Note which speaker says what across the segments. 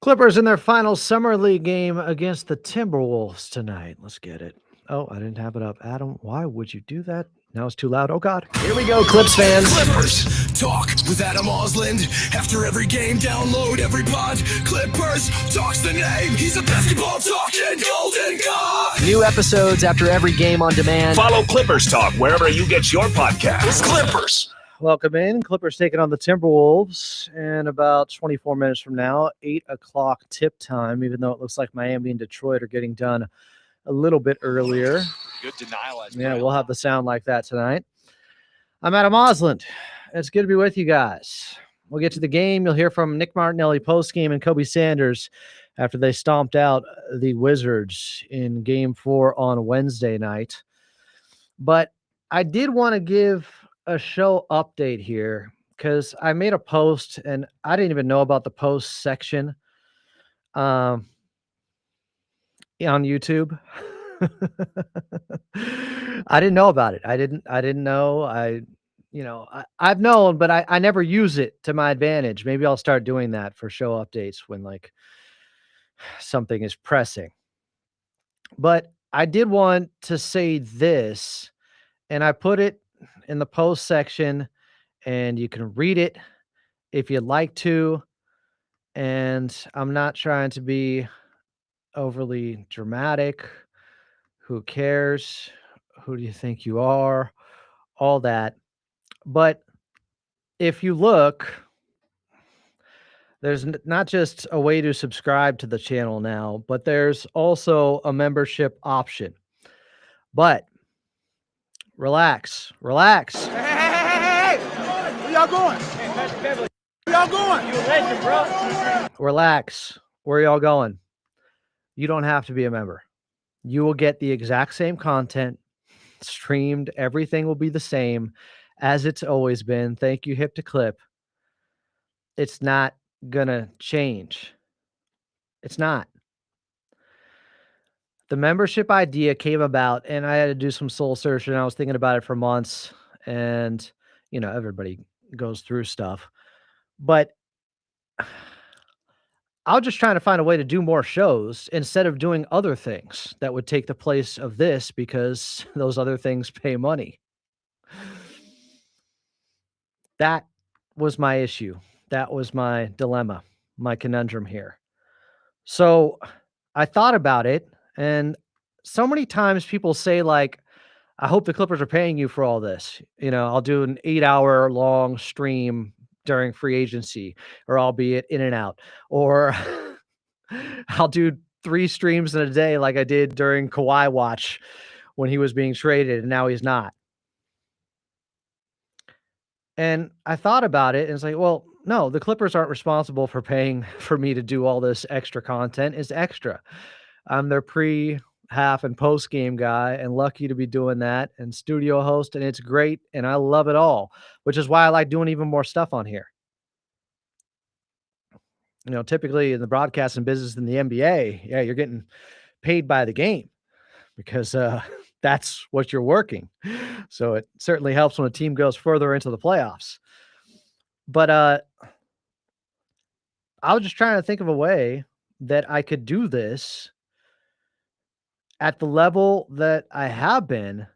Speaker 1: Clippers in their final summer league game against the Timberwolves tonight. Let's get it. Oh, I didn't have it up. Adam, why would you do that? Now it's too loud. Oh, God. Here we go, Clips fans.
Speaker 2: Clippers talk with Adam Osland. After every game, download every pod. Clippers talks the name. He's a basketball talking golden god.
Speaker 3: New episodes after every game on demand.
Speaker 4: Follow Clippers Talk wherever you get your podcasts.
Speaker 2: Clippers.
Speaker 1: Welcome in. Clippers taking on the Timberwolves in about 24 minutes from now, 8 o'clock tip time, even though it looks like Miami and Detroit are getting done a little bit earlier.
Speaker 4: Good denial.
Speaker 1: Yeah, we'll have the sound like that tonight. I'm Adam Osland. It's good to be with you guys. We'll get to the game. You'll hear from Nick Martinelli post-game and Kobe Sanders after they stomped out the Wizards in Game 4 on Wednesday night. But I did want to give a show update here because I made a post and I didn't even know about the post section on YouTube. I didn't know about it. I didn't know. I've known, but I never use it to my advantage. Maybe I'll start doing that for show updates when like something is pressing. But I did want to say this, and I put it in the post section, and you can read it if you'd like to. And I'm not trying to be overly dramatic. Who cares? Who do you think you are? All that. But if you look, there's not just a way to subscribe to the channel now, but there's also a membership option. But relax.
Speaker 5: Hey! Where y'all going? Where y'all going? You a legend, bro.
Speaker 1: Relax. Where y'all going? You don't have to be a member. You will get the exact same content streamed. Everything will be the same as it's always been. Thank you, Hip to Clip. It's not gonna change. It's not. The membership idea came about, and I had to do some soul searching. I was thinking about it for months, and everybody goes through stuff. But I was just trying to find a way to do more shows instead of doing other things that would take the place of this because those other things pay money. That was my issue. That was my dilemma, my conundrum here. So I thought about it, and so many times people say, like, I hope the Clippers are paying you for all this. I'll do an 8-hour long stream during free agency, or I'll be at In and Out, or I'll do 3 streams in a day like I did during Kawhi Watch when he was being traded, and now he's not. And I thought about it, and it's like, well, no, the Clippers aren't responsible for paying for me to do all this extra content. It's extra. I'm their pre, half, and post-game guy, and lucky to be doing that, and studio host, and it's great, and I love it all, which is why I like doing even more stuff on here. Typically in the broadcasting business in the NBA, yeah, you're getting paid by the game because that's what you're working. So it certainly helps when a team goes further into the playoffs. But I was just trying to think of a way that I could do this at the level that I have been.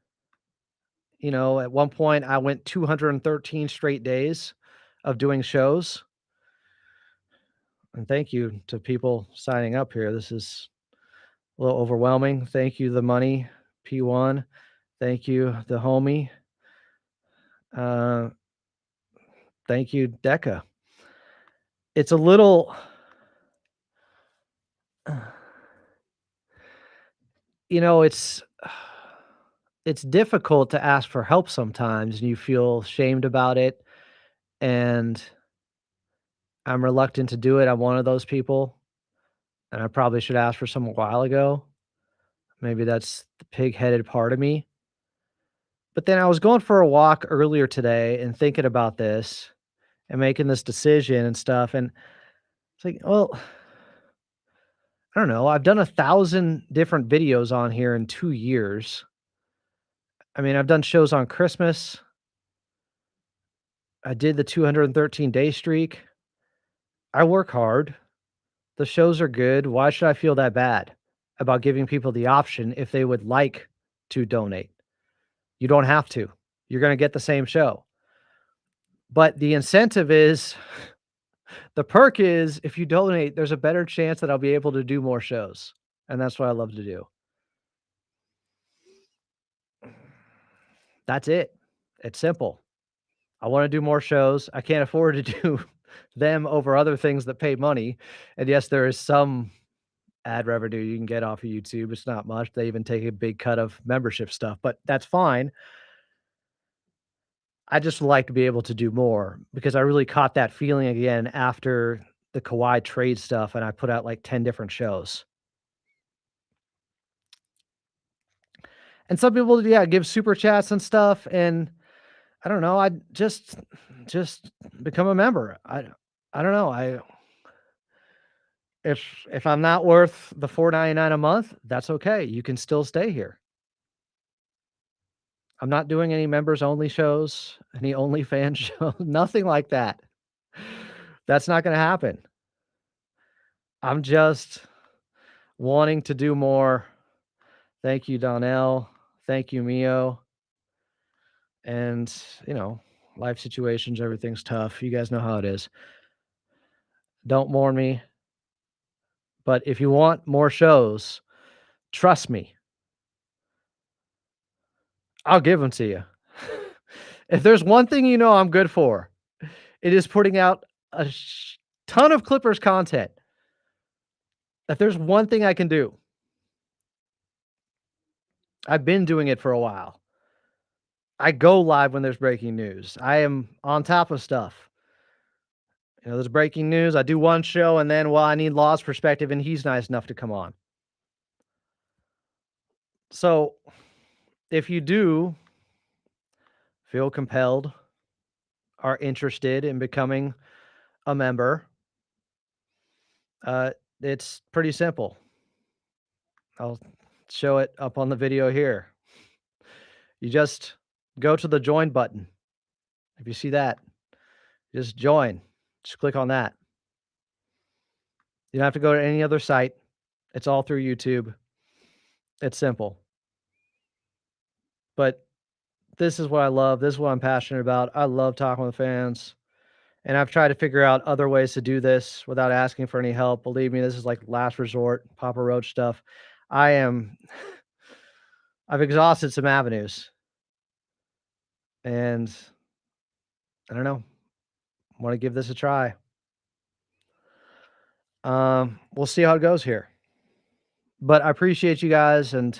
Speaker 1: At one point I went 213 straight days of doing shows. And thank you to people signing up here. This is a little overwhelming. Thank you, the money, P1. Thank you, the homie. Thank you, Deca. It's a little, it's difficult to ask for help sometimes, and you feel shamed about it. And I'm reluctant to do it. I'm one of those people, and I probably should ask for some a while ago. Maybe that's the pig-headed part of me. But then I was going for a walk earlier today and thinking about this and making this decision and stuff. And it's like, well, I don't know. I've done 1,000 different videos on here in 2 years. I mean, I've done shows on Christmas. I did the 213-day streak. I work hard. The shows are good. Why should I feel that bad about giving people the option if they would like to donate? You don't have to. You're going to get the same show. But the incentive is the perk is if you donate, there's a better chance that I'll be able to do more shows. And that's what I love to do. That's it. It's simple. I want to do more shows. I can't afford to do them over other things that pay money. And yes, there is some ad revenue you can get off of YouTube. It's not much. They even take a big cut of membership stuff, but that's fine. I just like to be able to do more because I really caught that feeling again after the Kawhi trade stuff, and I put out like 10 different shows. And some people, yeah, give super chats and stuff, and I don't know. I just become a member. I don't know. If I'm not worth the $4.99 a month, that's okay. You can still stay here. I'm not doing any members only shows, any OnlyFans shows, nothing like that. That's not going to happen. I'm just wanting to do more. Thank you, Donnell. Thank you, Mio. And, life situations, everything's tough. You guys know how it is. Don't mourn me. But if you want more shows, trust me. I'll give them to you. If there's one thing I'm good for, it is putting out a ton of Clippers content. If there's one thing I can do, I've been doing it for a while. I go live when there's breaking news. I am on top of stuff. There's breaking news. I do one show, and then, I need Law's perspective, and he's nice enough to come on. So, if you do feel compelled, are interested in becoming a member, it's pretty simple. I'll show it up on the video here. You just go to the join button. If you see that, just join. Just click on that. You don't have to go to any other site. It's all through YouTube. It's simple. But this is what I love. This is what I'm passionate about. I love talking with fans. And I've tried to figure out other ways to do this without asking for any help. Believe me, this is like last resort, Papa Roach stuff. I've exhausted some avenues. And I don't know. I want to give this a try. We'll see how it goes here. But I appreciate you guys, and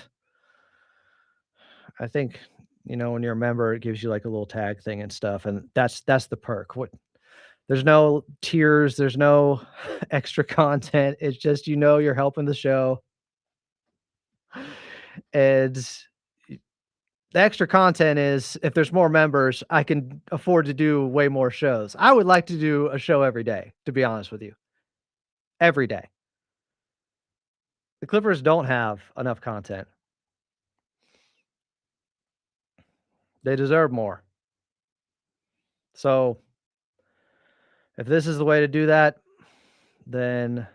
Speaker 1: I think, when you're a member, it gives you like a little tag thing and stuff, and that's the perk. There's no tiers, there's no extra content. It's just you're helping the show. And the extra content is if there's more members, I can afford to do way more shows. I would like to do a show every day, to be honest with you. Every day. The Clippers don't have enough content. They deserve more. So, if this is the way to do that, then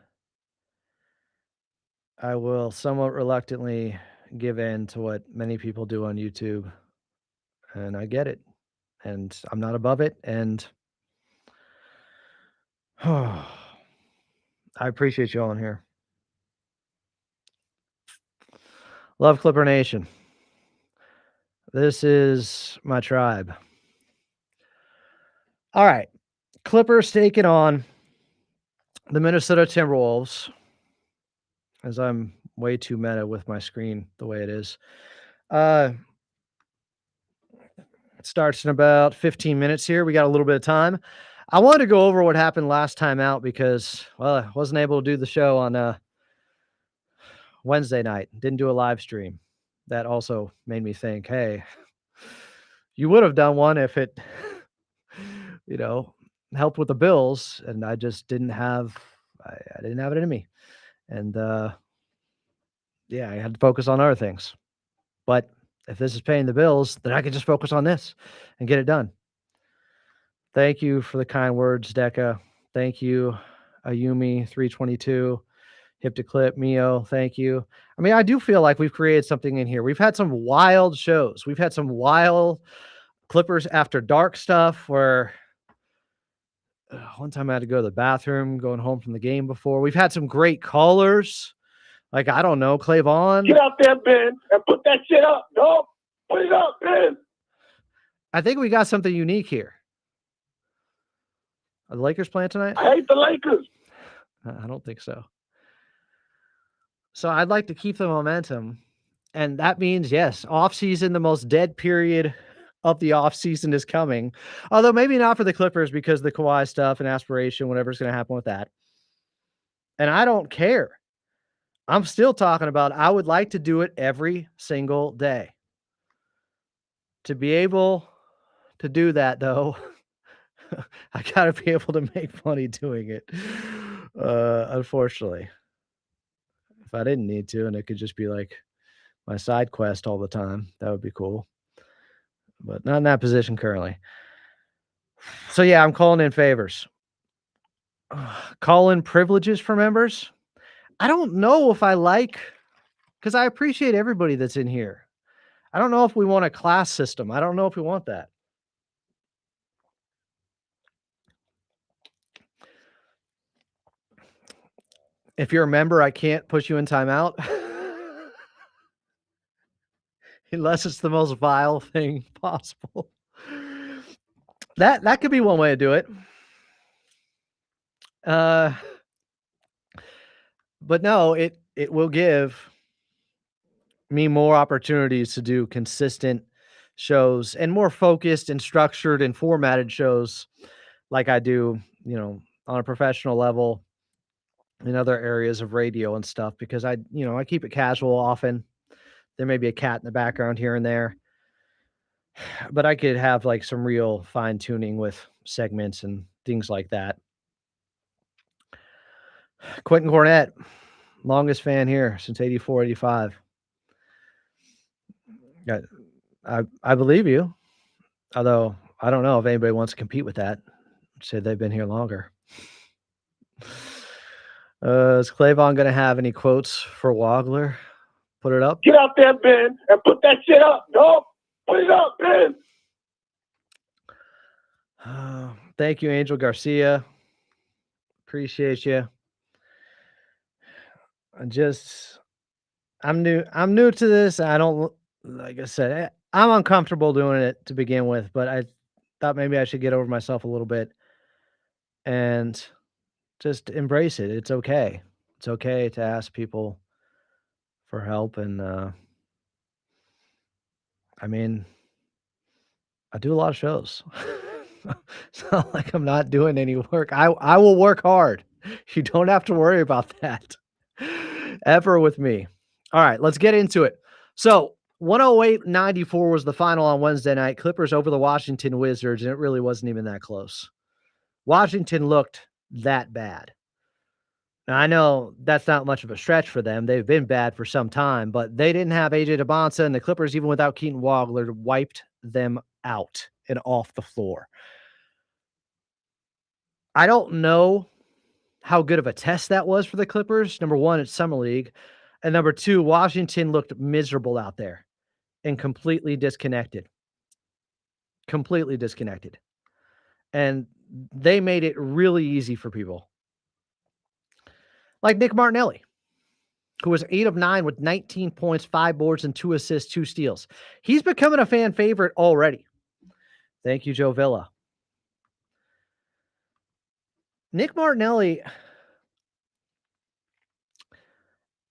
Speaker 1: I will somewhat reluctantly give in to what many people do on YouTube. And I get it. And I'm not above it. And I appreciate you all in here. Love Clipper Nation. This is my tribe. All right. Clippers taking on the Minnesota Timberwolves. As I'm way too meta with my screen the way it is. It starts in about 15 minutes here. We got a little bit of time. I wanted to go over what happened last time out because, I wasn't able to do the show on Wednesday night. Didn't do a live stream. That also made me think, hey, you would have done one if it, helped with the Bills, and I just didn't have, I didn't have it in me. And, I had to focus on other things. But if this is paying the bills, then I can just focus on this and get it done. Thank you for the kind words, Deca. Thank you, Ayumi 322, Hip to Clip, Mio, thank you. I mean, I do feel like we've created something in here. We've had some wild shows. We've had some wild Clippers After Dark stuff where one time I had to go to the bathroom going home from the game before. We've had some great callers. Like, I don't know, Clavon.
Speaker 5: Get out there, Ben, and put that shit up. No, put it up, Ben.
Speaker 1: I think we got something unique here. Are the Lakers playing tonight?
Speaker 5: I hate the Lakers.
Speaker 1: I don't think so. So I'd like to keep the momentum. And that means, yes, off-season, the most dead period of the off-season is coming. Although maybe not for the Clippers because of the Kawhi stuff and aspiration, whatever's going to happen with that. And I don't care. I'm still talking about I would like to do it every single day. To be able to do that, though, I got to be able to make money doing it, unfortunately. If I didn't need to and it could just be like my side quest all the time, that would be cool. But not in that position currently. So, yeah, I'm calling in favors. Call in privileges for members. I don't know if I like, because I appreciate everybody that's in here. I don't know if we want a class system. I don't know if we want that. If you're a member, I can't push you in timeout. Unless it's the most vile thing possible. That could be one way to do it. But no, it will give me more opportunities to do consistent shows and more focused and structured and formatted shows like I do, on a professional level in other areas of radio and stuff, because I keep it casual often. There may be a cat in the background here and there, but I could have like some real fine tuning with segments and things like that. Quentin Cornett, longest fan here since 84, 85. I believe you, although I don't know if anybody wants to compete with that. Say they've been here longer. Is Clavon going to have any quotes for Wagler? Put it up.
Speaker 5: Get out there, Ben, and put that shit up. No, put it up, Ben.
Speaker 1: Thank you, Angel Garcia. Appreciate you. I'm new to this. I don't, like I said, I'm uncomfortable doing it to begin with, but I thought maybe I should get over myself a little bit and just embrace it. It's okay. It's okay to ask people for help. And, I mean, I do a lot of shows. It's not like I'm not doing any work. I will work hard. You don't have to worry about that ever with me. All right, let's get into it. So 108-94 was the final on Wednesday night. Clippers over the Washington Wizards, and it really wasn't even that close. Washington looked that bad. Now, I know that's not much of a stretch for them. They've been bad for some time, but they didn't have AJ DeBonsa, and the Clippers, even without Keaton Wagler, wiped them out and off the floor. I don't know how good of a test that was for the Clippers. Number one, it's Summer League. And number two, Washington looked miserable out there and completely disconnected. Completely disconnected. And they made it really easy for people. Like Nick Martinelli, who was 8 of 9 with 19 points, 5 boards, and 2 assists, 2 steals. He's becoming a fan favorite already. Thank you, Joe Villa. Nick Martinelli,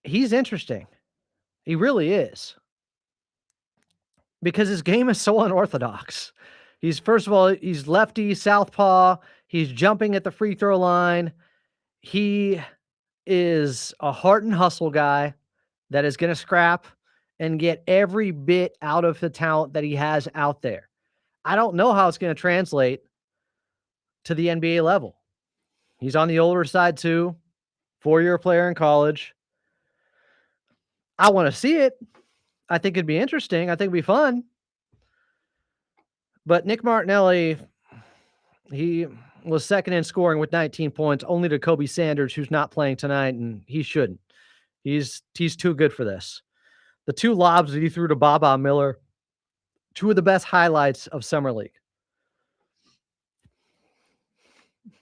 Speaker 1: he's interesting. He really is. Because his game is so unorthodox. First of all, he's lefty, southpaw. He's jumping at the free throw line. He is a heart and hustle guy that is going to scrap and get every bit out of the talent that he has out there. I don't know how it's going to translate to the NBA level. He's on the older side too. 4-year player in college. I want to see it. I think it'd be interesting. I think it'd be fun. But Nick Martinelli, was second in scoring with 19 points, only to Kobe Sanders, who's not playing tonight, and he shouldn't. He's too good for this. The 2 lobs that he threw to Baba Miller, 2 of the best highlights of Summer League.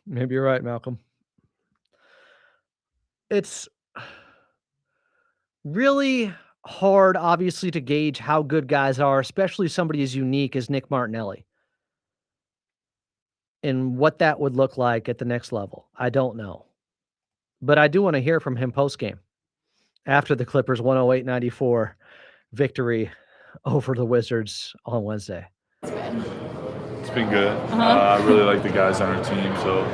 Speaker 1: Maybe you're right, Malcolm. It's really hard, obviously, to gauge how good guys are, especially somebody as unique as Nick Martinelli. And what that would look like at the next level, I don't know. But I do want to hear from him post-game after the Clippers 108-94 victory over the Wizards on Wednesday.
Speaker 6: It's been good. I really like the guys on our team, so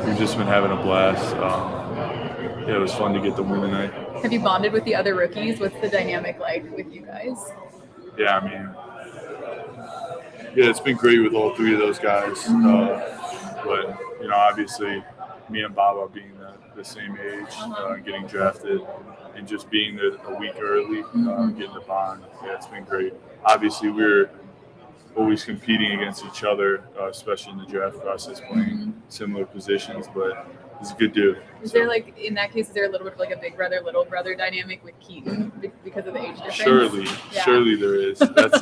Speaker 6: we've just been having a blast. Yeah, it was fun to get the win tonight.
Speaker 7: Have you bonded with the other rookies? What's the dynamic like with you guys?
Speaker 6: Yeah, I mean, it's been great with all 3 of those guys. But, obviously, me and Baba being the same age, getting drafted, and just being there a week early, getting the bond, it's been great. Obviously, we're always competing against each other, especially in the draft process, playing similar positions, but he's a good dude.
Speaker 7: Is there, in that case, is there a little bit of a big brother, little brother dynamic with Keaton because of the age difference?
Speaker 6: Surely there is. That's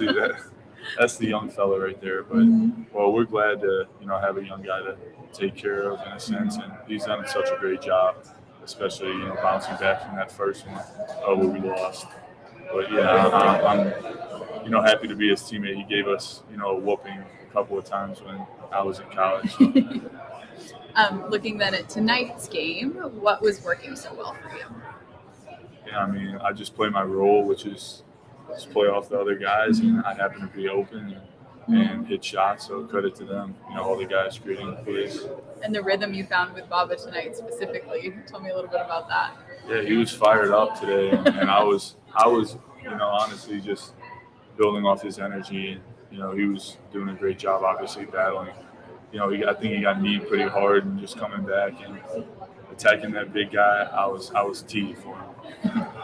Speaker 6: the young fella right there. But, well, we're glad to, have a young guy to take care of in a sense, and he's done such a great job, especially, bouncing back from that first one where we lost. But, I'm happy to be his teammate. He gave us, a whooping a couple of times when I was in college.
Speaker 7: Looking then at tonight's game, what was working so well for you?
Speaker 6: Yeah, I mean, I just play my role, which is just play off the other guys, and I happen to be open and hit shots, so credit to them. All the guys creating the plays.
Speaker 7: And the rhythm you found with Baba tonight specifically, tell me a little bit about that.
Speaker 6: Yeah, he was fired up today, and I was, honestly just building off his energy. He was doing a great job, obviously battling. I think he got kneed pretty hard and just coming back and attacking that big guy. I was teed for him.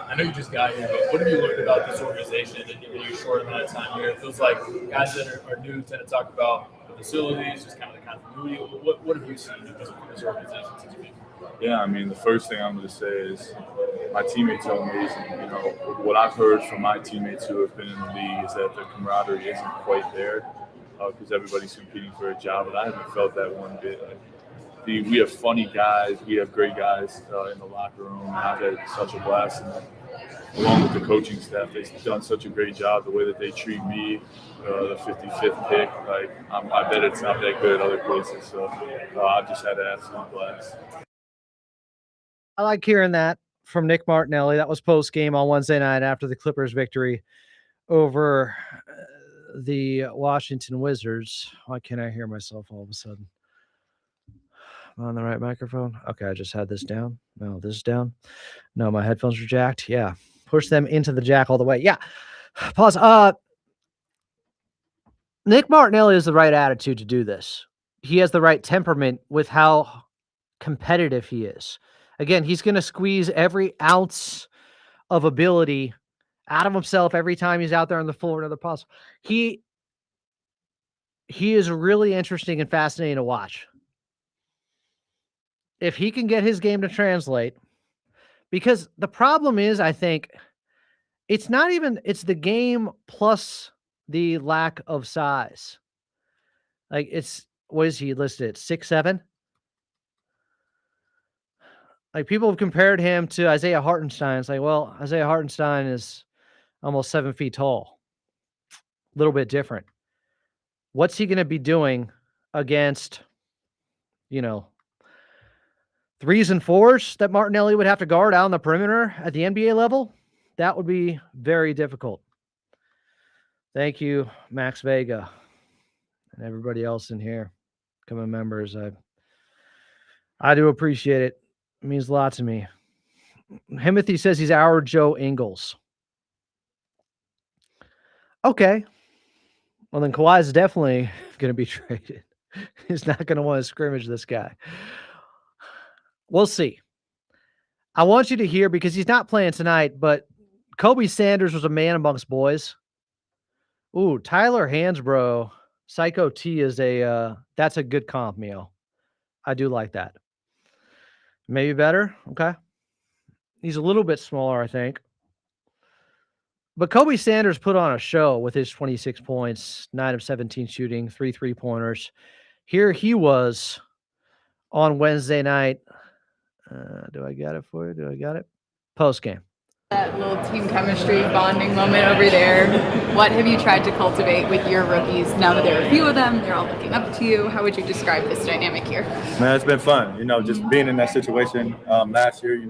Speaker 8: I know you just got here, but what have you learned about this organization in your short amount of time here? It feels like guys that are new tend to talk about the facilities, just kind of the continuity. What have you seen in this organization since you've been here?
Speaker 6: Yeah, I mean, the first thing I'm going to say is my teammates are amazing. What I've heard from my teammates who have been in the league is that the camaraderie isn't quite there because everybody's competing for a job, but I haven't felt that one bit. We have funny guys. We have great guys in the locker room. And I've had such a blast. And along with the coaching staff, they've done such a great job. The way that they treat me, the 55th pick, I bet it's not that good at other places. So I've just had an absolute blast.
Speaker 1: I like hearing that from Nick Martinelli. That was post-game on Wednesday night after the Clippers victory over the Washington Wizards. Why can't I hear myself all of a sudden? Am I on the right microphone? Okay, I just had this down. No, this is down. No, my headphones are jacked. Yeah. Push them into the jack all the way. Yeah. Pause. Nick Martinelli has the right attitude to do this. He has the right temperament with how competitive he is. Again, he's going to squeeze every ounce of ability out of himself every time he's out there on the floor. Another pause. He is really interesting and fascinating to watch. If he can get his game to translate, because the problem is, I think, it's the game plus the lack of size. What is he listed at? 6'7"? People have compared him to Isaiah Hartenstein. It's well, Isaiah Hartenstein is almost 7 feet tall. A little bit different. What's he going to be doing against, 3s and 4s that Martinelli would have to guard out on the perimeter at the NBA level? That would be very difficult. Thank you, Max Vega, and everybody else in here, becoming members. I do appreciate it. It means a lot to me. Himothy says he's our Joe Ingles. Okay. Well, then Kawhi is definitely going to be traded. He's not going to want to scrimmage this guy. We'll see. I want you to hear, because he's not playing tonight, but Kobe Sanders was a man amongst boys. Ooh, Tyler Hansbrough, Psycho T is that's a good comp, Mio. I do like that. Maybe better. Okay. He's a little bit smaller, I think. But Kobe Sanders put on a show with his 26 points, 9 of 17 shooting, 3 3-pointers. Here he was on Wednesday night. Do I got it for you? Do I got it? Post game.
Speaker 7: That little team chemistry bonding moment over there. What have you tried to cultivate with your rookies now that there are a few of them? They're all looking up to you. How would you describe this dynamic here?
Speaker 9: Man, it's been fun. Just being in that situation last year,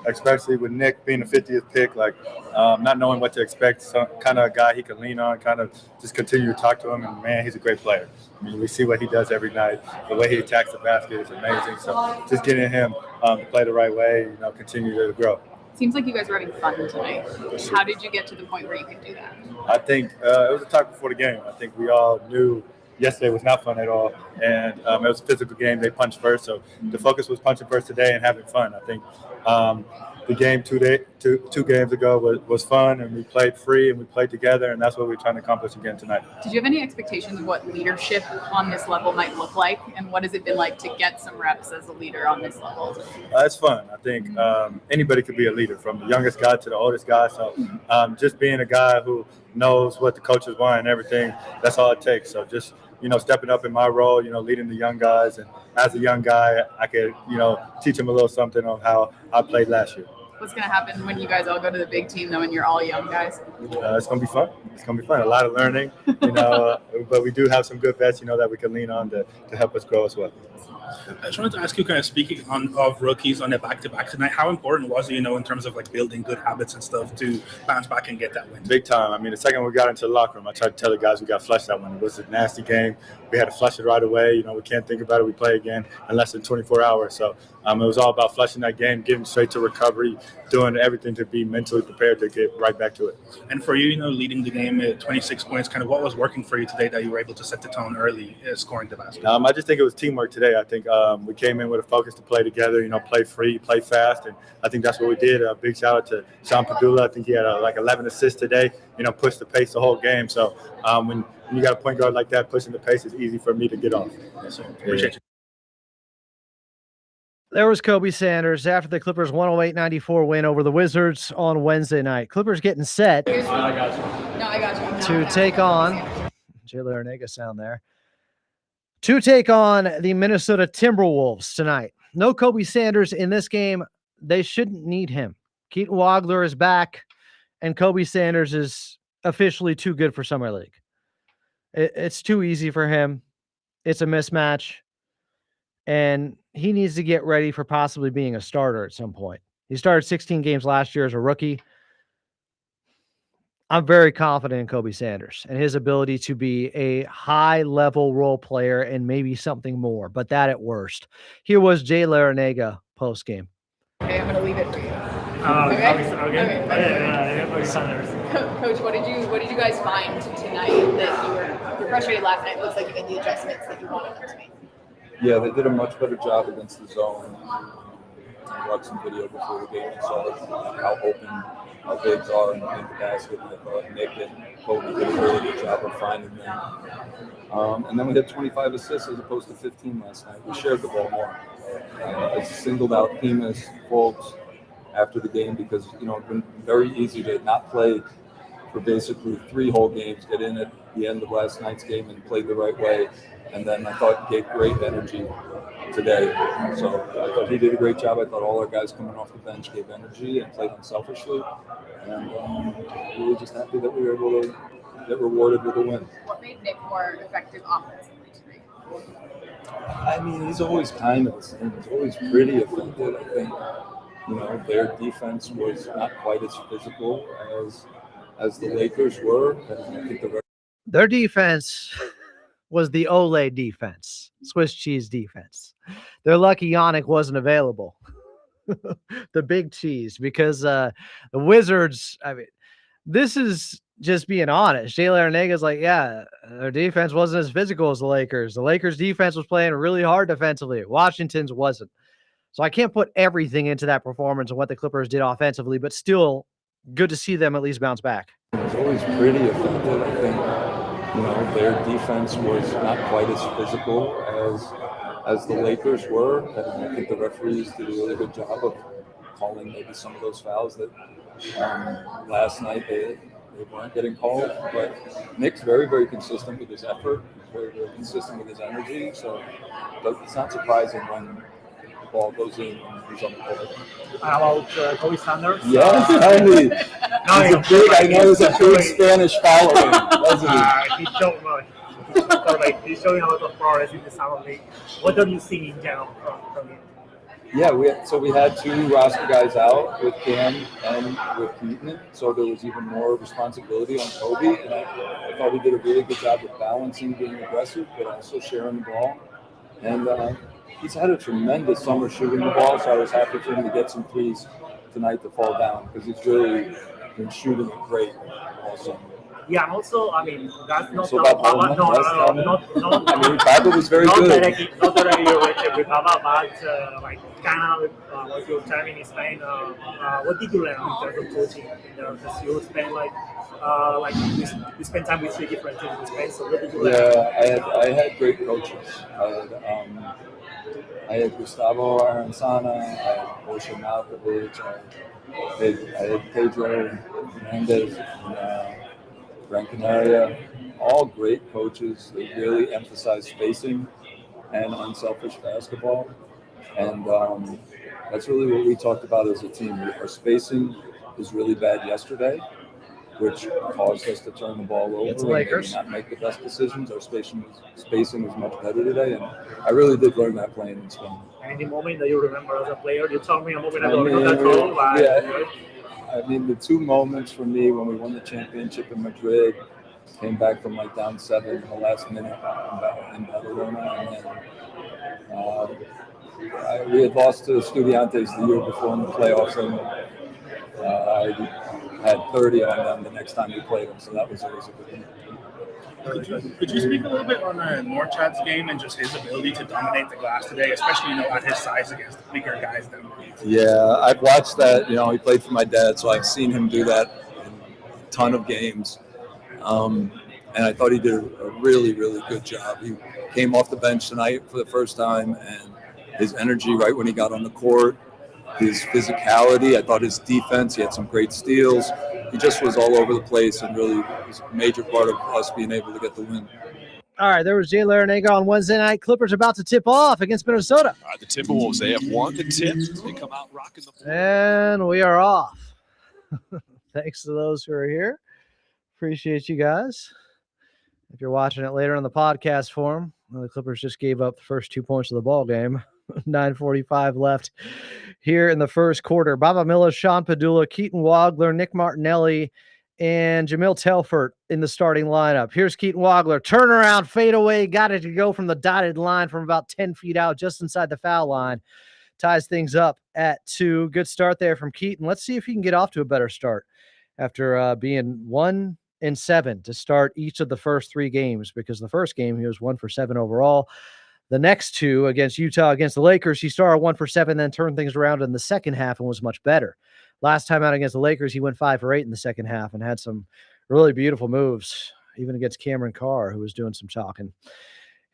Speaker 9: especially with Nick being the 50th pick, not knowing what to expect, some kind of guy he can lean on, kind of just continue to talk to him. And, man, he's a great player. I mean, we see what he does every night. The way he attacks the basket is amazing. So just getting him to play the right way, continue to grow.
Speaker 7: Seems like you guys were having fun tonight. How did you get to the point where you could do that?
Speaker 9: I think it was a talk before the game. I think we all knew yesterday was not fun at all, and it was a physical game. They punched first, so the focus was punching first today and having fun. I think the game two games ago was fun, and we played free and we played together, and that's what we're trying to accomplish again tonight.
Speaker 7: Did you have any expectations of what leadership on this level might look like, and what has it been like to get some reps as a leader on this level?
Speaker 9: It's fun. I think anybody could be a leader, from the youngest guy to the oldest guy. So just being a guy who knows what the coaches want and everything, that's all it takes. So just stepping up in my role, leading the young guys. And as a young guy, I could, teach them a little something on how I played last year.
Speaker 7: What's going to happen when you guys all go to the big team, though, and you're all young guys?
Speaker 9: It's going to be fun. It's going to be fun. A lot of learning, but we do have some good vets, that we can lean on to help us grow as well.
Speaker 10: I just wanted to ask you, kind of speaking of rookies on the back-to-back tonight, how important was it, in terms of building good habits and stuff to bounce back and get that win?
Speaker 9: Big time. I mean, the second we got into the locker room, I tried to tell the guys we got flushed that one. It was a nasty game. We had to flush it right away. We can't think about it. We play again in less than 24 hours. So it was all about flushing that game, getting straight to recovery, doing everything to be mentally prepared to get right back to it.
Speaker 10: And for you, leading the game at 26 points, kind of what was working for you today that you were able to set the tone early, scoring the basket?
Speaker 9: I just think it was teamwork today. I think we came in with a focus to play together, play free, play fast, and I think that's what we did. A big shout out to Sean Padula. I think he had 11 assists today, pushed the pace the whole game. So when you got a point guard like that pushing the pace, it's easy for me to get off.
Speaker 10: Yes, sir. Appreciate you.
Speaker 1: There was Kobe Sanders after the Clippers 108-94 win over the Wizards on Wednesday night. Clippers getting set
Speaker 7: I got you.
Speaker 1: to take on Jay Larranaga sound there. To take on the Minnesota Timberwolves tonight. No Kobe Sanders in this game. They shouldn't need him. Keaton Wagler is back, and Kobe Sanders is officially too good for Summer League. It's too easy for him. It's a mismatch, and he needs to get ready for possibly being a starter at some point. He started 16 games last year as a rookie. I'm very confident in Kobe Sanders and his ability to be a high-level role player and maybe something more, but that at worst. Here was Jay Larranaga post-game.
Speaker 7: Okay, I'm going to leave it for you. Coach, what did you guys find tonight that you were frustrated last night? It looks like you made the adjustments that you wanted them to make.
Speaker 11: Yeah, they did a much better job against the zone. I watched some video before the game and saw how open our bigs are in the basket. Nick and Kobe did a really good job of finding them. And then we had 25 assists as opposed to 15 last night. We shared the ball more. I singled out Hemus, Fultz after the game because, it's been very easy to not play for basically 3 whole games, get in at the end of last night's game and play the right way. And then I thought he gave great energy today. So I thought he did a great job. I thought all our guys coming off the bench gave energy and played unselfishly. And really just happy that we were able to get rewarded with a win.
Speaker 7: What made Nick more effective offensively tonight?
Speaker 11: I mean, he's always kind of the same. He's always pretty effective. I think, their defense was not quite as physical as the Lakers were. And I think
Speaker 1: their defense was the Olay defense, Swiss cheese defense. They're lucky Yannick wasn't available. The big cheese, because the Wizards, this is just being honest. Jay Larranaga's like, yeah, their defense wasn't as physical as the Lakers. The Lakers defense was playing really hard defensively. Washington's wasn't. So I can't put everything into that performance and what the Clippers did offensively, but still good to see them at least bounce back.
Speaker 11: It's always pretty effective. I think, their defense was not quite as physical as the Lakers were. And I think the referees did a really good job of calling maybe some of those fouls that last night they weren't getting called. But Nick's very, very consistent with his effort. He's very, very consistent with his energy. So it's not surprising when the ball goes in and he's on the court.
Speaker 5: About Kobe Sanders?
Speaker 11: Yes, tell me. I know he's a big Spanish following, doesn't he?
Speaker 5: He showed much. So he's showing a lot of progress in the summer league. What do you see in general from him?
Speaker 11: Yeah, we had two roster guys out with Cam and with Keaton, so there was even more responsibility on Kobe. And I thought he did a really good job of balancing being aggressive, but also sharing the ball. And he's had a tremendous summer shooting the ball, so I was happy for him to get some threes tonight to fall down because he's really been shooting it great all summer.
Speaker 5: Yeah, and also, I mean, that's not
Speaker 11: So about
Speaker 5: Baba.
Speaker 11: no. I mean, Baba was very good.
Speaker 5: Not directly related with Baba, but kind of what you're telling in Spain. What did you learn in terms of coaching? Because you spend you spend time with three different teams in Spain. So what did you learn?
Speaker 11: Yeah, I had great coaches. I had Gustavo Arancana, I had Osha Malkovich, I had Pedro Hernandez, and Gran Canaria, all great coaches. They really emphasize spacing and unselfish basketball. And that's really what we talked about as a team. Our spacing was really bad yesterday, which caused us to turn the ball over and maybe not make the best decisions. Our spacing was much better today, and I really did learn that playing in Spain.
Speaker 5: Any moment that you remember as a player? You told me a moment ago.
Speaker 11: I mean, the two moments for me when we won the championship in Madrid, came back from down 7 in the last minute in Badalona, and then we had lost to Estudiantes the year before in the playoffs, and I had 30 on them the next time we played them, so that was always a good one.
Speaker 10: Could you speak a little bit on Norchad's game and just his ability to dominate the glass today, especially at his size against the bigger guys than me?
Speaker 11: Yeah, I've watched that. He played for my dad, so I've seen him do that in a ton of games. And I thought he did a really, really good job. He came off the bench tonight for the first time, and his energy right when he got on the court, his physicality, I thought his defense, he had some great steals. He just was all over the place and really was a major part of us being able to get the win.
Speaker 1: All right, there was Jay Larranaga on Wednesday night. Clippers about to tip off against Minnesota.
Speaker 4: All right, the Timberwolves, they have won the tip. They come out rocking the floor.
Speaker 1: And we are off. Thanks to those who are here. Appreciate you guys. If you're watching it later on the podcast form, the Clippers just gave up the first 2 points of the ball game. 9:45 left here in the first quarter. Baba Miller, Sean Padula, Keaton Wagler, Nick Martinelli, and Jamil Telfort in the starting lineup. Here's Keaton Wagler. Turnaround, fadeaway, got it to go from the dotted line from about 10 feet out, just inside the foul line. Ties things up at 2. Good start there from Keaton. Let's see if he can get off to a better start after being 1-7 to start each of the first 3 games, because the first game he was 1 for 7 overall. The next 2 against Utah, against the Lakers, he started 1 for 7, then turned things around in the second half and was much better. Last time out against the Lakers, he went 5 for 8 in the second half and had some really beautiful moves, even against Cameron Carr, who was doing some talking.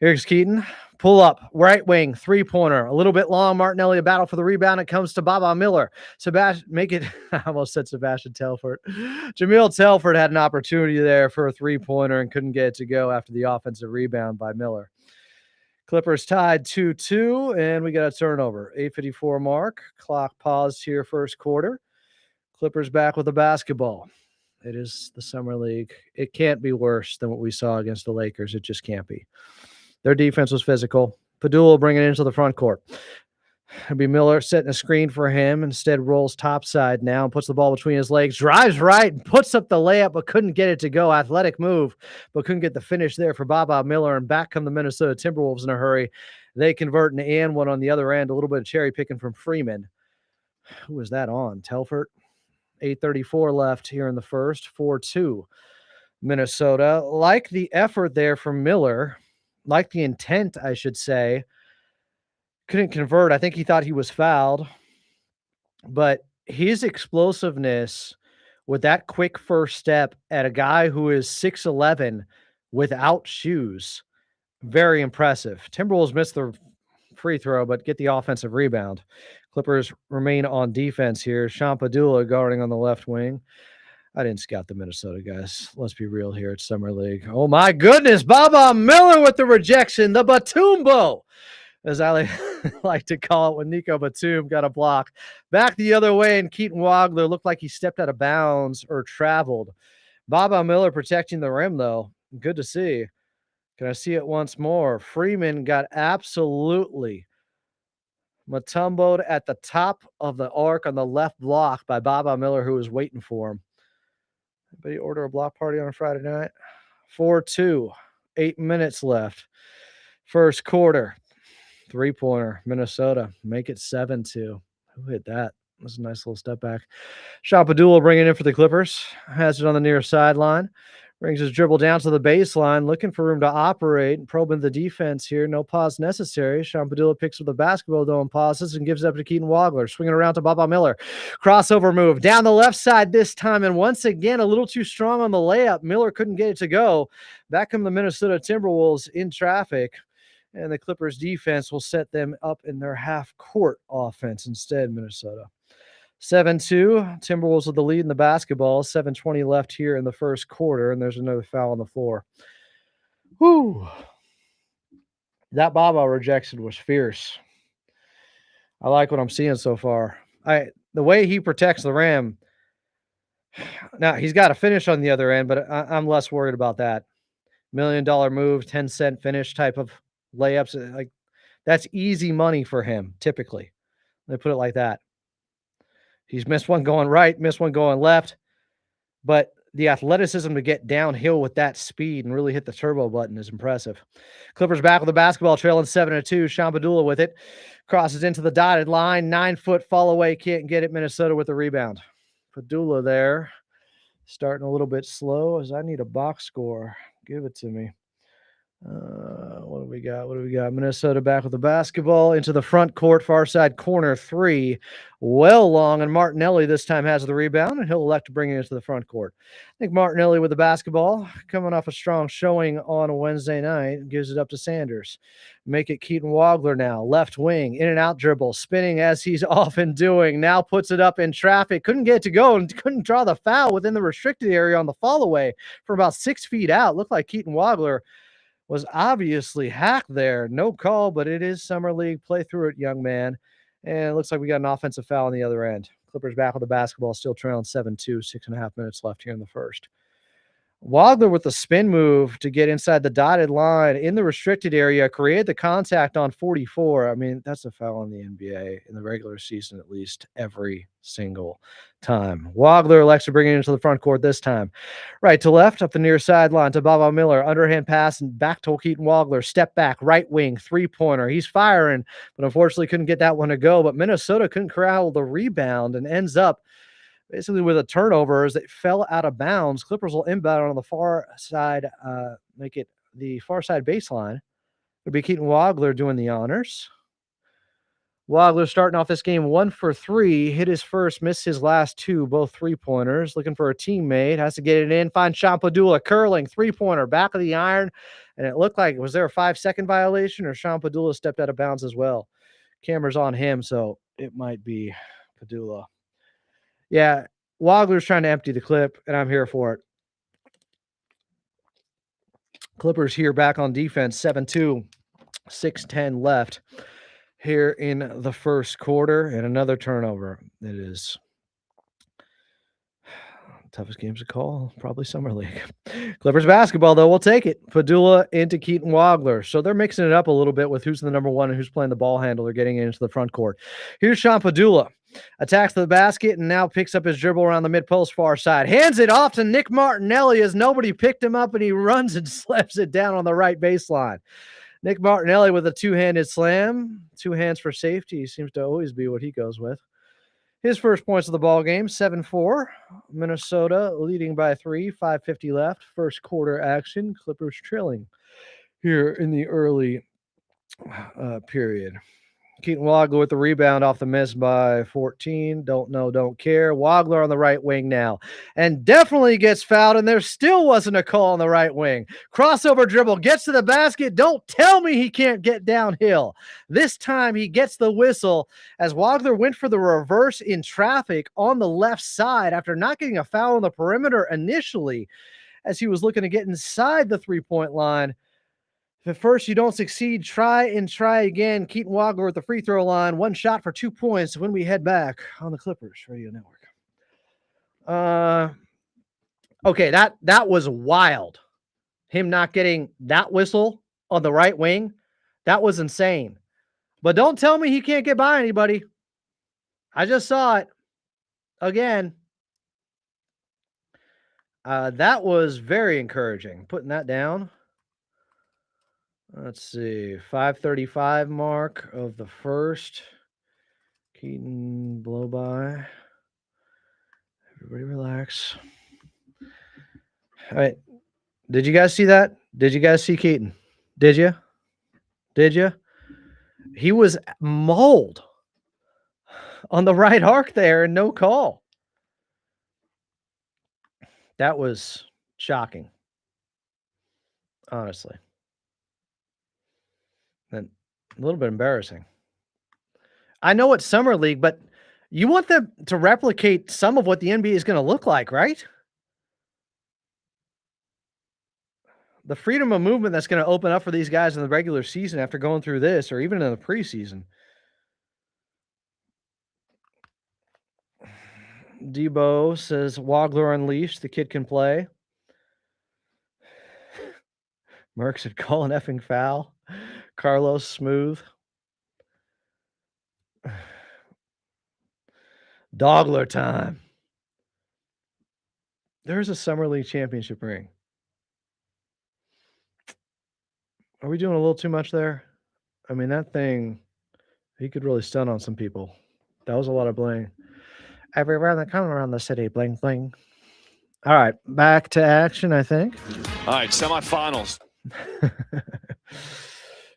Speaker 1: Here's Keaton. Pull up, right wing, 3-pointer, a little bit long. Martinelli, a battle for the rebound. It comes to Baba Miller. I almost said Sebastian Telfort. Jamil Telfort had an opportunity there for a 3-pointer and couldn't get it to go after the offensive rebound by Miller. Clippers tied 2-2, and we got a turnover. 8:54 mark. Clock paused here first quarter. Clippers back with the basketball. It is the Summer League. It can't be worse than what we saw against the Lakers. It just can't be. Their defense was physical. Padula bringing it into the front court. It'll be Miller setting a screen for him. Instead rolls topside now and puts the ball between his legs. Drives right and puts up the layup, but couldn't get it to go. Athletic move, but couldn't get the finish there for Baba Miller. And back come the Minnesota Timberwolves in a hurry. They convert an and one on the other end. A little bit of cherry picking from Freeman. Who was that on? Telfort. 8:34 left here in the first. 4-2 Minnesota. Like the effort there from Miller, like the intent, I should say. Couldn't convert. I think he thought he was fouled. But his explosiveness with that quick first step at a guy who is 6'11" without shoes, very impressive. Timberwolves missed the free throw, but get the offensive rebound. Clippers remain on defense here. Shampadula guarding on the left wing. I didn't scout the Minnesota guys. Let's be real here. It's Summer League. Oh my goodness. Baba Miller with the rejection. The Batumbo, as I like to call it when Nico Batum got a block. Back the other way, and Keaton Wagler looked like he stepped out of bounds or traveled. Baba Miller protecting the rim, though. Good to see. Can I see it once more? Freeman got absolutely Matumbo'd at the top of the arc on the left block by Baba Miller, who was waiting for him. Anybody order a block party on a Friday night? 4-2, 8 minutes left. First quarter, three-pointer, Minnesota. Make it 7-2. Who hit that? That's a nice little step back. Shampadula bringing in for the Clippers. Has it on the near sideline. Brings his dribble down to the baseline, looking for room to operate, probing the defense here. No pause necessary. Shampadula picks up the basketball, though, and pauses and gives it up to Keaton Wagler. Swinging around to Baba Miller. Crossover move down the left side this time, and once again, a little too strong on the layup. Miller couldn't get it to go. Back come the Minnesota Timberwolves in traffic, and the Clippers defense will set them up in their half-court offense instead, Minnesota. 7-2, Timberwolves with the lead in the basketball. 7:20 left here in the first quarter, and there's another foul on the floor. Whew. That Baba rejection was fierce. I like what I'm seeing so far. The way he protects the rim. Now, he's got to finish on the other end, but I'm less worried about that. $1 million move, 10-cent finish type of layups. Like, that's easy money for him, typically. Let me put it like that. He's missed one going right, missed one going left, but the athleticism to get downhill with that speed and really hit the turbo button is impressive. Clippers back with the basketball, trailing 7-2. Shampadula with it. Crosses into the dotted line. 9-foot fall away. Can't get it. Minnesota with the rebound. Padula there. Starting a little bit slow as I need a box score. Give it to me. What do we got? Minnesota back with the basketball into the front court, far side corner 3. Well long, and Martinelli this time has the rebound, and he'll elect to bring it into the front court. I think Martinelli with the basketball, coming off a strong showing on a Wednesday night, gives it up to Sanders. Make it Keaton Wagler now, left wing, in and out dribble, spinning as he's often doing. Now puts it up in traffic. Couldn't get it to go and couldn't draw the foul within the restricted area on the fall away from about 6 feet out. Looked like Keaton Wagler was obviously hacked there. No call, but it is Summer League. Play through it, young man. And it looks like we got an offensive foul on the other end. Clippers back with the basketball, still trailing 7-2, 6.5 minutes left here in the first. Wagler with the spin move to get inside the dotted line in the restricted area, created the contact on 44. I mean, that's a foul in the NBA in the regular season, at least every single time. Wagler elects to bring it into the front court this time. Right to left, up the near sideline to Baba Miller. Underhand pass and back to Keaton Wagler. Step back, right wing, three-pointer. He's firing, but unfortunately couldn't get that one to go. But Minnesota couldn't corral the rebound and ends up basically with a turnover as it fell out of bounds. Clippers will inbound on the far side, make it the far side baseline. It'll be Keaton Wagler doing the honors. Wagler starting off this game 1 for 3, hit his first, missed his last 2, both three-pointers. Looking for a teammate, has to get it in. Find Shampadula curling, three-pointer, back of the iron. And it looked like, was there a 5-second violation or Shampadula stepped out of bounds as well? Camera's on him, so it might be Padula. Yeah, Wagler's trying to empty the clip, and I'm here for it. Clippers here back on defense, 7-2, 6:10 left here in the first quarter, and another turnover. It is toughest games to call, probably Summer League. Clippers basketball, though, we'll take it. Padula into Keaton Wagler. So they're mixing it up a little bit with who's the number one and who's playing the ball handler, getting into the front court. Here's Shampadula. Attacks the basket and now picks up his dribble around the mid-post far side. Hands it off to Nick Martinelli as nobody picked him up, and he runs and slaps it down on the right baseline. Nick Martinelli with a two-handed slam. 2 hands for safety seems to always be what he goes with. His first points of the ball game, 7-4. Minnesota leading by 3, 5:50 left. First quarter action. Clippers trailing here in the early period. Keaton Wagler with the rebound off the miss by 14. Don't know, don't care. Wagler on the right wing now. And definitely gets fouled, and there still wasn't a call on the right wing. Crossover dribble, gets to the basket. Don't tell me he can't get downhill. This time he gets the whistle as Wagler went for the reverse in traffic on the left side after not getting a foul on the perimeter initially as he was looking to get inside the three-point line. If at first you don't succeed, try and try again. Keaton Wagler at the free throw line. 1 shot for 2 points when we head back on the Clippers Radio Network. Okay, that was wild. Him not getting that whistle on the right wing, that was insane. But don't tell me he can't get by anybody. I just saw it again. That was very encouraging. Putting that down. Let's see, 5:35 mark of the first. Keaton blow by. Everybody relax. All right. Did you guys see that? Did you guys see Keaton? Did you? Did you? He was mauled on the right arc there and no call. That was shocking. Honestly. And a little bit embarrassing. I know it's Summer League, but you want them to replicate some of what the NBA is going to look like, right? The freedom of movement that's going to open up for these guys in the regular season after going through this, or even in the preseason. Debo says, Wagler unleashed. The kid can play. Merck said, call an effing foul. Carlos smooth. Dogler time. There's a Summer League championship ring. Are we doing a little too much there? I mean, that thing, he could really stun on some people. That was a lot of bling. Everywhere that come around the city, bling, bling. All right, back to action, I think.
Speaker 4: All right, semifinals.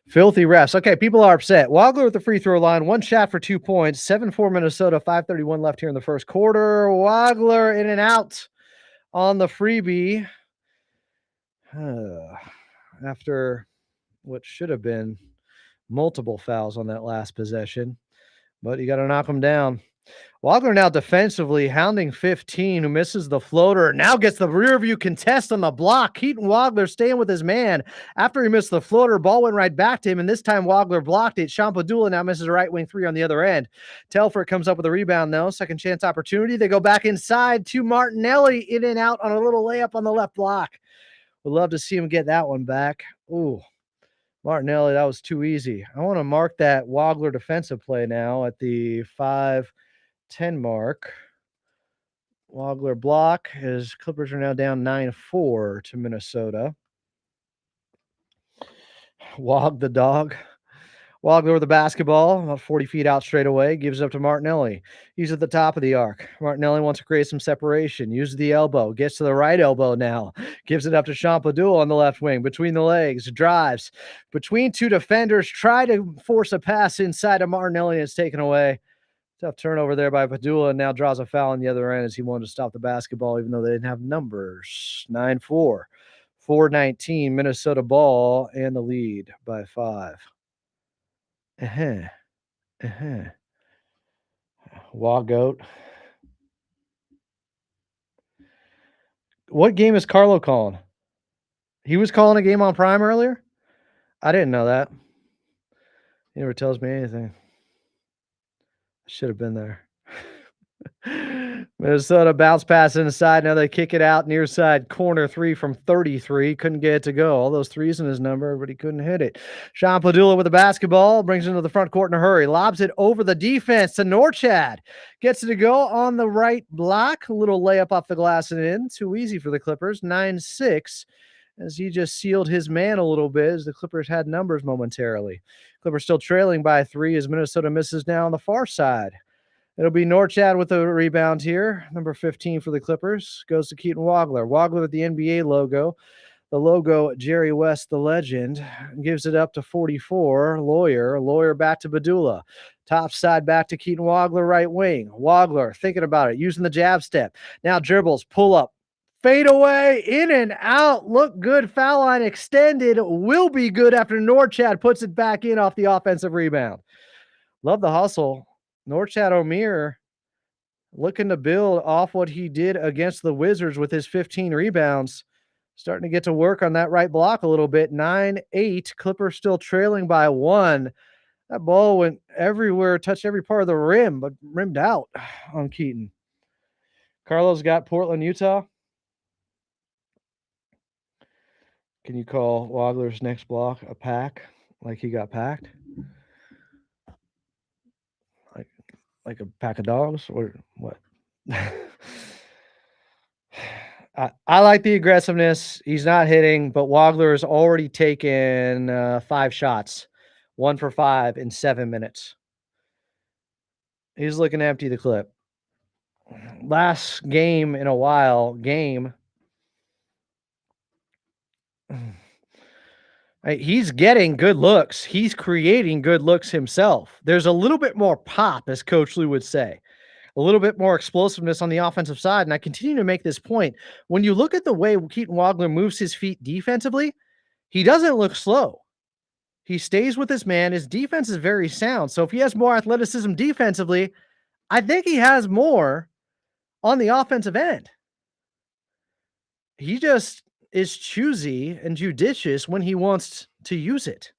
Speaker 1: Filthy refs. Okay, people are upset. Wagler with the free throw line. 1 shot for 2 points. 7-4 Minnesota. 5:31 left here in the first quarter. Wagler in and out on the freebie. After what should have been multiple fouls on that last possession. But you got to knock them down. Wagler now defensively hounding 15, who misses the floater. Now gets the rear view contest on the block. Keaton Wagler staying with his man. After he missed the floater, ball went right back to him, and this time Wagler blocked it. Shampadula now misses a right wing three on the other end. Telford comes up with a rebound, though. Second chance opportunity. They go back inside to Martinelli. In and out on a little layup on the left block. Would love to see him get that one back. Ooh, Martinelli, that was too easy. I want to mark that Wagler defensive play now at the 5:10 mark. Wagler block. His Clippers are now down 9-4 to Minnesota. Wog the dog. Wagler with the basketball, about 40 feet out straight away, gives it up to Martinelli. He's at the top of the arc. Martinelli wants to create some separation, uses the elbow, gets to the right elbow now, gives it up to Shampadula on the left wing, between the legs, drives between two defenders, try to force a pass inside of Martinelli, and it's taken away. Tough turnover there by Padula, and now draws a foul on the other end as he wanted to stop the basketball, even though they didn't have numbers. 9-4, 4:19, Minnesota ball, and the lead by 5. Wagoat. What game is Carlo calling? He was calling a game on Prime earlier? I didn't know that. He never tells me anything. I should have been there. Minnesota bounce pass inside. Now they kick it out near side corner three from 33. Couldn't get it to go. All those threes in his number, but he couldn't hit it. Shampadula with the basketball. Brings it into the front court in a hurry. Lobs it over the defense to Norchad. Gets it to go on the right block. A little layup off the glass and in. Too easy for the Clippers. 9-6 as he just sealed his man a little bit as the Clippers had numbers momentarily. Clippers still trailing by 3 as Minnesota misses now on the far side. It'll be Norchad with a rebound here. Number 15 for the Clippers. Goes to Keaton Wagler. Wagler with the NBA logo. The logo, Jerry West, the legend, gives it up to 44. Lawyer back to Badula. Top side back to Keaton Wagler, right wing. Wagler thinking about it, using the jab step. Now dribbles, pull up, fade away, in and out. Look good. Foul line extended. Will be good after Norchad puts it back in off the offensive rebound. Love the hustle. Norchad Omier looking to build off what he did against the Wizards with his 15 rebounds. Starting to get to work on that right block a little bit. 9-8. Clippers still trailing by 1. That ball went everywhere, touched every part of the rim, but rimmed out on Keaton. Carlos got Portland, Utah. Can you call Wagler's next block a pack like he got packed? Like a pack of dogs or what? I like the aggressiveness. He's not hitting, but Wagler has already taken 5 shots, 1 for 5 in 7 minutes. He's looking to empty the clip. Last game in a while, he's getting good looks. He's creating good looks himself. There's a little bit more pop, as Coach Lou would say. A little bit more explosiveness on the offensive side. And I continue to make this point. When you look at the way Keaton Wagler moves his feet defensively, he doesn't look slow. He stays with his man. His defense is very sound. So if he has more athleticism defensively, I think he has more on the offensive end. He just is choosy and judicious when he wants to use it.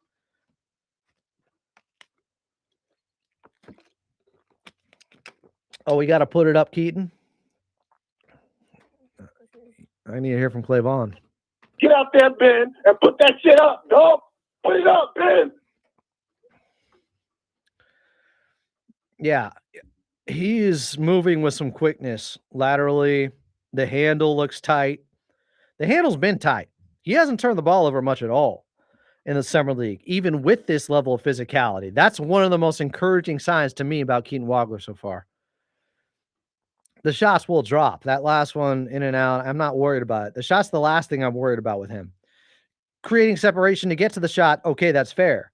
Speaker 1: Oh, we got to put it up, Keaton. I need to hear from Clay Vaughn.
Speaker 12: Get out there, Ben, and put that shit up, dog. Put it up, Ben.
Speaker 1: Yeah, he is moving with some quickness laterally. The handle looks tight. The handle's been tight. He hasn't turned the ball over much at all in the Summer League, even with this level of physicality. That's one of the most encouraging signs to me about Keaton Wagler so far. The shots will drop. That last one in and out, I'm not worried about it. The shot's the last thing I'm worried about with him. Creating separation to get to the shot, okay, that's fair.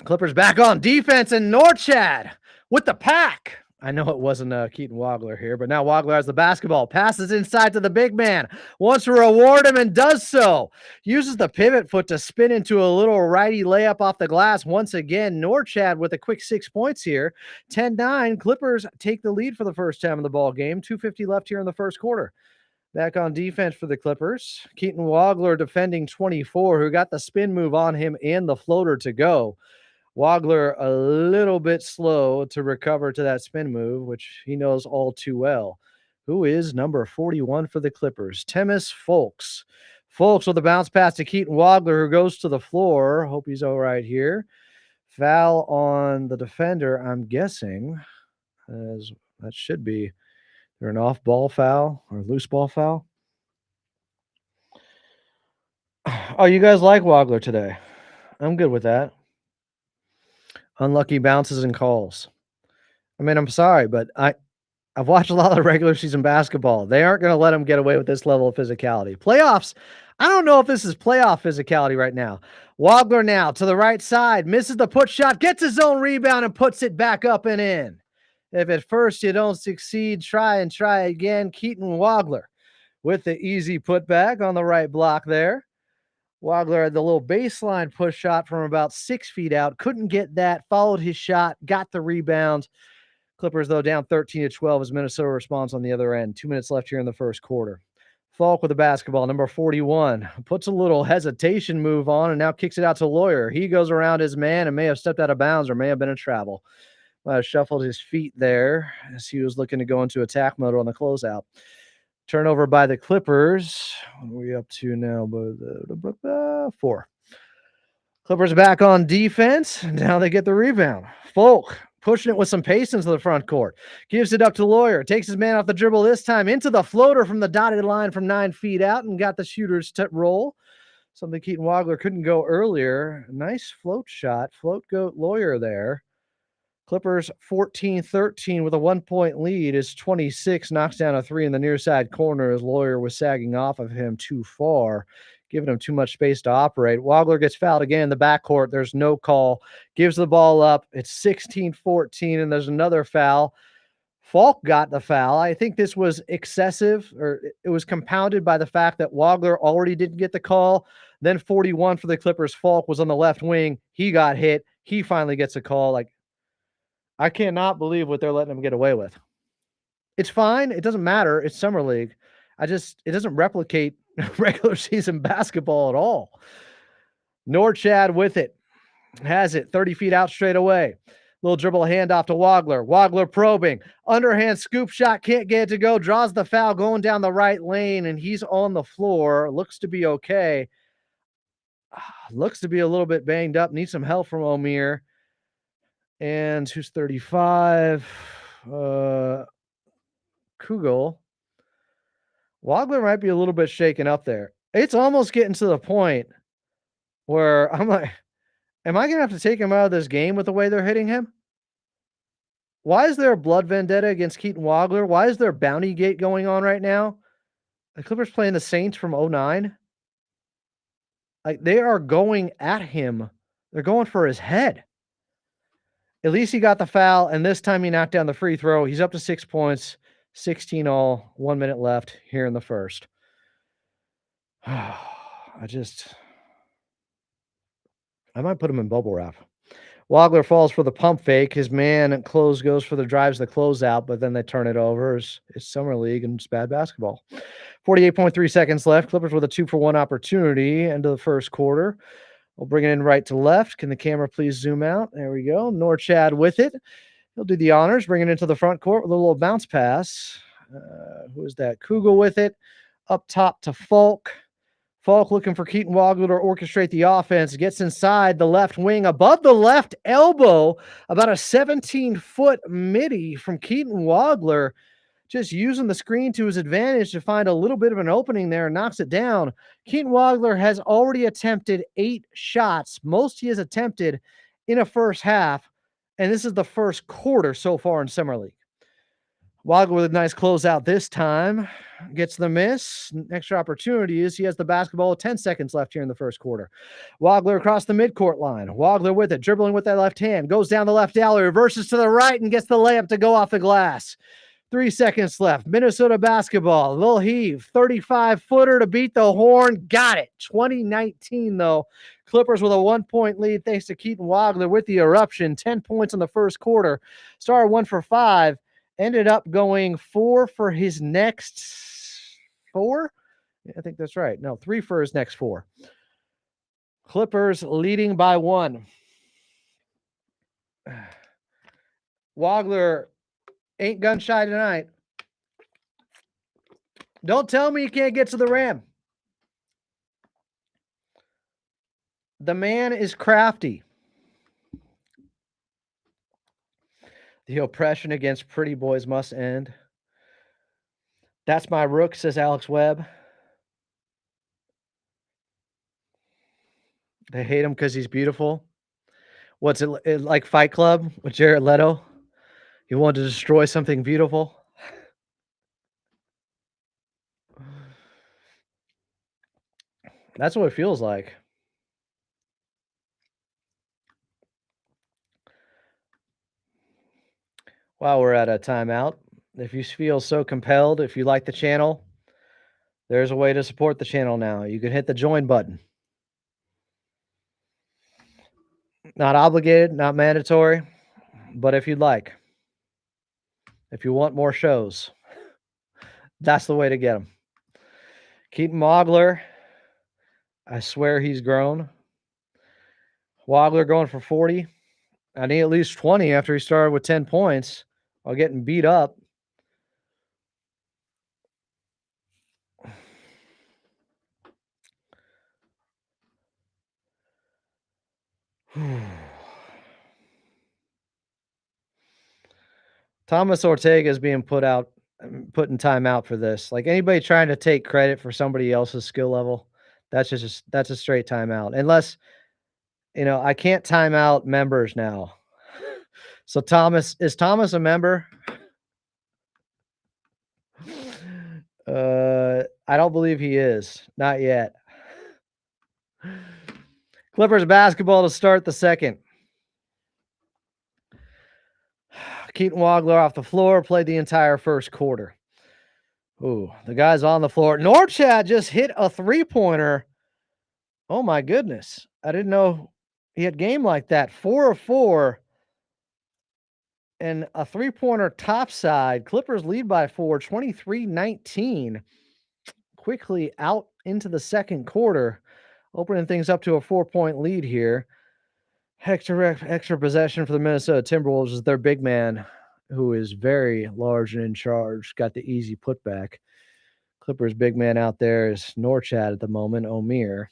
Speaker 1: Clippers back on defense, and Norchad with the pack. I know it wasn't Keaton Wagler here, but now Wagler has the basketball. Passes inside to the big man. Wants to reward him and does so. Uses the pivot foot to spin into a little righty layup off the glass. Once again, Norchad with a quick 6 points here. 10-9. Clippers take the lead for the first time in the ball game. 2:50 left here in the first quarter. Back on defense for the Clippers. Keaton Wagler defending 24, who got the spin move on him and the floater to go. Wagler a little bit slow to recover to that spin move, which he knows all too well. Who is number 41 for the Clippers? Temis Folks. Folks with a bounce pass to Keaton Wagler, who goes to the floor. Hope he's all right here. Foul on the defender, I'm guessing. As that should be either an off-ball foul or loose ball foul. Oh, you guys like Wagler today? I'm good with that. Unlucky bounces and calls. I mean, I'm sorry, but I've watched a lot of regular season basketball. They aren't going to let him get away with this level of physicality. Playoffs, I don't know if this is playoff physicality right now. Wagler now to the right side, misses the put shot, gets his own rebound and puts it back up and in. If at first you don't succeed, try and try again. Keaton Wagler with the easy putback on the right block there. Wagler had the little baseline push shot from about 6 feet out. Couldn't get that. Followed his shot. Got the rebound. Clippers, though, down 13-12 as Minnesota responds on the other end. 2 minutes left here in the first quarter. Falk with the basketball, number 41. Puts a little hesitation move on and now kicks it out to Lawyer. He goes around his man and may have stepped out of bounds or may have been in travel. Shuffled his feet there as he was looking to go into attack mode on the closeout. Turnover by the Clippers. What are we up to now? 4. Clippers back on defense. Now they get the rebound. Folk pushing it with some pace into the front court. Gives it up to Lawyer. Takes his man off the dribble this time into the floater from the dotted line from 9 feet out and got the shooter's roll. Something Keaton Wagler couldn't go earlier. Nice float shot. Float goat Lawyer there. Clippers 14-13 with a 1-point lead as 26 knocks down a three in the near side corner as Lawyer was sagging off of him too far, giving him too much space to operate. Wagler gets fouled again in the backcourt. There's no call. Gives the ball up. It's 16-14, and there's another foul. Falk got the foul. I think this was excessive, or it was compounded by the fact that Wagler already didn't get the call. Then 41 for the Clippers. Falk was on the left wing. He got hit. He finally gets a call. Like, I cannot believe what they're letting him get away with. It's fine. It doesn't matter. It's summer league. It doesn't replicate regular season basketball at all. Norchad with it. Has it 30 feet out straight away. Little dribble handoff to Wagler. Wagler probing. Underhand scoop shot. Can't get it to go. Draws the foul going down the right lane, and he's on the floor. Looks to be okay. Looks to be a little bit banged up. Needs some help from Omier. And who's 35? Kugel. Wagler might be a little bit shaken up there. It's almost getting to the point where I'm like, am I going to have to take him out of this game with the way they're hitting him? Why is there a blood vendetta against Keaton Wagler? Why is there bounty gate going on right now? The Clippers playing the Saints from 09. Like, they are going at him. They're going for his head. At least he got the foul, and this time he knocked down the free throw. He's up to 6 points, 16 all, 1 minute left here in the first. I might put him in bubble wrap. Wagler falls for the pump fake. His man close goes for the drives, the closeout, but then they turn it over. It's summer league and it's bad basketball. 48.3 seconds left. Clippers with a 2-for-1 opportunity into the first quarter. We'll bring it in right to left. Can the camera please zoom out? There we go. Norchad with it. He'll do the honors. Bring it into the front court with a little bounce pass. Who is that? Kugel with it. Up top to Falk. Falk looking for Keaton Wagler to orchestrate the offense. Gets inside the left wing above the left elbow. About a 17-foot midi from Keaton Wagler. Just using the screen to his advantage to find a little bit of an opening there and knocks it down. Keaton Wagler has already attempted 8 shots. Most he has attempted in a first half. And this is the first quarter so far in Summer League. Wagler with a nice closeout this time. Gets the miss. Extra opportunity is he has the basketball with 10 seconds left here in the first quarter. Wagler across the midcourt line. Wagler with it, dribbling with that left hand. Goes down the left alley, reverses to the right, and gets the layup to go off the glass. 3 seconds left. Minnesota basketball. Lil Heave, 35-footer to beat the horn. Got it. 2019, though. Clippers with a 1-point lead thanks to Keaton Wagler with the eruption. 10 points in the first quarter. Started 1 for 5. Ended up going 4 for his next 4? Yeah, I think that's right. No, 3 for his next 4. Clippers leading by 1. Wagler ain't gun shy tonight. Don't tell me you can't get to the rim. The man is crafty. The oppression against pretty boys must end. That's my rook, says Alex Webb. They hate him because he's beautiful. What's it like Fight Club with Jared Leto? He wanted to destroy something beautiful. That's what it feels like. While we're at a timeout, if you feel so compelled, if you like the channel, there's a way to support the channel now. You can hit the join button. Not obligated, not mandatory, but if you'd like. If you want more shows, that's the way to get them. Keaton Wagler, I swear he's grown. Wagler going for 40. I need at least 20 after he started with 10 points while getting beat up. Thomas Ortega is being put in timeout for this. Like, anybody trying to take credit for somebody else's skill level, that's a straight timeout. Unless, I can't time out members now. So Thomas, is Thomas a member? I don't believe he is. Not yet. Clippers basketball to start the second. Keaton Wagler off the floor, played the entire first quarter. Ooh, the guy's on the floor. Norchad just hit a three-pointer. Oh my goodness. I didn't know he had game like that. 4 of 4 and a three-pointer topside. Clippers lead by 4, 23-19. Quickly out into the second quarter, opening things up to a 4-point lead here. Extra possession for the Minnesota Timberwolves is their big man, who is very large and in charge. Got the easy putback. Clippers big man out there is Norchad at the moment, Omier.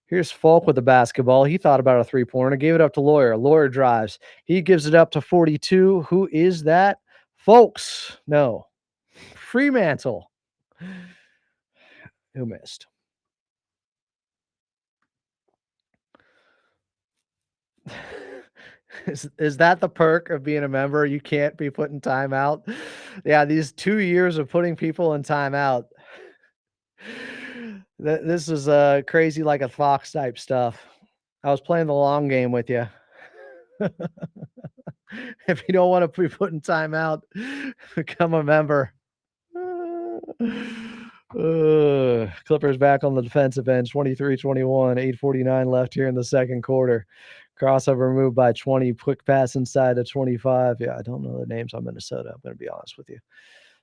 Speaker 1: Here's Falk with the basketball. He thought about a three-pointer, gave it up to Lawyer. Lawyer drives. He gives it up to 42. Who is that? Folks. No. Fremantle. Who missed? Is that the perk of being a member? You can't be put in timeout. Yeah, these 2 years of putting people in timeout. This is crazy, like a Fox type stuff. I was playing the long game with you. If you don't want to be put in timeout, become a member. Clippers back on the defensive end, 23-21, 8:49 left here in the second quarter. Crossover move by 20, quick pass inside of 25. Yeah, I don't know the names on Minnesota. I'm going to be honest with you.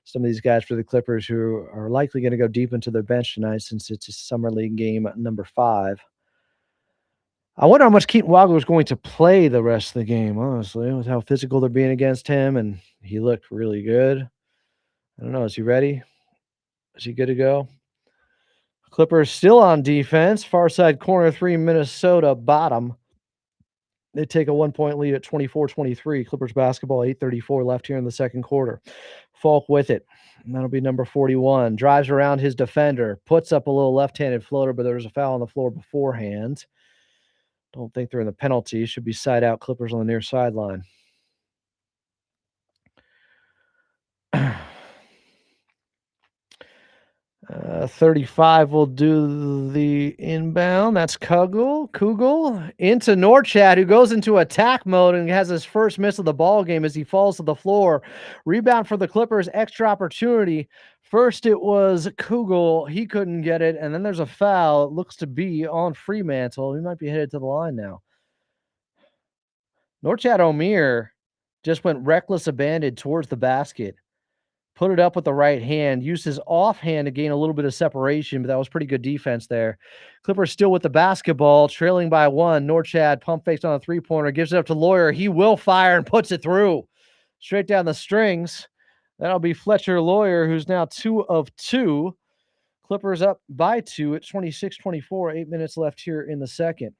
Speaker 1: Some of these guys for the Clippers who are likely going to go deep into their bench tonight since it's a summer league game number 5. I wonder how much Keaton Wagler is going to play the rest of the game, honestly, with how physical they're being against him, and he looked really good. I don't know. Is he ready? Is he good to go? Clippers still on defense. Far side corner 3, Minnesota bottom. They take a 1-point lead at 24-23. Clippers basketball, 8:34 left here in the second quarter. Falk with it. And that'll be number 41. Drives around his defender. Puts up a little left-handed floater, but there's a foul on the floor beforehand. Don't think they're in the penalty. Should be side out Clippers on the near sideline. 35 will do the inbound. That's Kugel into Norchad, who goes into attack mode and has his first miss of the ball game as he falls to the floor. Rebound for the Clippers, extra opportunity. First it was Kugel. He couldn't get it, and then there's a foul. It looks to be on Fremantle. He might be headed to the line now. Norchad Omier just went reckless abandon towards the basket. Put it up with the right hand, used his offhand to gain a little bit of separation, but that was pretty good defense there. Clippers still with the basketball, trailing by 1. Norchad pump fakes on a three-pointer, gives it up to Lawyer. He will fire and puts it through. Straight down the strings. That'll be Fletcher Lawyer, who's now 2 of 2. Clippers up by 2 at 26-24. 8 minutes left here in the second.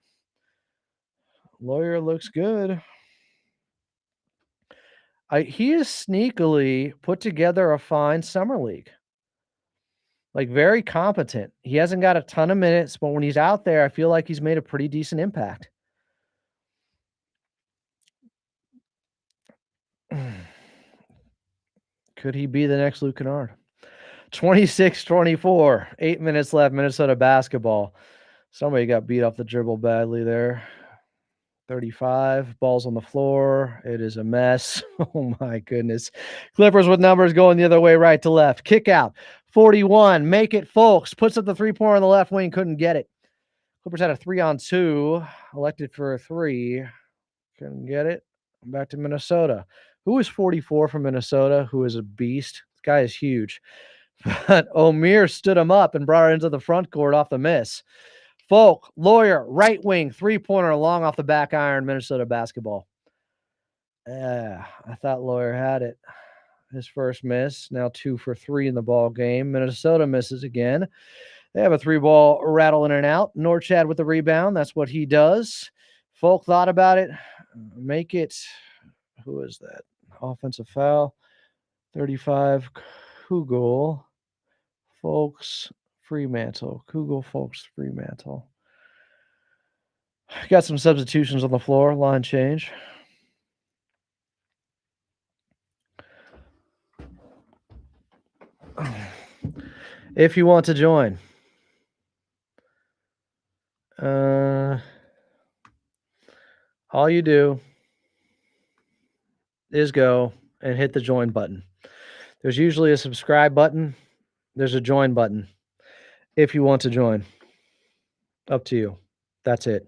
Speaker 1: Lawyer looks good. He is sneakily put together a fine summer league. Like, very competent. He hasn't got a ton of minutes, but when he's out there, I feel like he's made a pretty decent impact. Could he be the next Luke Kennard? 26-24. 8 minutes left, Minnesota basketball. Somebody got beat off the dribble badly there. 35, balls on the floor. It is a mess. Oh, my goodness. Clippers with numbers going the other way, right to left. Kick out. 41, make it Folks. Puts up the three-pointer on the left wing, couldn't get it. Clippers had a 3-on-2. Elected for a 3. Couldn't get it. Back to Minnesota. Who is 44 from Minnesota? Who is a beast? This guy is huge. But Omier stood him up and brought it into the front court off the miss. Falk, Lawyer, right wing, three-pointer long off the back iron, Minnesota basketball. I thought Lawyer had it. His first miss, now 2 for 3 in the ball game. Minnesota misses again. They have a 3-ball rattle in and out. Norchad with the rebound. That's what he does. Falk thought about it. Make it. Who is that? Offensive foul. 35, Kugel. Folks. Fremantle. Kugel, Folks, Fremantle. Got some substitutions on the floor. Line change. If you want to join. All you do is go and hit the join button. There's usually a subscribe button. There's a join button. If you want to join, up to you. That's it.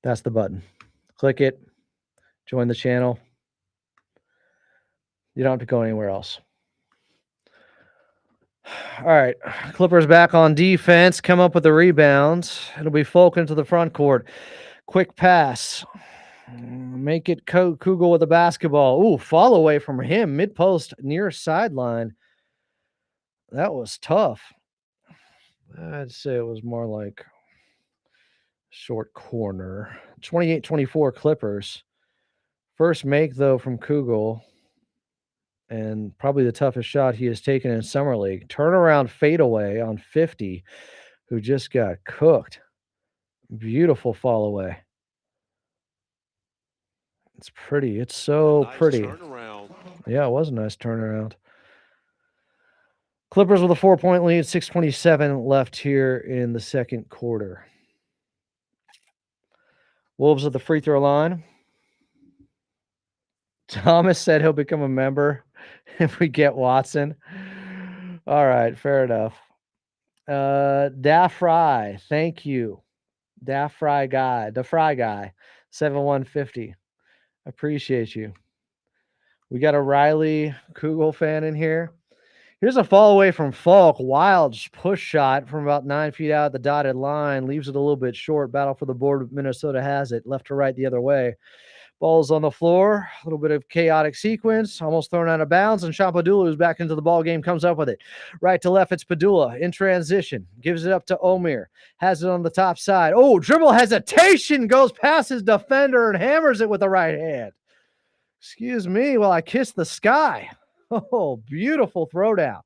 Speaker 1: That's the button. Click it. Join the channel. You don't have to go anywhere else. All right. Clippers back on defense. Come up with a rebound. It'll be Folk into the front court. Quick pass. Make it Kugel with the basketball. Ooh, fall away from him. Mid-post near sideline. That was tough. I'd say it was more like short corner. 28-24 Clippers. First make, though, from Kugel. And probably the toughest shot he has taken in Summer League. Turnaround fadeaway on 50, who just got cooked. Beautiful fall away. It's pretty. It's so pretty.
Speaker 4: Turnaround.
Speaker 1: Yeah, it was a nice turnaround. Clippers with a 4-point lead, 6:27 left here in the second quarter. Wolves at the free throw line. Thomas said he'll become a member if we get Watson. All right, fair enough. Da Fry, thank you. Da Fry guy, the Fry guy, 7150. Appreciate you. We got a Riley Kugel fan in here. Here's a fall away from Falk. Wild push shot from about 9 feet out the dotted line. Leaves it a little bit short. Battle for the board. Minnesota has it. Left to right the other way. Ball's on the floor. A little bit of chaotic sequence. Almost thrown out of bounds. And Padula, who's back into the ball game, comes up with it. Right to left, it's Padula in transition. Gives it up to Omer. Has it on the top side. Oh, dribble hesitation. Goes past his defender and hammers it with the right hand. Excuse me while I kiss the sky. Oh, beautiful throwdown.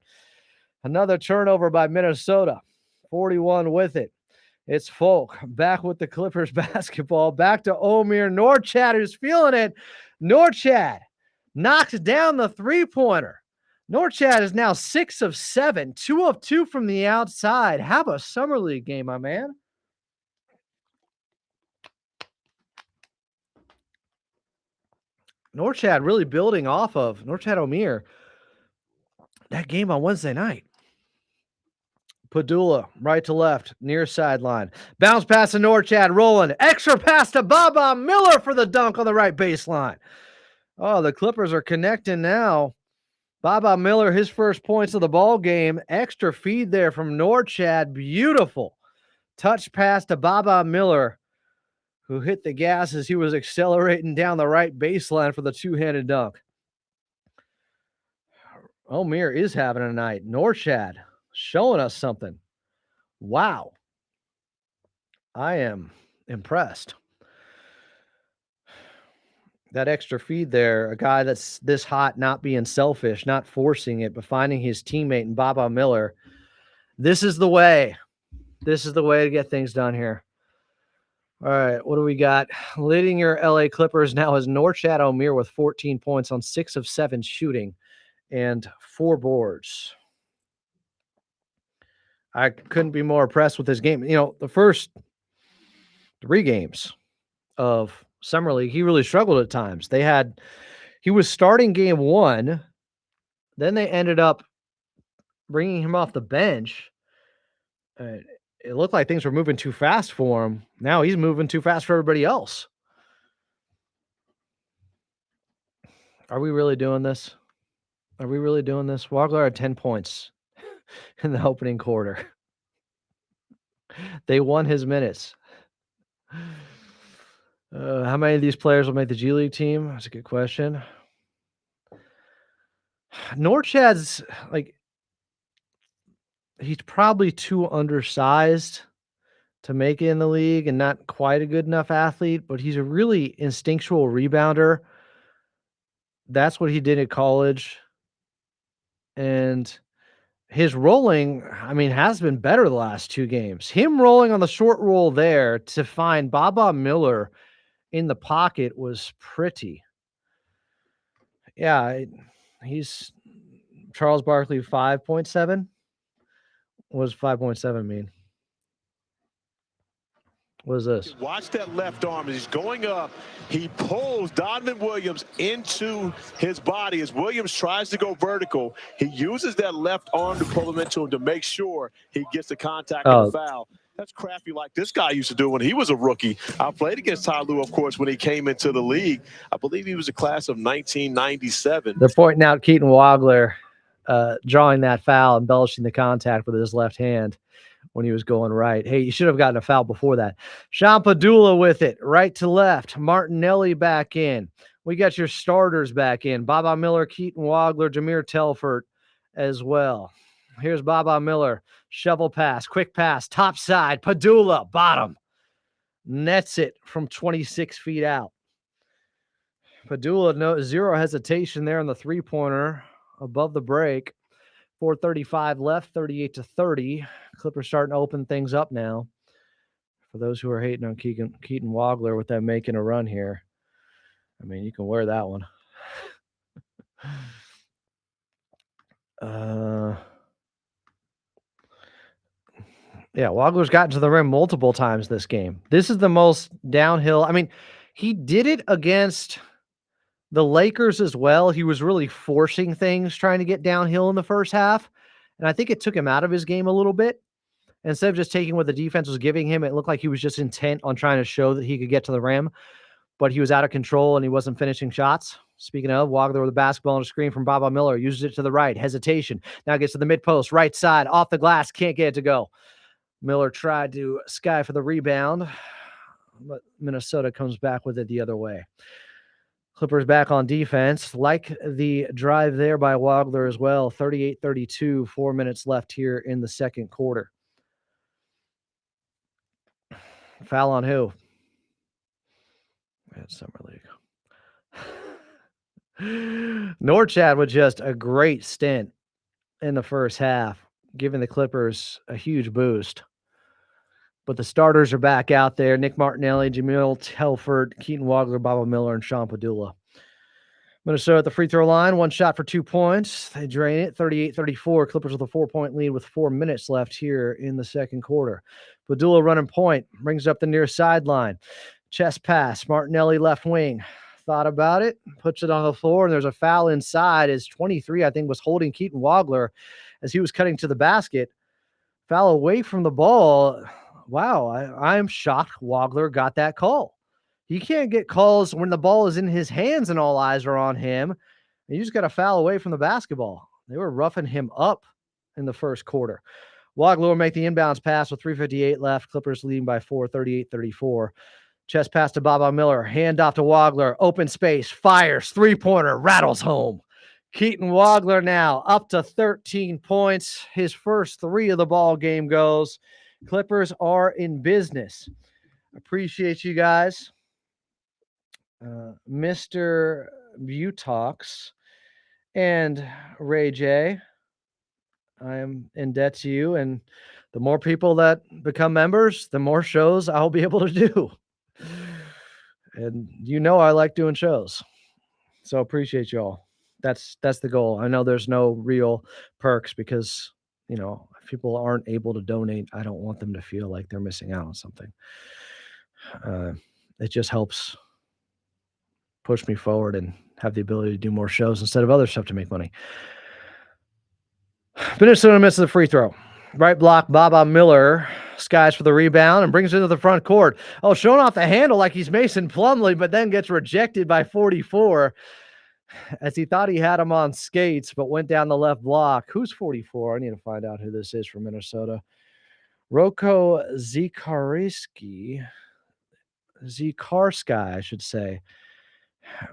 Speaker 1: Another turnover by Minnesota. 41 with it. It's Folk back with the Clippers basketball. Back to Omer Norchad, who's feeling it. Norchad knocks down the three-pointer. Norchad is now 6 of 7, 2 of 2 from the outside. Have a summer league game, my man. Norchad really building off of Norchad Omer. That game on Wednesday night. Padula, right to left, near sideline. Bounce pass to Norchad, rolling. Extra pass to Baba Miller for the dunk on the right baseline. Oh, the Clippers are connecting now. Baba Miller, his first points of the ball game. Extra feed there from Norchad. Beautiful. Touch pass to Baba Miller, who hit the gas as he was accelerating down the right baseline for the two-handed dunk. Omer is having a night. Norchad showing us something. Wow. I am impressed. That extra feed there, a guy that's this hot, not being selfish, not forcing it, but finding his teammate in Baba Miller. This is the way. This is the way to get things done here. All right, what do we got? Leading your LA Clippers now is Norchad Omer with 14 points on 6 of 7 shooting and 4 boards. I couldn't be more impressed with this game. You know, the first 3 games of Summer League, he really struggled at times. He was starting game 1, then they ended up bringing him off the bench. It looked like things were moving too fast for him. Now he's moving too fast for everybody else. Are we really doing this? Are we really doing this? Wagler had 10 points in the opening quarter. They won his minutes. How many of these players will make the G League team? That's a good question. Norchad's he's probably too undersized to make it in the league and not quite a good enough athlete, but he's a really instinctual rebounder. That's what he did at college. And his rolling, has been better the last 2 games. Him rolling on the short roll there to find Baba Miller in the pocket was pretty. Yeah, he's Charles Barkley 5.7. What does 5.7 mean? What is this?
Speaker 13: Watch that left arm as he's going up. He pulls Donovan Williams into his body as Williams tries to go vertical. He uses that left arm to pull him into him to make sure he gets the contact and the foul. That's crafty like this guy used to do when he was a rookie. I played against Ty Lue, of course, when he came into the league. I believe he was a class of 1997.
Speaker 1: They're pointing out Keaton Wagler drawing that foul, embellishing the contact with his left hand when he was going right. Hey, you should have gotten a foul before that. Sean Padula with it, right to left. Martinelli back in. We got your starters back in. Baba Miller, Keaton Wagler, Jameer Telford as well. Here's Baba Miller. Shovel pass, quick pass, top side. Padula, bottom. Nets it from 26 feet out. Padula, zero hesitation there on the three-pointer above the break. 4:35 left, 38-30. Clippers starting to open things up now. For those who are hating on Keaton Wagler with them making a run here, I mean, you can wear that one. Yeah, Wagler's gotten to the rim multiple times this game. This is the most downhill. I mean, he did it against the Lakers as well. He was really forcing things, trying to get downhill in the first half. And I think it took him out of his game a little bit. Instead of just taking what the defense was giving him, it looked like he was just intent on trying to show that he could get to the rim. But he was out of control and he wasn't finishing shots. Speaking of, Wagler with the basketball on a screen from Baba Miller. Uses it to the right. Hesitation. Now gets to the mid-post. Right side. Off the glass. Can't get it to go. Miller tried to sky for the rebound. But Minnesota comes back with it the other way. Clippers back on defense. Like the drive there by Wagler as well. 38-32. 4 minutes left here in the second quarter. Foul on who? At Summer League. Norchad with just a great stint in the first half, giving the Clippers a huge boost. But the starters are back out there. Nick Martinelli, Jamil Telford, Keaton Wagler, Baba Miller, and Sean Padula. Minnesota at the free throw line. One shot for 2 points. They drain it. 38-34. Clippers with a 4-point lead with 4 minutes left here in the second quarter. Padula running point. Brings up the near sideline. Chest pass. Martinelli left wing. Thought about it. Puts it on the floor, and there's a foul inside. As 23, I think, was holding Keaton Wagler as he was cutting to the basket. Foul away from the ball. Wow, I'm shocked Wagler got that call. He can't get calls when the ball is in his hands and all eyes are on him. And you just got a foul away from the basketball. They were roughing him up in the first quarter. Wagler will make the inbounds pass with 3:58 left. Clippers leading by 4, 38-34. Chest pass to Baba Miller. Hand off to Wagler. Open space. Fires. Three-pointer. Rattles home. Keaton Wagler now up to 13 points. His first 3 of the ball game goes. Clippers are in business. Appreciate you guys. Mr. Butox and Ray J. I am in debt to you. And the more people that become members, the more shows I'll be able to do. And you know I like doing shows. So appreciate y'all. That's the goal. I know there's no real perks because, you know, if people aren't able to donate, I don't want them to feel like they're missing out on something. It just helps push me forward and have the ability to do more shows instead of other stuff to make money. Minnesota misses the free throw. Right block, Baba Miller skies for the rebound and brings it into the front court. Oh, showing off the handle like he's Mason Plumlee, but then gets rejected by 44 as he thought he had him on skates, but went down the left block. Who's 44? I need to find out who this is from Minnesota. Roko Zekarski, I should say.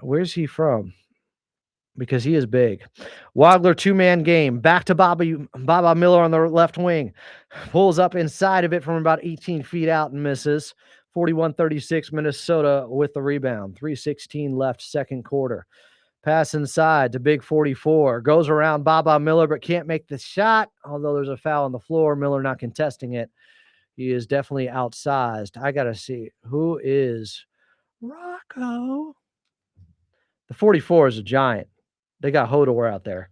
Speaker 1: Where's he from? Because he is big. Wagler two-man game. Back to Baba Miller on the left wing. Pulls up inside of it from about 18 feet out and misses. 41-36 Minnesota with the rebound. 3:16 left second quarter. Pass inside to big 44. Goes around Baba Miller but can't make the shot. Although there's a foul on the floor. Miller not contesting it. He is definitely outsized. I got to see. Who is Rocco? The 44 is a giant. They got Hodor out there.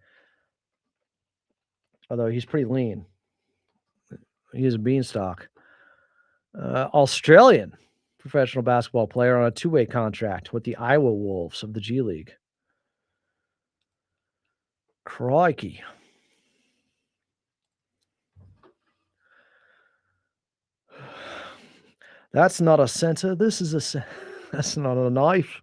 Speaker 1: Although he's pretty lean. He's a beanstalk. Australian professional basketball player on a two-way contract with the Iowa Wolves of the G League. Crikey. That's not a center. This is that's not a knife.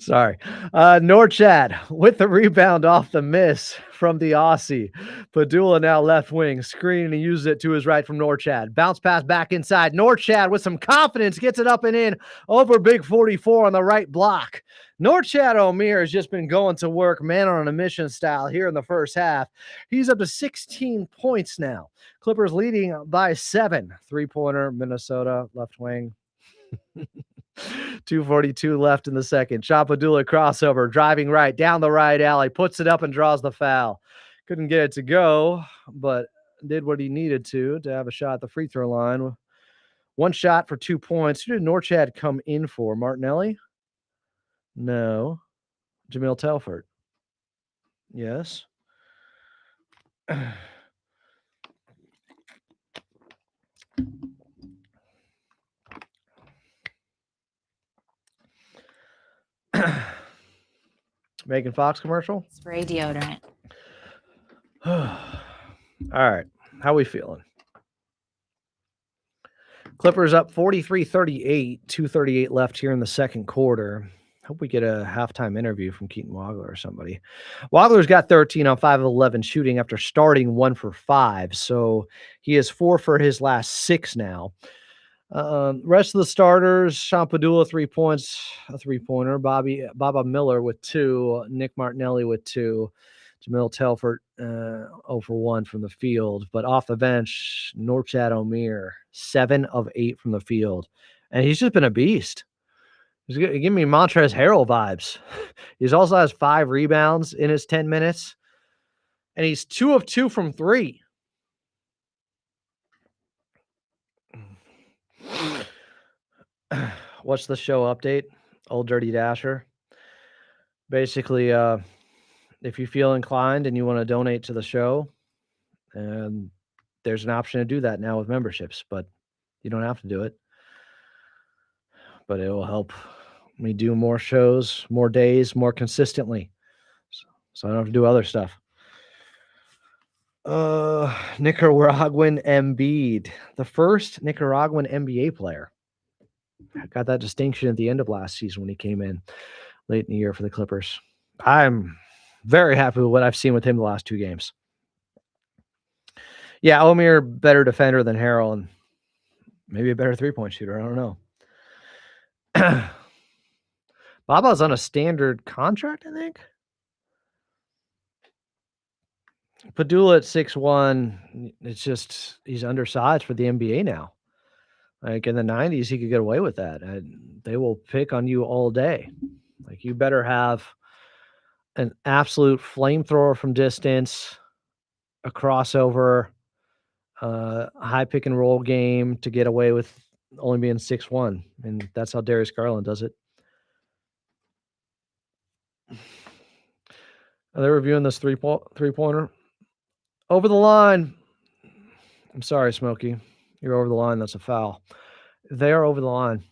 Speaker 1: Sorry. Norchad with the rebound off the miss from the Aussie. Padula now left wing. Screen and uses it to his right from Norchad. Bounce pass back inside. Norchad with some confidence gets it up and in over Big 44 on the right block. Norchad Omier has just been going to work, man on a mission style here in the first half. He's up to 16 points now. Clippers leading by 7. Three-pointer, Minnesota, left wing. 2:42 left in the second. Chapadula crossover, driving right down the right alley, puts it up and draws the foul. Couldn't get it to go, but did what he needed to have a shot at the free throw line. One shot for 2 points. Who did Norchad come in for? Martinelli? No. Jamil Telford? Yes. Megan Fox commercial?
Speaker 14: Spray deodorant.
Speaker 1: All right. How we feeling? Clippers up 43-38, 2:38 left here in the second quarter. Hope we get a halftime interview from Keaton Wagler or somebody. Wagler's got 13 on 5 of 11 shooting after starting 1 for 5. So he is 4 for his last 6 now. Rest of the starters, Sean Padula, 3 points, a three-pointer. Baba Miller with 2. Nick Martinelli with 2. Jamil Telford 0 for 1 from the field. But off the bench, Norchad Omier, 7 of 8 from the field. And he's just been a beast. He's giving me Montrezl Harrell vibes. He's also has 5 rebounds in his 10 minutes. And he's 2 of 2 from 3. What's the show update? Old Dirty Dasher. Basically, if you feel inclined and you want to donate to the show, and there's an option to do that now with memberships, but you don't have to do it. But it will help me do more shows, more days, more consistently. So I don't have to do other stuff. Nicaraguan Embiid, the first Nicaraguan NBA player. Got that distinction at the end of last season when he came in late in the year for the Clippers. I'm very happy with what I've seen with him the last 2 games. Yeah, Omier, better defender than Harrell, and maybe a better three-point shooter. I don't know. Baba's on a standard contract, I think. Padula at 6'1", it's just he's undersized for the NBA now. Like in the 90s, he could get away with that. And they will pick on you all day. Like you better have an absolute flamethrower from distance, a crossover, high pick and roll game to get away with only being 6'1". And that's how Darius Garland does it. Are they reviewing this three-pointer? Over the line. I'm sorry, Smokey. You're over the line. That's a foul. They are over the line.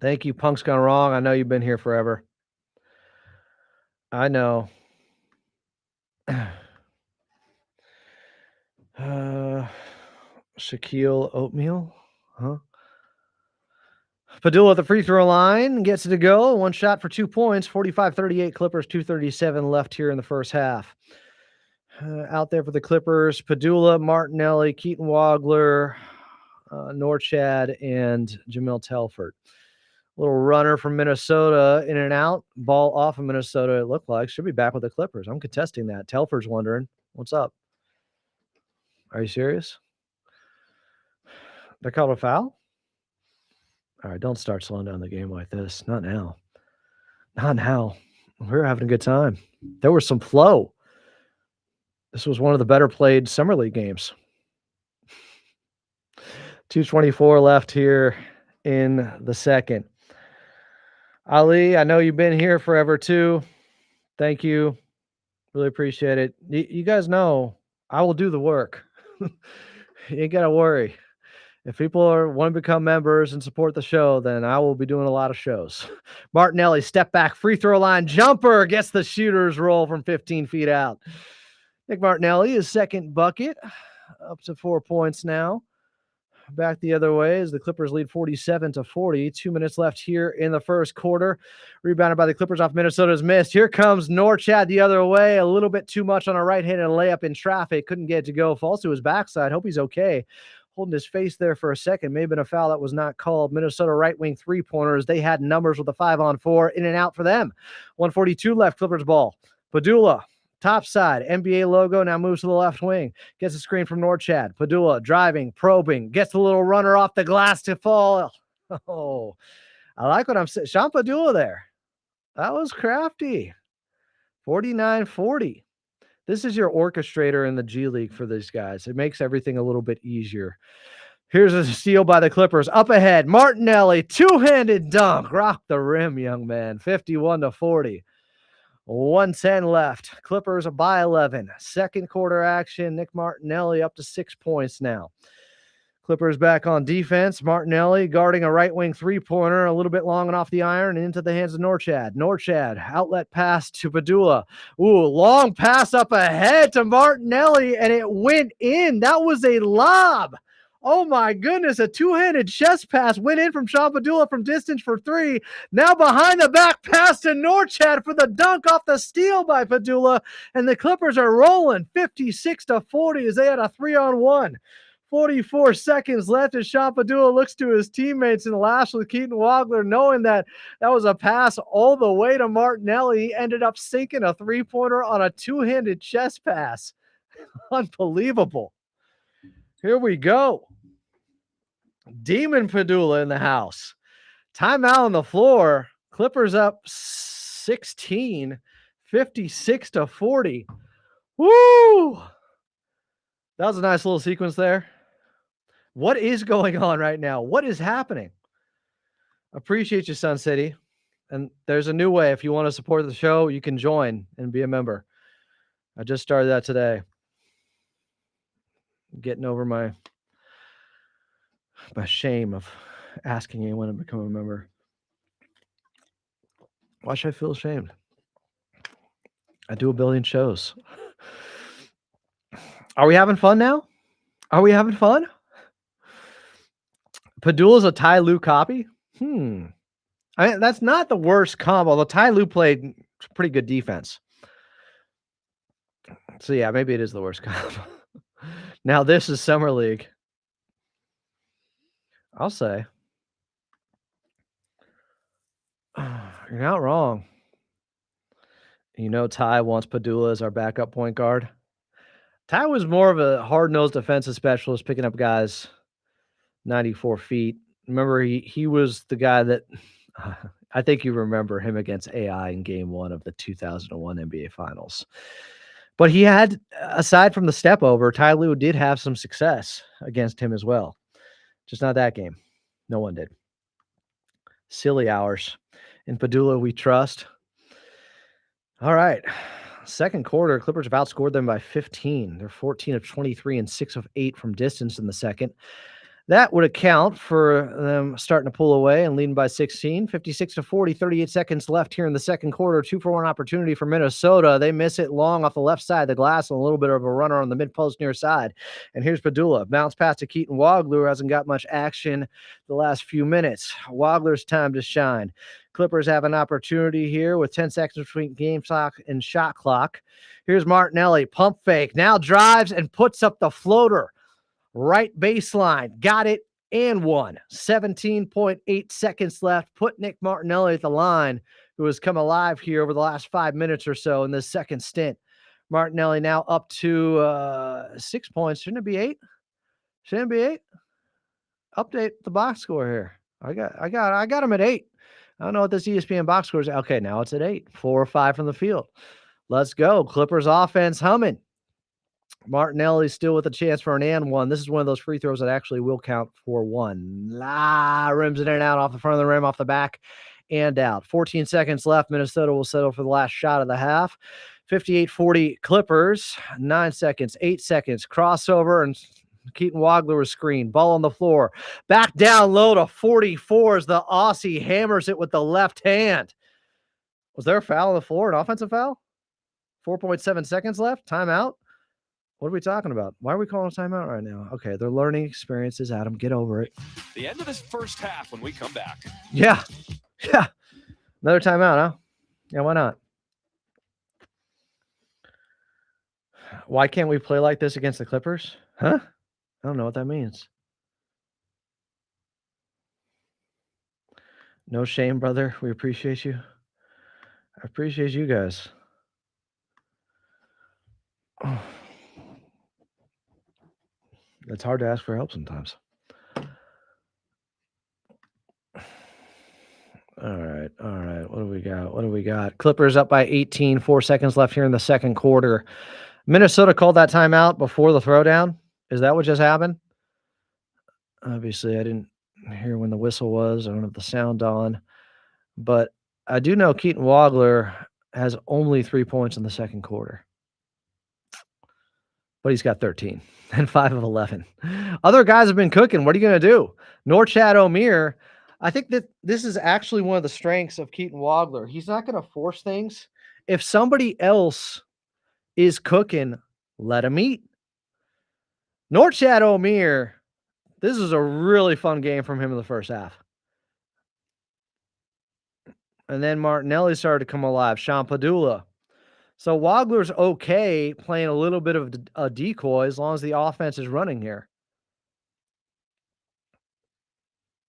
Speaker 1: Thank you, Punk's Gone Wrong. I know you've been here forever. I know. Shaquille Oatmeal? Huh? Padula at the free throw line gets it to go. 1 shot for 2 points. 45-38 Clippers, 2:37 left here in the first half. Out there for the Clippers, Padula, Martinelli, Keaton Wagler, Norchad, and Jamil Telford. Little runner from Minnesota in and out. Ball off of Minnesota, it looked like. Should be back with the Clippers. I'm contesting that. Telford's wondering, what's up? Are you serious? They called a foul? All right, don't start slowing down the game like this. Not now. Not now. We're having a good time. There was some flow. This was one of the better played Summer League games. 2:24 left here in the second. Ali, I know you've been here forever too. Thank you. Really appreciate it. You guys know I will do the work. You ain't got to worry. If people want to become members and support the show, then I will be doing a lot of shows. Martinelli, step back, free throw line, jumper, gets the shooter's roll from 15 feet out. Nick Martinelli, his second bucket, up to 4 points now. Back the other way as the Clippers lead 47-40. 2 minutes left here in the first quarter. Rebounded by the Clippers off Minnesota's missed. Here comes Norchad the other way. A little bit too much on a right-handed layup in traffic. Couldn't get it to go. Falls to his backside. Hope he's okay. Holding his face there for a second. May have been a foul that was not called. Minnesota right wing three-pointers. They had numbers with a 5-on-4. In and out for them. 1:42 left. Clippers ball. Padula. Top side, NBA logo, now moves to the left wing. Gets a screen from Norchad. Padula driving, probing, gets a little runner off the glass to fall. Oh, I like what I'm saying. Sean Padula there. That was crafty. 49-40. This is your orchestrator in the G League for these guys. It makes everything a little bit easier. Here's a steal by the Clippers. Up ahead, Martinelli, two-handed dunk. Rock the rim, young man. 51-40. 1:10 left. Clippers by 11. Second quarter action. Nick Martinelli up to 6 points now. Clippers back on defense. Martinelli guarding a right wing three-pointer, a little bit long and off the iron and into the hands of Norchad. Norchad, outlet pass to Padula. Ooh, long pass up ahead to Martinelli, and it went in. That was a lob. Oh my goodness, a two-handed chest pass went in from Sean Padula from distance for three. Now behind the back pass to Norchad for the dunk off the steal by Padula. And the Clippers are rolling 56-40 as they had a 3-on-1. 44 seconds left as Sean Padula looks to his teammates and laughs with Keaton Wagler, knowing that that was a pass all the way to Martinelli. He ended up sinking a three-pointer on a two-handed chest pass. Unbelievable. Here we go. Demon Padula in the house. Timeout on the floor. Clippers up 16, 56-40. Woo! That was a nice little sequence there. What is going on right now? What is happening? Appreciate you, Sun City. And there's a new way. If you want to support the show, you can join and be a member. I just started that today. Getting over my shame of asking anyone to become a member. Why should I feel ashamed? I do a billion shows. Are we having fun now? Are we having fun? Padula's a Ty Lue copy? I mean, that's not the worst combo. Although Ty Lue played pretty good defense. So yeah, maybe it is the worst combo. Now this is Summer League. I'll say. You're not wrong. You know Ty wants Padula as our backup point guard. Ty was more of a hard-nosed defensive specialist, picking up guys 94 feet. Remember, he was the guy that I think you remember him against AI in game 1 of the 2001 NBA Finals. But he had, aside from the step over, Ty Lue did have some success against him as well. Just not that game. No one did. Silly hours. In Padula, we trust. All right. Second quarter, Clippers have outscored them by 15. They're 14 of 23 and 6 of 8 from distance in the second. That would account for them starting to pull away and leading by 16, 56-40, 38 seconds left here in the second quarter. 2-for-1 opportunity for Minnesota. They miss it long off the left side of the glass and a little bit of a runner on the mid-post near side. And here's Padula. Bounce pass to Keaton Wagler, who hasn't got much action the last few minutes. Wagler's time to shine. Clippers have an opportunity here with 10 seconds between game clock and shot clock. Here's Martinelli. Pump fake. Now drives and puts up the floater. Right baseline, got it and one. 17.8 seconds left. Put Nick Martinelli at the line, who has come alive here over the last 5 minutes or so in this second stint. Martinelli now up to 6 points. Shouldn't it be 8? Shouldn't it be 8? Update the box score here. I got him at 8. I don't know what this ESPN box score is. Okay, now it's at 8. 4 or 5 from the field. Let's go. Clippers offense humming. Martinelli still with a chance for an and one. This is one of those free throws that actually will count for one. Rims it in and out off the front of the rim, off the back, and out. 14 seconds left. Minnesota will settle for the last shot of the half. 58-40 Clippers. 9 seconds, 8 seconds. Crossover, and Keaton Wagler was screened. Ball on the floor. Back down low to 44 as the Aussie hammers it with the left hand. Was there a foul on the floor, an offensive foul? 4.7 seconds left. Timeout. What are we talking about? Why are we calling a timeout right now? Okay, they're learning experiences, Adam. Get over it.
Speaker 4: The end of this first half when we come back.
Speaker 1: Yeah. Yeah. Another timeout, huh? Yeah, why not? Why can't we play like this against the Clippers? Huh? I don't know what that means. No shame, brother. We appreciate you. I appreciate you guys. Oh. It's hard to ask for help sometimes. All right. What do we got? Clippers up by 18, 4 seconds left here in the second quarter. Minnesota called that timeout before the throwdown. Is that what just happened? Obviously, I didn't hear when the whistle was. I don't have the sound on. But I do know Keaton Wagler has only 3 points in the second quarter. But he's got 13 and 5 of 11. Other guys have been cooking. What are you going to do? Norchad Omier, I think that this is actually one of the strengths of Keaton Wagler. He's not going to force things. If somebody else is cooking, let him eat. Norchad Omier, this is a really fun game from him in the first half. And then Martinelli started to come alive. Sean Padula. So Wagler's okay playing a little bit of a decoy as long as the offense is running here.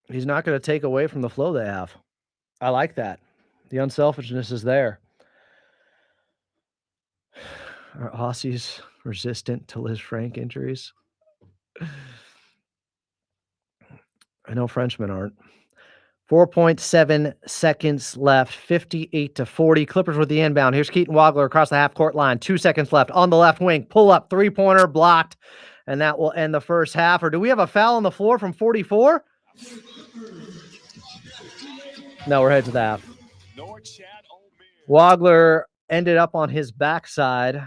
Speaker 1: He's not going to take away from the flow they have. I like that. The unselfishness is there. Are Aussies resistant to Liz Frank injuries? I know Frenchmen aren't. 4.7 seconds left. 58-40. Clippers with the inbound. Here's Keaton Wagler across the half-court line. 2 seconds left on the left wing. Pull up. Three-pointer blocked. And that will end the first half. Or do we have a foul on the floor from 44? No, we're headed to the half. Wagler ended up on his backside.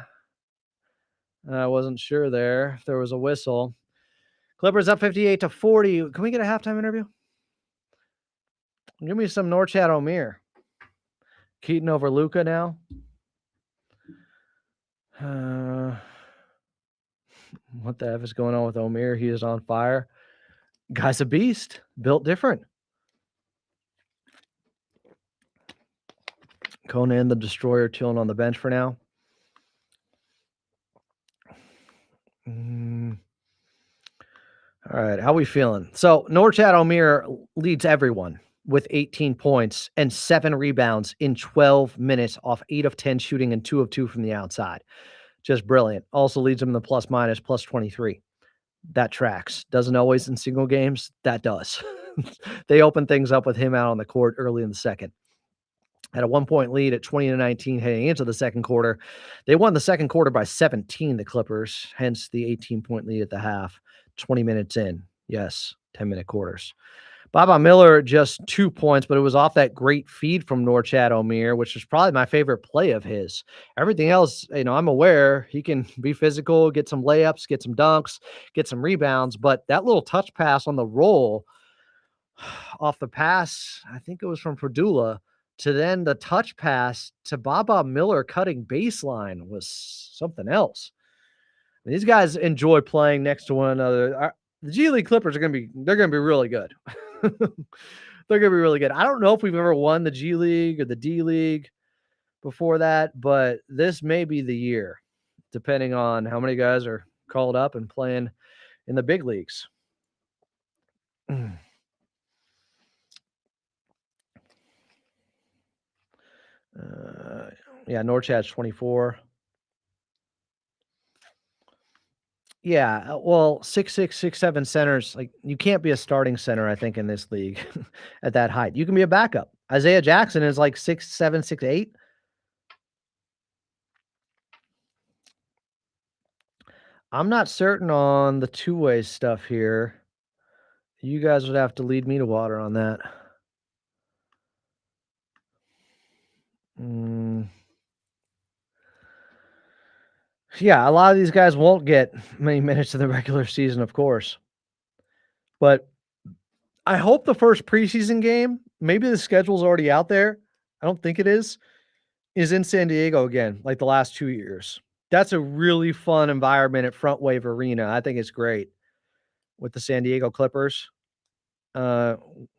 Speaker 1: I wasn't sure there if there was a whistle. Clippers up 58-40. Can we get a halftime interview? Give me some Norchad Omier. Keaton over Luka now. What the F is going on with Omier? He is on fire. Guy's a beast. Built different. Conan the Destroyer chilling on the bench for now. All right, how we feeling? So Norchad Omier leads everyone with 18 points and 7 rebounds in 12 minutes off 8 of 10 shooting and 2 of 2 from the outside. Just brilliant. Also leads them in the plus-minus, plus 23. That tracks. Doesn't always in single games. That does. They open things up with him out on the court early in the second. Had a 1-point lead at 20-19 heading into the second quarter. They won the second quarter by 17, the Clippers, hence the 18-point lead at the half. 20 minutes in. Yes, 10-minute quarters. Baba Miller, just 2 points, but it was off that great feed from Norchad Omier, which was probably my favorite play of his. Everything else, I'm aware he can be physical, get some layups, get some dunks, get some rebounds, but that little touch pass on the roll off the pass, I think it was from Perdula, to then the touch pass to Baba Miller cutting baseline was something else. These guys enjoy playing next to one another. The G League Clippers they're going to be really good. They're going to be really good. I don't know if we've ever won the G League or the D League before that, but this may be the year, depending on how many guys are called up and playing in the big leagues. Yeah, Norchad's 24. Yeah, well, 6'6", 6'7" centers, like you can't be a starting center, I think, in this league at that height. You can be a backup. Isaiah Jackson is like 6'7", 6'8". I'm not certain on the two-way stuff here. You guys would have to lead me to water on that. Yeah, a lot of these guys won't get many minutes in the regular season, of course. But I hope the first preseason game, maybe the schedule's already out there. I don't think it is in San Diego again, like the last 2 years. That's a really fun environment at Front Wave Arena. I think it's great with the San Diego Clippers.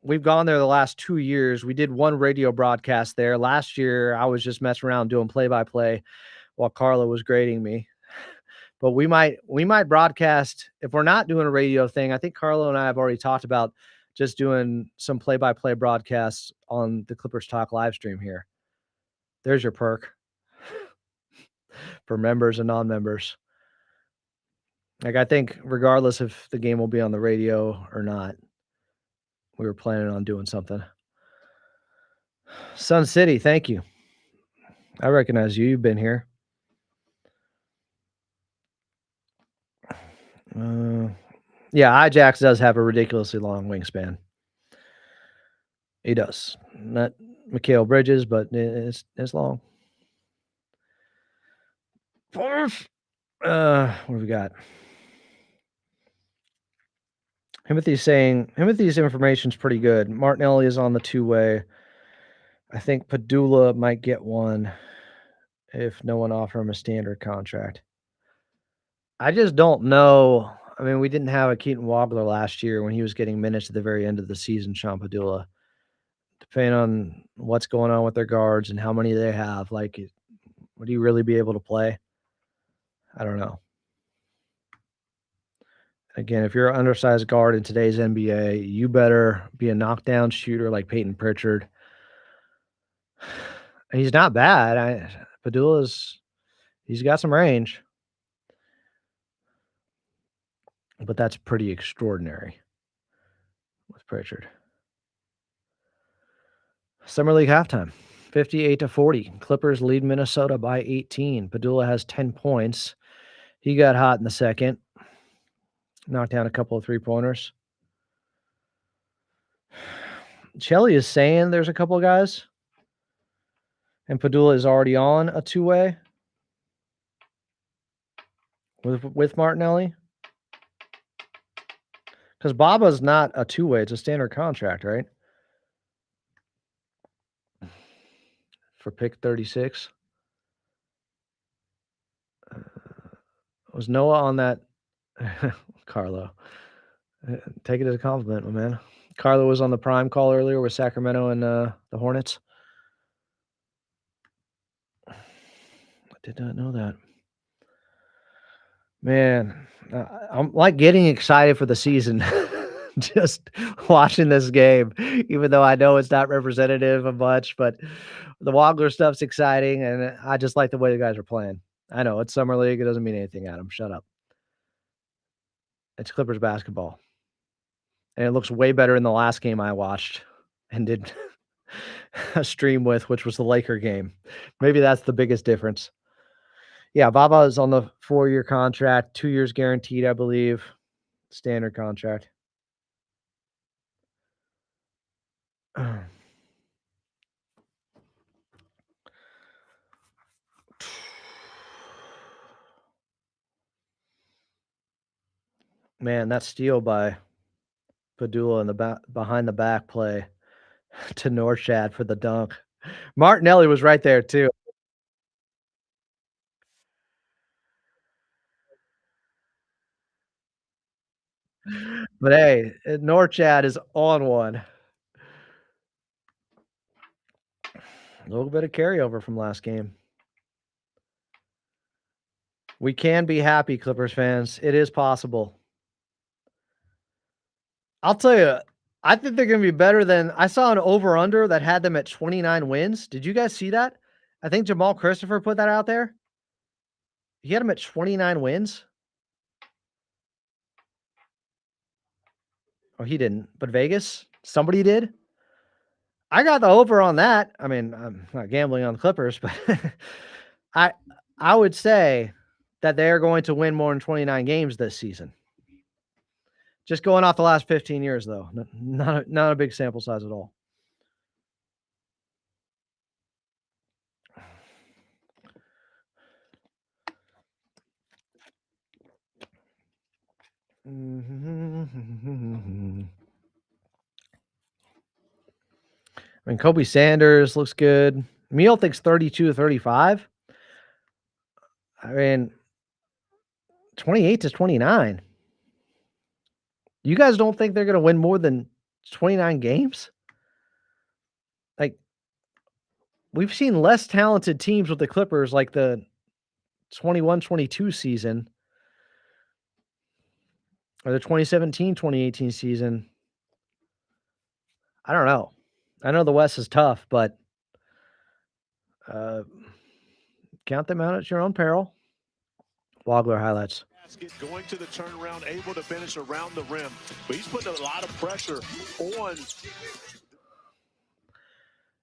Speaker 1: We've gone there the last 2 years. We did one radio broadcast there. Last year, I was just messing around doing play-by-play while Carla was grading me. But we might broadcast if we're not doing a radio thing. I think Carlo and I have already talked about just doing some play-by-play broadcasts on the Clippers Talk live stream here. There's your perk for members and non-members. Like, I think regardless if the game will be on the radio or not, we were planning on doing something. Sun City, thank you. I recognize you. You've been here. Yeah, Ajax does have a ridiculously long wingspan. He does. Not Mikal Bridges, but it's long. What do we got? Timothy's information's pretty good. Martinelli is on the two-way. I think Padula might get one if no one offer him a standard contract. I just don't know. I mean, we didn't have a Keaton Wobbler last year when he was getting minutes at the very end of the season, Sean Padula. Depending on what's going on with their guards and how many they have, like, would he really be able to play? I don't know. Again, if you're an undersized guard in today's NBA, you better be a knockdown shooter like Peyton Pritchard. He's not bad. He's got some range. But that's pretty extraordinary with Pritchard. Summer League halftime, 58-40. Clippers lead Minnesota by 18. Padula has 10 points. He got hot in the second. Knocked down a couple of three-pointers. Chelly is saying there's a couple of guys. And Padula is already on a two-way with Martinelli. Because Baba's not a two-way. It's a standard contract, right? For pick 36. Was Noah on that? Carlo. Take it as a compliment, my man. Carlo was on the prime call earlier with Sacramento and the Hornets. I did not know that. Man, I'm like getting excited for the season. Just watching this game, even though I know it's not representative of much, but the Wagler stuff's exciting, and I just like the way the guys are playing. I know it's Summer League. It doesn't mean anything, Adam. Shut up. It's Clippers basketball. And it looks way better in the last game I watched and did a stream with, which was the Laker game. Maybe that's the biggest difference. Yeah, Baba is on the 4-year contract, 2 years guaranteed, I believe. Standard contract. Man, that steal by Padula in the behind the back play to Norchad for the dunk. Martinelli was right there too. But hey, Norchad is on one. A little bit of carryover from last game. We can be happy, Clippers fans. It is possible. I'll tell you, I think they're going to be better than I saw an over-under that had them at 29 wins. Did you guys see that? I think Jamal Christopher put that out there. He had them at 29 wins. Oh, he didn't. But Vegas, somebody did. I got the over on that. I mean, I'm not gambling on the Clippers, but I would say that they're going to win more than 29 games this season. Just going off the last 15 years, though. Not a big sample size at all. I mean, Kobe Sanders looks good. Meal thinks 32 to 35. I mean, 28 to 29. You guys don't think they're going to win more than 29 games? Like, we've seen less talented teams with the Clippers, like the 21-22 season or the 2017-2018 season. I don't know. I know the West is tough, but count them out at your own peril. Wagler highlights.
Speaker 13: Going to the turnaround, able to finish around the rim, but he's putting a lot of pressure on.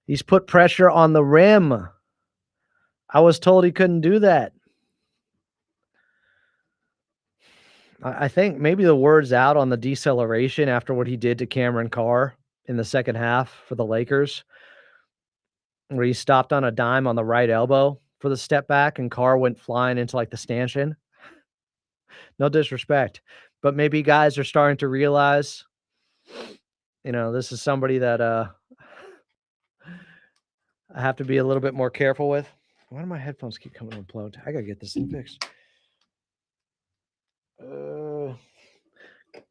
Speaker 1: He's put pressure on the rim. I was told he couldn't do that. I think maybe the word's out on the deceleration after what he did to Cameron Carr in the second half for the Lakers, where he stopped on a dime on the right elbow for the step back and Carr went flying into like the stanchion. No disrespect, but maybe guys are starting to realize, this is somebody that I have to be a little bit more careful with. Why do my headphones keep coming unplugged? I gotta get this thing fixed.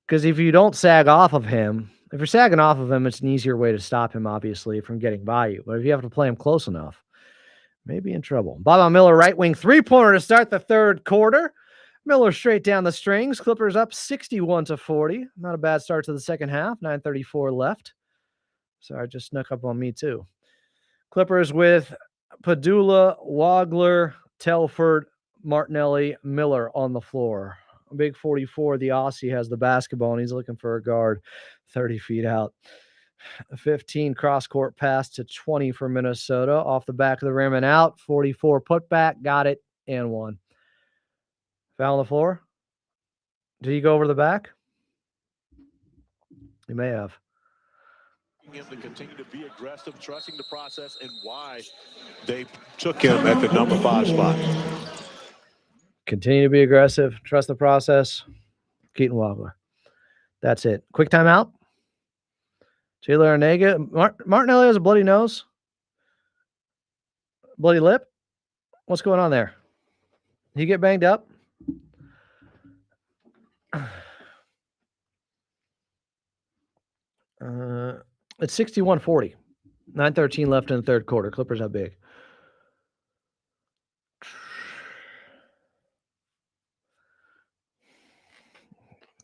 Speaker 1: Because if you don't sag off of him, if you're sagging off of him, it's an easier way to stop him, obviously, from getting by you. But if you have to play him close enough, maybe in trouble. Boban Miller, right wing three-pointer to start the third quarter. Miller straight down the strings. Clippers up 61 to 40. Not a bad start to the second half. 9:34 left. Sorry, just snuck up on me too. Clippers with Padula, Wagler, Telford, Martinelli, Miller on the floor. Big 44, the Aussie has the basketball, and he's looking for a guard 30 feet out. 15 cross-court pass to 20 for Minnesota. Off the back of the rim and out. 44 putback. Got it and one. Foul on the floor. Did he go over the back? He may have.
Speaker 13: Him to continue to be aggressive, trusting the process, and why they took him at the number 5 spot.
Speaker 1: Continue to be aggressive. Trust the process. Keaton Wagler. That's it. Quick timeout. Taylor Arnega. Martinelli has a bloody nose. Bloody lip. What's going on there? He get banged up? It's 61-40. 9:13 left in the third quarter. Clippers up big.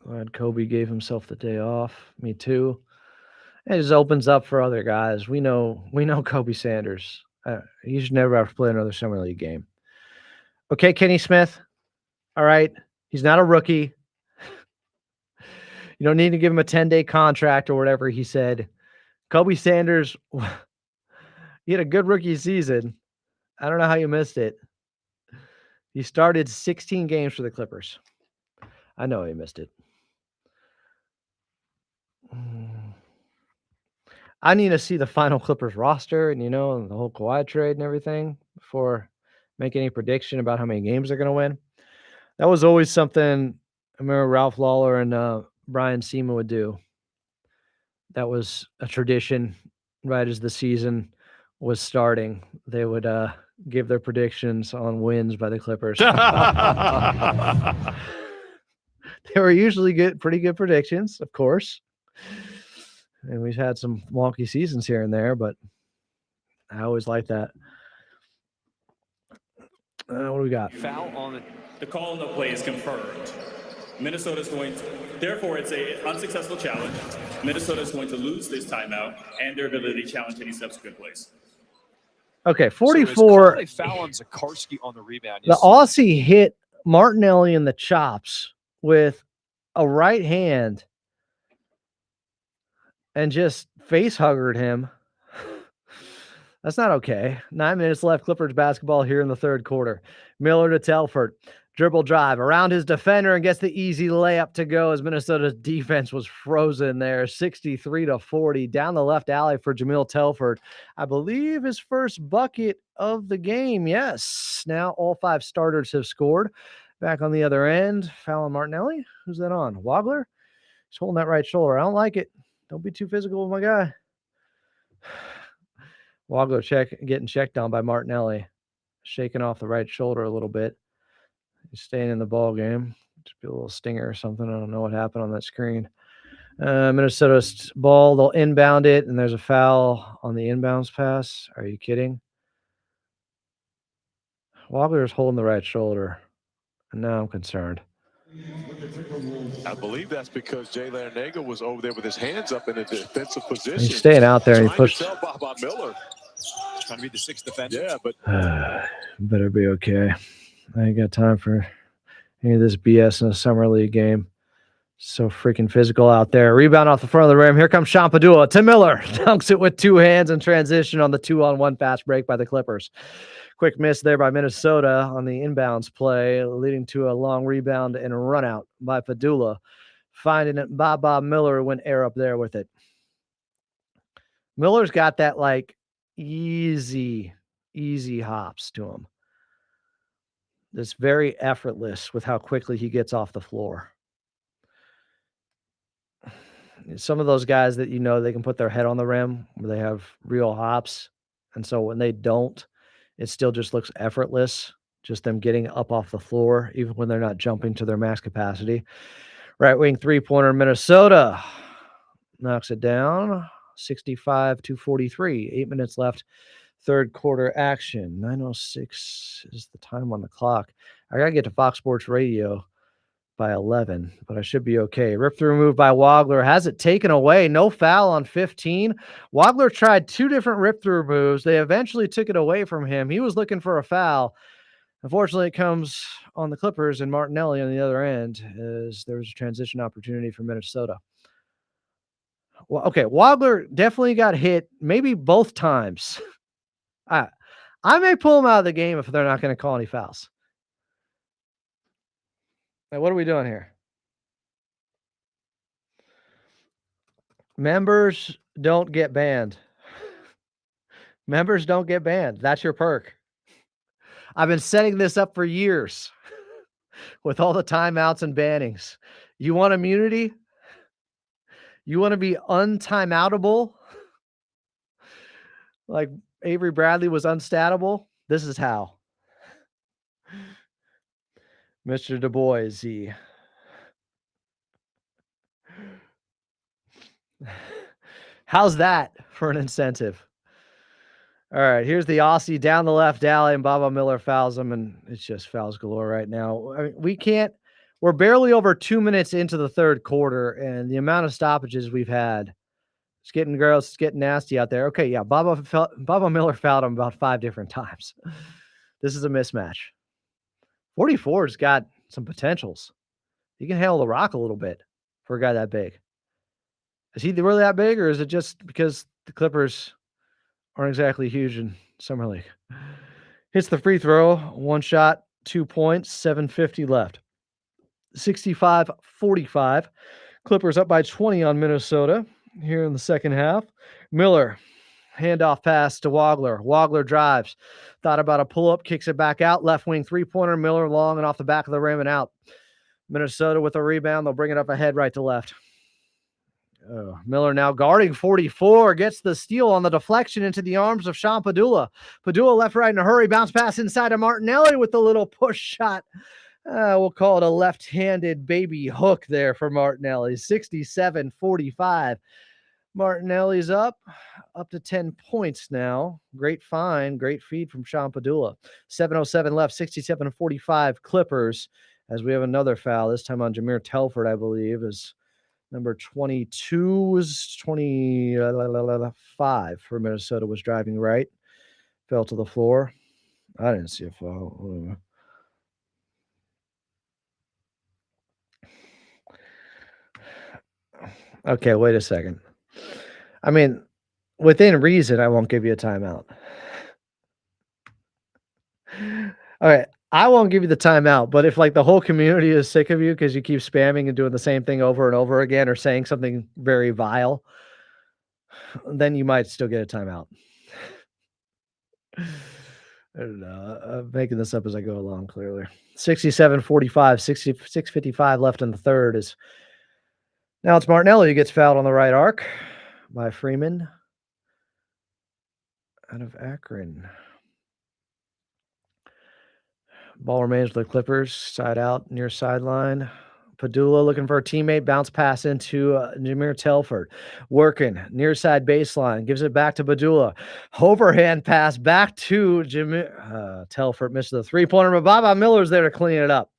Speaker 1: Glad Kobe gave himself the day off. Me too. It just opens up for other guys. We know Kobe Sanders. He should never have to play another Summer League game. Okay, Kenny Smith. All right. He's not a rookie. You don't need to give him a 10-day contract or whatever he said. Kobe Sanders, he had a good rookie season. I don't know how you missed it. He started 16 games for the Clippers. I know he missed it. I need to see the final Clippers roster and, and the whole Kawhi trade and everything before making any prediction about how many games they're going to win. That was always something I remember Ralph Lawler and Brian Seaman would do. That was a tradition right as the season was starting. They would give their predictions on wins by the Clippers. They were usually pretty good predictions, of course. And we've had some wonky seasons here and there, but I always like that. What do we got?
Speaker 14: Foul on it. The call on the play is confirmed. Minnesota's going to, therefore, it's an unsuccessful challenge. Minnesota's going to lose this timeout and their ability to challenge any subsequent plays.
Speaker 1: Okay, 44.
Speaker 4: So foul on Zakarsky on the rebound.
Speaker 1: The Aussie hit Martinelli in the chops with a right hand and just face huggered him. That's not okay. 9 minutes left. Clippers basketball here in the third quarter. Miller to Telford. Dribble drive around his defender and gets the easy layup to go as Minnesota's defense was frozen there. 63-40 down the left alley for Jamil Telford. I believe his first bucket of the game. Yes. Now all 5 starters have scored. Back on the other end, foul on Martinelli. Who's that on? Wagler? He's holding that right shoulder. I don't like it. Don't be too physical with my guy. Wagler getting checked on by Martinelli. Shaking off the right shoulder a little bit. He's staying in the ball game. Just be a little stinger or something. I don't know what happened on that screen. Minnesota's ball. They'll inbound it, and there's a foul on the inbounds pass. Are you kidding? Wagler's holding the right shoulder. And now I'm concerned.
Speaker 13: I believe that's because Jay Larranaga was over there with his hands up in a defensive position.
Speaker 1: He's staying out there. He pushed.
Speaker 13: Bob Miller.
Speaker 4: Trying to be the sixth defender.
Speaker 13: Yeah, but
Speaker 1: Better be okay. I ain't got time for any of this BS in a summer league game. So freaking physical out there. Rebound off the front of the rim. Here comes Champadula to Miller. Dunks it with two hands in transition on the 2-on-1 fast break by the Clippers. Quick miss there by Minnesota on the inbounds play, leading to a long rebound and a run out by Padula. Finding it, Bob Miller went air up there with it. Miller's got that like easy hops to him. It's very effortless with how quickly he gets off the floor. Some of those guys that they can put their head on the rim where they have real hops. And so when they don't, it still just looks effortless, just them getting up off the floor, even when they're not jumping to their max capacity. Right wing three-pointer, Minnesota knocks it down, 65-43. 8 minutes left, third quarter action. 9:06 is the time on the clock. I got to get to Fox Sports Radio by 11, but I should be okay. Rip through move by Wagler. Has it taken away. No foul on 15. Wagler tried two different rip through moves. They eventually took it away from him. He was looking for a foul. Unfortunately, it comes on the Clippers and Martinelli on the other end as there was a transition opportunity for Minnesota. Well, okay, Wagler definitely got hit maybe both times. I may pull him out of the game if they're not going to call any fouls. Now, what are we doing here? Members don't get banned. Members don't get banned. That's your perk. I've been setting this up for years with all the timeouts and bannings. You want immunity? You want to be untimeoutable? Like Avery Bradley was unstatable? This is how. Mr. Du Bois, how's that for an incentive? All right, here's the Aussie down the left alley, and Bob Miller fouls him, and it's just fouls galore right now. I mean, we're barely over 2 minutes into the third quarter, and the amount of stoppages we've had, it's getting gross, it's getting nasty out there. Okay, yeah, Bob Miller fouled him about 5 different times. This is a mismatch. 44's got some potentials. He can handle the rock a little bit for a guy that big. Is he really that big, or is it just because the Clippers aren't exactly huge in summer league? Hits the free throw, one shot, 2 points, 7:50 left. 65-45. Clippers up by 20 on Minnesota here in the second half. Miller, handoff pass to Wagler. Wagler drives. Thought about a pull-up, kicks it back out. Left wing three-pointer. Miller long and off the back of the rim and out. Minnesota with a rebound. They'll bring it up ahead right to left. Miller now guarding 44. Gets the steal on the deflection into the arms of Sean Padula. Padula left, right in a hurry. Bounce pass inside to Martinelli with the little push shot. We'll call it a left-handed baby hook there for Martinelli. 67-45. Martinelli's up to 10 points now. Great find, great feed from Sean Padula. 7:07 left, 67-45 Clippers, as we have another foul, this time on Jameer Telford, I believe, as number 22 was 25 for Minnesota, was driving right. Fell to the floor. I didn't see a foul. Whatever. Okay, wait a second. I mean, within reason, I won't give you a timeout. All right, I won't give you the timeout, but if like the whole community is sick of you because you keep spamming and doing the same thing over and over again or saying something very vile, then you might still get a timeout. I don't know. I'm making this up as I go along, clearly. 67-45, 6:55 left in the third. Now it's Martinelli who gets fouled on the right arc by Freeman out of Akron. Ball remains with the Clippers, side out, near sideline. Padula looking for a teammate, bounce pass into Jameer Telford. Working, near side baseline, gives it back to Padula. Overhand pass back to Jameer. Telford misses the three-pointer, but Baba Miller's there to clean it up.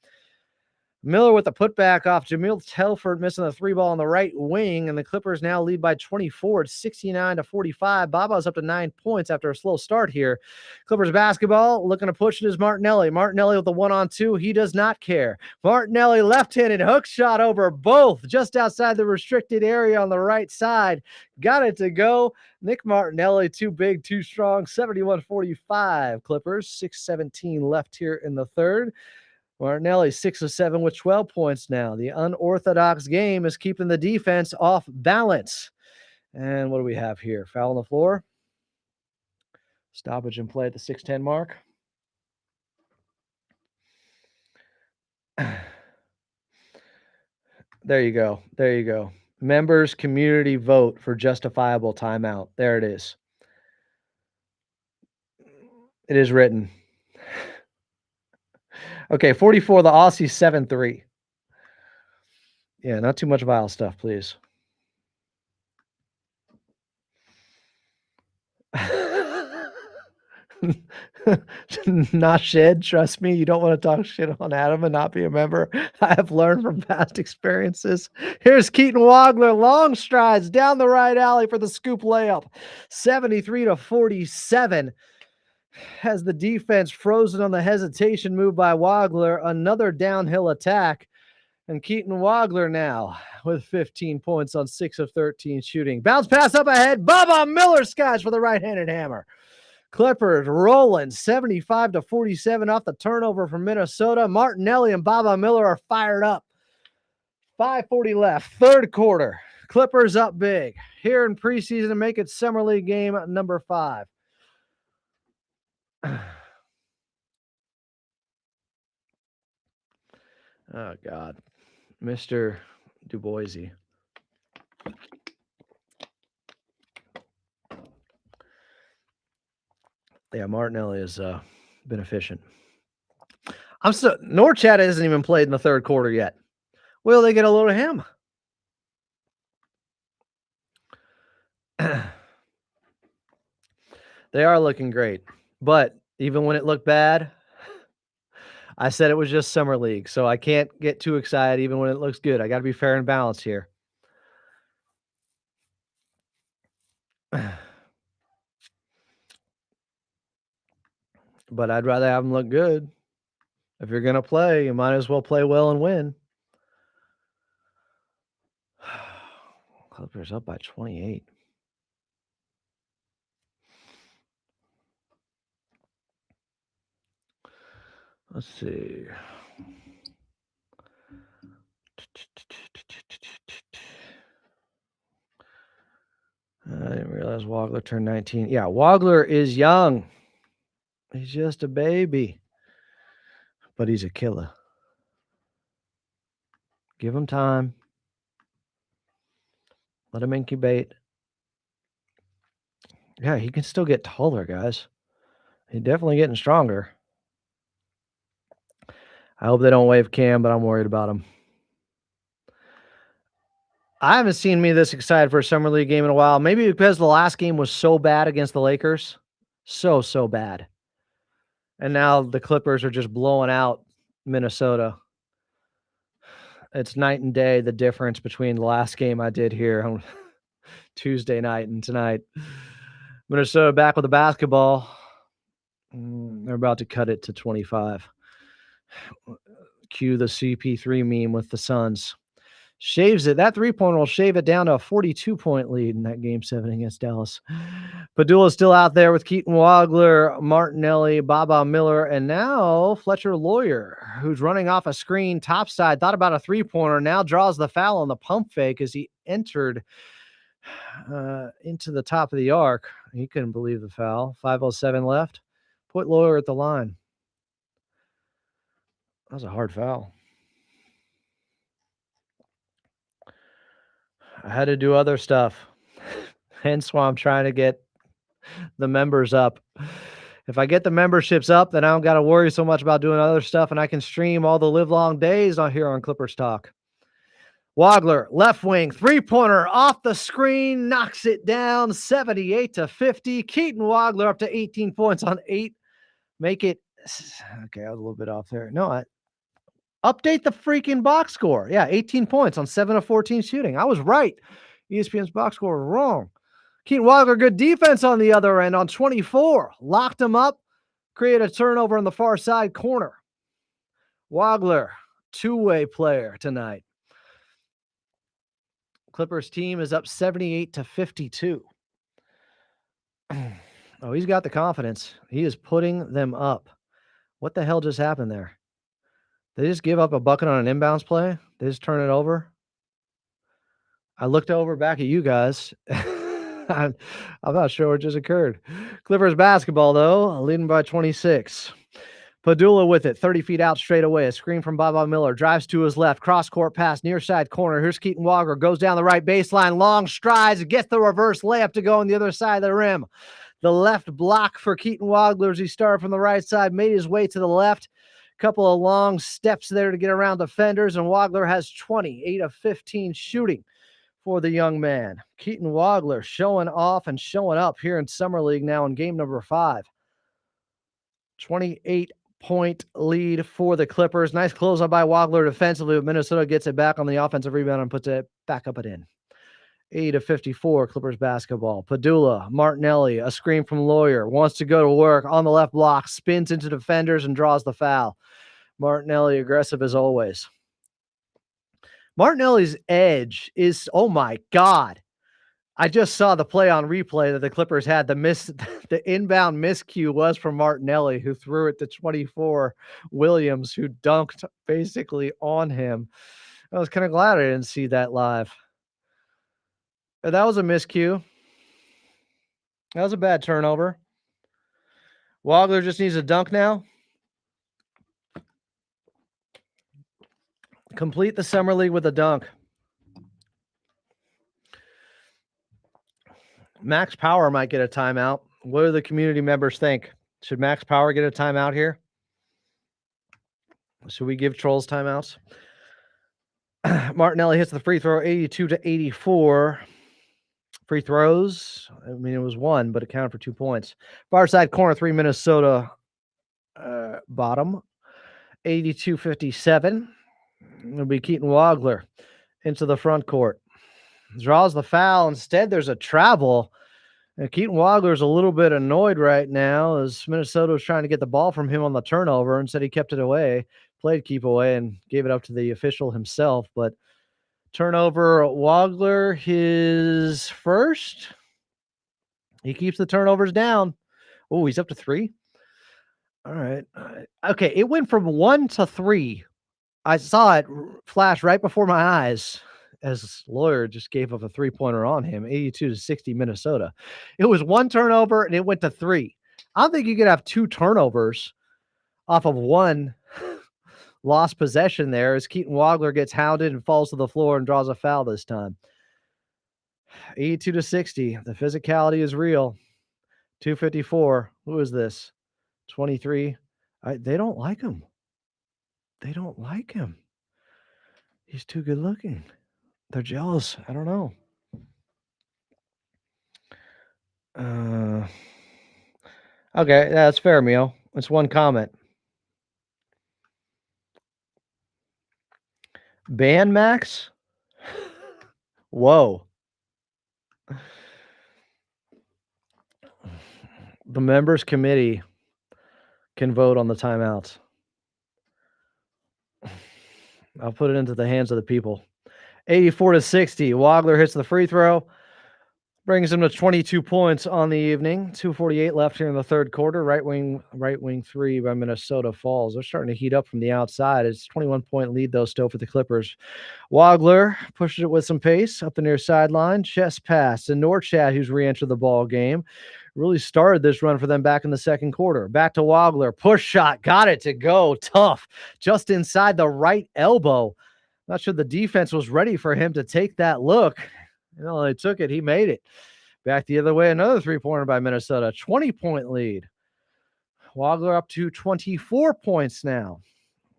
Speaker 1: Miller with the putback off Jameel Telford, missing the three ball on the right wing, and the Clippers now lead by 24. It's 69-45. Baba's up to 9 points after a slow start here. Clippers basketball, looking to push it is Martinelli. Martinelli with the 1-on-2. He does not care. Martinelli left-handed hook shot over both, just outside the restricted area on the right side. Got it to go. Nick Martinelli, too big, too strong. 71-45. Clippers, 6:17 left here in the third. Martinelli 6 of 7 with 12 points now. The unorthodox game is keeping the defense off balance. And what do we have here? Foul on the floor. Stoppage in play at the 6:10 mark. There you go. There you go. Members community vote for justifiable timeout. There it is. It is written. Okay, 44, the Aussies 7-3. Yeah, not too much vile stuff, please. Not shed, trust me. You don't want to talk shit on Adam and not be a member. I have learned from past experiences. Here's Keaton Wagler, long strides down the right alley for the scoop layup. 73-47. Has the defense frozen on the hesitation move by Wagler. Another downhill attack. And Keaton Wagler now with 15 points on 6 of 13 shooting. Bounce pass up ahead. Baba Miller skies for the right-handed hammer. Clippers rolling 75-47 off the turnover from Minnesota. Martinelli and Baba Miller are fired up. 5:40 left, third quarter. Clippers up big here in preseason to make it Summer League game number 5. Oh, God. Mr. DuBois. Yeah, Martinelli has been efficient. Norchat hasn't even played in the third quarter yet. Will they get a load of him? They are looking great. But even when it looked bad, I said it was just Summer League, so I can't get too excited even when it looks good. I got to be fair and balanced here. But I'd rather have them look good. If you're going to play, you might as well play well and win. Clippers up by 28. Let's see. I didn't realize Wagler turned 19. Yeah, Wagler is young. He's just a baby. But he's a killer. Give him time. Let him incubate. Yeah, he can still get taller, guys. He's definitely getting stronger. I hope they don't waive Cam, but I'm worried about him. I haven't seen me this excited for a Summer League game in a while. Maybe because the last game was so bad against the Lakers. So bad. And now the Clippers are just blowing out Minnesota. It's night and day, the difference between the last game I did here on Tuesday night and tonight. Minnesota back with the basketball. They're about to cut it to 25. Cue the CP3 meme with the Suns. Shaves it. That three-pointer will shave it down to a 42-point lead in that Game 7 against Dallas. Padula still out there with Keaton Wagler, Martinelli, Baba Miller, and now Fletcher Lawyer, who's running off a screen topside. Thought about a three-pointer. Now draws the foul on the pump fake as he entered into the top of the arc. He couldn't believe the foul. 5:07 left. put Lawyer at the line. That was a hard foul. I had to do other stuff. Hence why I'm trying to get the members up. If I get the memberships up, then I don't got to worry so much about doing other stuff, and I can stream all the live long days on here on Clippers Talk. Wagler, left wing, three-pointer off the screen, knocks it down, 78-50. Keaton Wagler up to 18 points on 8. Make it, okay, I was a little bit off there. No, update the freaking box score. Yeah, 18 points on 7 of 14 shooting. I was right. ESPN's box score was wrong. Keaton Wagler, good defense on the other end on 24. Locked him up, created a turnover on the far side corner. Wagler, two-way player tonight. Clippers team is up 78-52. Oh, he's got the confidence. He is putting them up. What the hell just happened there? They just give up a bucket on an inbounds play? They just turn it over? I looked over back at you guys. I'm not sure what just occurred. Clippers basketball, though, leading by 26. Padula with it, 30 feet out straight away. A screen from Baba Miller. Drives to his left. Cross-court pass, near side corner. Here's Keaton Wagler. Goes down the right baseline. Long strides. Gets the reverse layup to go on the other side of the rim. The left block for Keaton Wagler as he started from the right side. Made his way to the left. Couple of long steps there to get around defenders. And Wagler has 28 of 15 shooting for the young man. Keaton Wagler showing off and showing up here in Summer League now in game number 5. 28-point lead for the Clippers. Nice closeout by Wagler defensively, but Minnesota gets it back on the offensive rebound and puts it back up and in. 80-54 Clippers basketball. Padula, Martinelli, a screen from Lawyer, wants to go to work on the left block, spins into defenders and draws the foul. Martinelli aggressive as always. Martinelli's edge is, oh my God. I just saw the play on replay that the Clippers had. The inbound miscue was from Martinelli, who threw it to 24 Williams, who dunked basically on him. I was kind of glad I didn't see that live. But that was a miscue. That was a bad turnover. Wagler just needs a dunk now. Complete the Summer League with a dunk. Max Power might get a timeout. What do the community members think? Should Max Power get a timeout here? Should we give trolls timeouts? Martinelli hits the free throw, 82-84. Free throws. I mean, it was one, but it counted for 2 points. Far side corner, 3 Minnesota bottom. 82-57. It'll be Keaton Wagler into the front court. Draws the foul. Instead, there's a travel. And Keaton Wagler's a little bit annoyed right now as Minnesota was trying to get the ball from him on the turnover and said he kept it away, played keep away, and gave it up to the official himself. But turnover, Wagler, his first. He keeps the turnovers down. Oh, he's up to 3. All right. Okay, it went from 1 to 3. I saw it flash right before my eyes as Lawyer just gave up a 3-pointer on him, 82-60 Minnesota. It was 1 turnover and it went to 3. I don't think you could have 2 turnovers off of 1 lost possession there as Keaton Wagler gets hounded and falls to the floor and draws a foul this time. 82-60. The physicality is real. 254. Who is this? 23. They don't like him. They don't like him. He's too good looking. They're jealous. I don't know. Okay, that's fair, Mio. It's one comment. Ban Max? Whoa. The members committee can vote on the timeouts. I'll put it into the hands of the people. 84-60. Wagler hits the free throw. Brings him to 22 points on the evening. 2:48 left here in the third quarter. Right wing 3 by Minnesota falls. They're starting to heat up from the outside. It's 21-point lead, though, still for the Clippers. Wagler pushes it with some pace up the near sideline. Chest pass to Norchad, who's re-entered the ball game. Really started this run for them back in the second quarter. Back to Wagler. Push shot. Got it to go. Tough. Just inside the right elbow. Not sure the defense was ready for him to take that look. They took it. He made it. Back the other way. Another three-pointer by Minnesota. 20-point lead. Wagler up to 24 points now.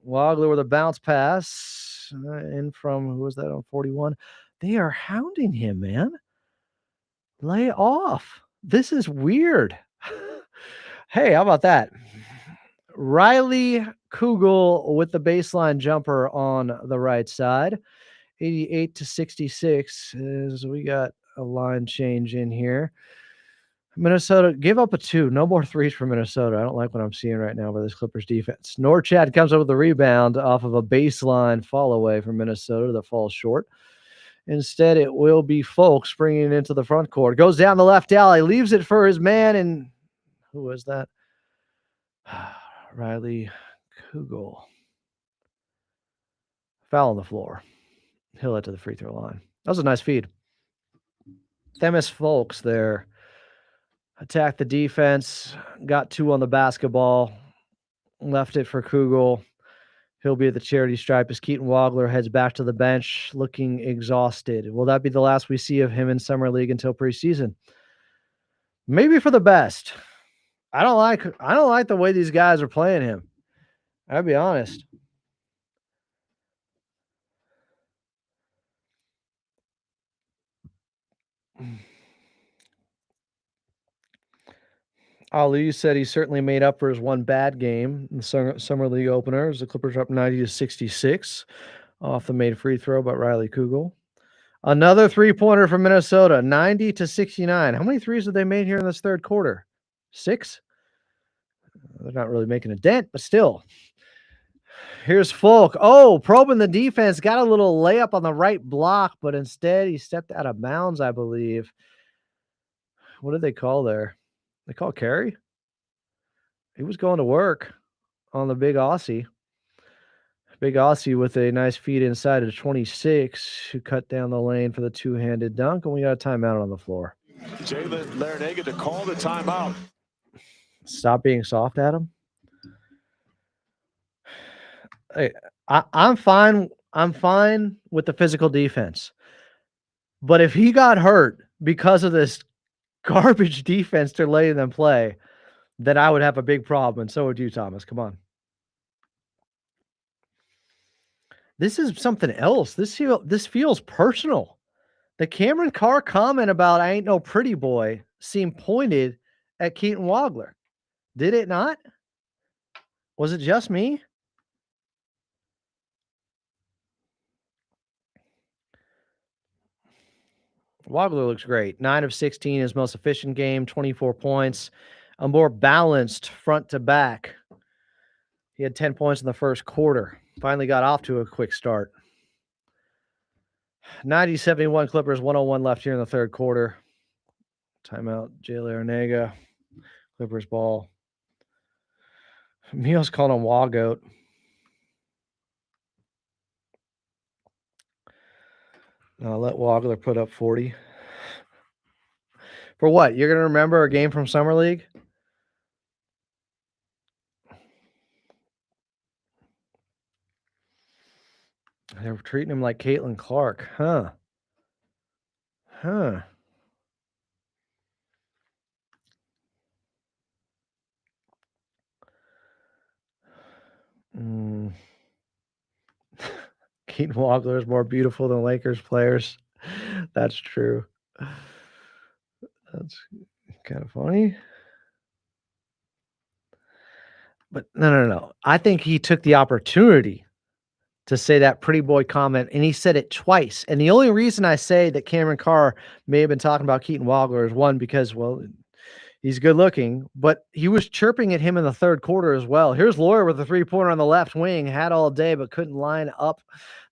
Speaker 1: Wagler with a bounce pass. In from, who was that on 41? They are hounding him, man. Lay off. This is weird. Hey, how about that? Riley Kugel with the baseline jumper on the right side. 88-66 as we got a line change in here. Minnesota give up a 2. No more threes for Minnesota. I don't like what I'm seeing right now by this Clippers defense. Norchad comes up with a rebound off of a baseline fall away from Minnesota that falls short. Instead, it will be Folks bringing it into the front court. Goes down the left alley, leaves it for his man, and who was that? Riley Kugel. Foul on the floor. He'll head to the free throw line. That was a nice feed. Themis Folks there. Attacked the defense. Got 2 on the basketball. Left it for Kugel. He'll be at the charity stripe as Keaton Wagler heads back to the bench looking exhausted. Will that be the last we see of him in Summer League until preseason? Maybe for the best. I don't like the way these guys are playing him. I'll be honest. Ali said he certainly made up for his one bad game in the Summer League opener as the Clippers are up 90-66 off the made free throw by Riley Kugel. Another three-pointer from Minnesota, 90-69. How many threes have they made here in this third quarter? 6? They're not really making a dent, but still. Here's Folk. Oh, probing the defense. Got a little layup on the right block, but instead he stepped out of bounds, I believe. What did they call there? They call carry? He was going to work on the big Aussie. Big Aussie with a nice feed inside of 26 who cut down the lane for the two-handed dunk, and we got a timeout on the floor.
Speaker 13: Jalen Larranaga to call the timeout.
Speaker 1: Stop being soft, Adam. Hey, I'm fine. I'm fine with the physical defense. But if he got hurt because of this garbage defense they're letting them play, then I would have a big problem, and so would you, Thomas. Come on. This is something else. This feels personal. The Cameron Carr comment about I ain't no pretty boy seemed pointed at Keaton Wagler. Did it not? Was it just me? Wagler looks great. 9 of 16, his most efficient game, 24 points. A more balanced front to back. He had 10 points in the first quarter. Finally got off to a quick start. 90-71 Clippers, 101 left here in the third quarter. Timeout, Jay Larranaga. Clippers ball. Mio's calling him Wagoat. I'll let Wagler put up 40. For what? You're going to remember a game from Summer League? They were treating him like Caitlin Clark. Huh. Keaton Wagler is more beautiful than Lakers players. That's true. That's kind of funny. But no. I think he took the opportunity to say that pretty boy comment, and he said it twice. And the only reason I say that Cameron Carr may have been talking about Keaton Wagler is one, because, well, he's good looking, but he was chirping at him in the third quarter as well. Here's Lawyer with a three-pointer on the left wing, had all day, but couldn't line up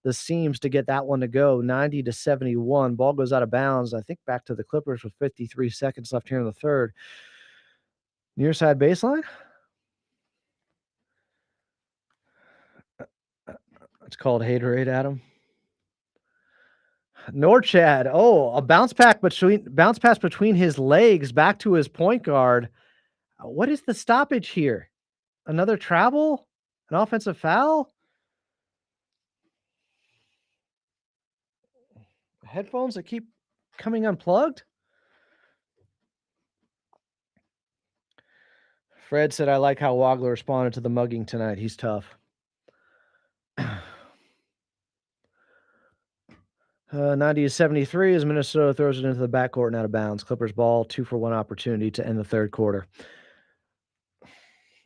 Speaker 1: the seams to get that one to go. 90-71. Ball goes out of bounds, I think back to the Clippers with 53 seconds left here in the third. Near side baseline. It's called Haterade, Adam. Norchad. Oh, a bounce pass between his legs back to his point guard. What is the stoppage here? Another travel? An offensive foul? Headphones that keep coming unplugged? Fred said, I like how Wagler responded to the mugging tonight. He's tough. 90-73 as Minnesota throws it into the backcourt and out of bounds. Clippers ball, 2-for-1 opportunity to end the third quarter.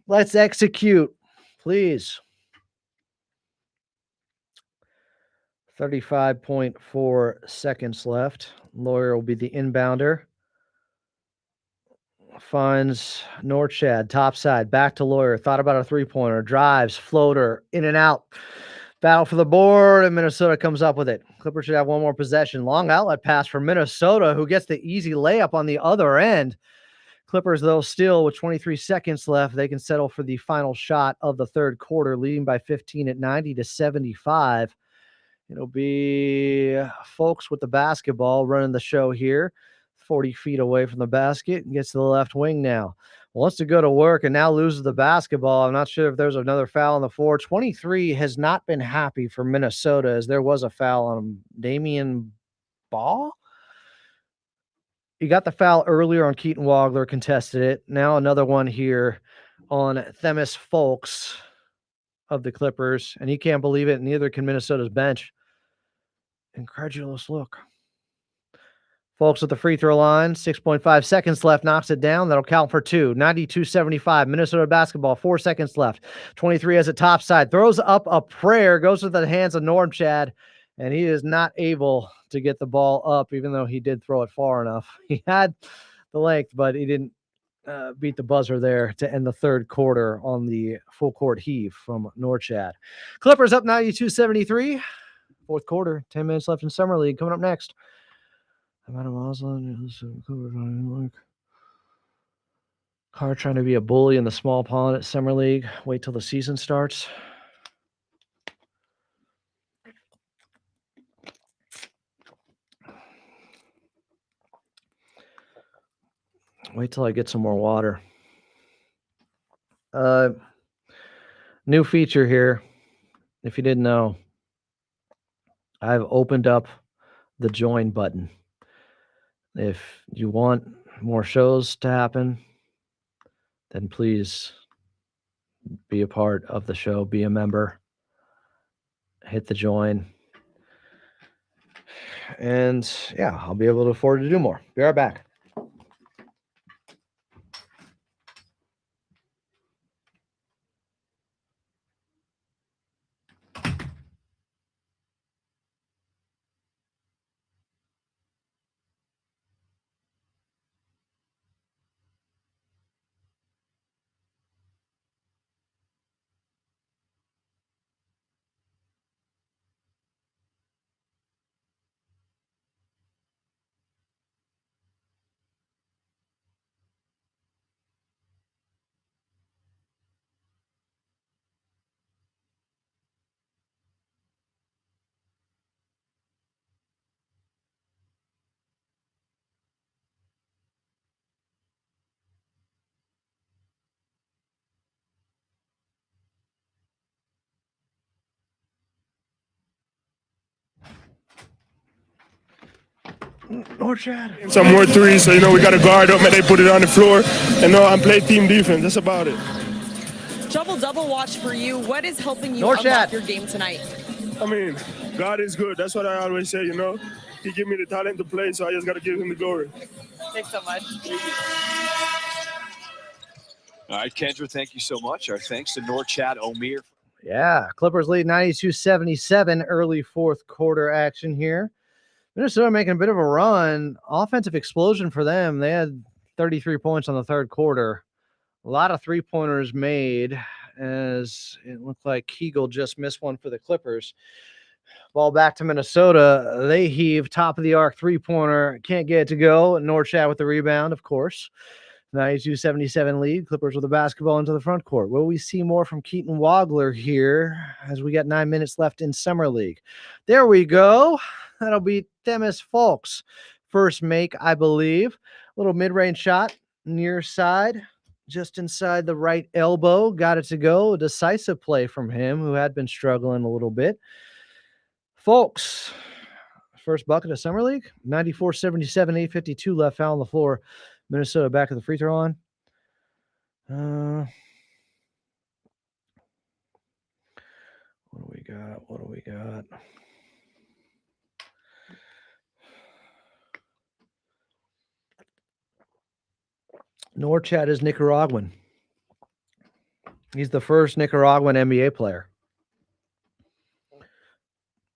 Speaker 1: Let's execute, please. 35.4 seconds left. Lawyer will be the inbounder. Finds Norchad, top side, back to Lawyer. Thought about a three-pointer. Drives, floater, in and out. Battle for the board, and Minnesota comes up with it. Clippers should have one more possession. Long outlet pass for Minnesota, who gets the easy layup on the other end. Clippers, though, still with 23 seconds left, they can settle for the final shot of the third quarter, leading by 15 at 90-75. It'll be Folks with the basketball running the show here, 40 feet away from the basket, and gets to the left wing now. Wants to go to work and now loses the basketball. I'm not sure if there's another foul on the floor. 23 has not been happy for Minnesota, as there was a foul on Damian Ball. He got the foul earlier on Keaton Wagler, contested it. Now another one here on Themis Folks of the Clippers, and he can't believe it, and neither can Minnesota's bench. Incredulous look. Folks at the free throw line, 6.5 seconds left, knocks it down. That'll count for two. 92-75, Minnesota basketball, 4 seconds left. 23 has a top side, throws up a prayer, goes to the hands of Norchad, and he is not able to get the ball up, even though he did throw it far enough. He had the length, but he didn't beat the buzzer there to end the third quarter on the full court heave from Norchad. Clippers up 92-73. Fourth quarter, 10 minutes left in Summer League. Coming up next. Adam Osland. Carr trying to be a bully in the small pond at Summer League. Wait till the season starts. Wait till I get some more water. New feature here. If you didn't know, I've opened up the join button. If you want more shows to happen, then please be a part of the show, be a member, hit the join. And yeah, I'll be able to afford to do more. Be right back.
Speaker 12: Norchad. Some more threes, so we got to guard up and they put it on the floor and play team defense. That's about it.
Speaker 15: Double watch for you. What is helping you unlock your game tonight?
Speaker 12: I mean, God is good. That's what I always say, He gave me the talent to play, so I just got to give him the glory.
Speaker 15: Thanks so much.
Speaker 4: All right, Kendra, thank you so much. Our thanks to Norchad Omier.
Speaker 1: Yeah, Clippers lead 92-77, early fourth quarter action here. Minnesota making a bit of a run. Offensive explosion for them. They had 33 points on the third quarter. A lot of three-pointers made, as it looked like Kegel just missed one for the Clippers. Ball back to Minnesota. They heave top of the arc three-pointer. Can't get it to go. Norchad with the rebound, of course. 92-77 lead. Clippers with the basketball into the front court. Will we see more from Keaton Wagler here as we got 9 minutes left in Summer League? There we go. That'll be Themis Folks. First make, I believe. Little mid-range shot, near side, just inside the right elbow. Got it to go. A decisive play from him, who had been struggling a little bit. Folks, first bucket of Summer League. 94-77, 8:52 left, foul on the floor. Minnesota back at the free throw line. What do we got? What do we got? Norchad is Nicaraguan. He's the first Nicaraguan NBA player.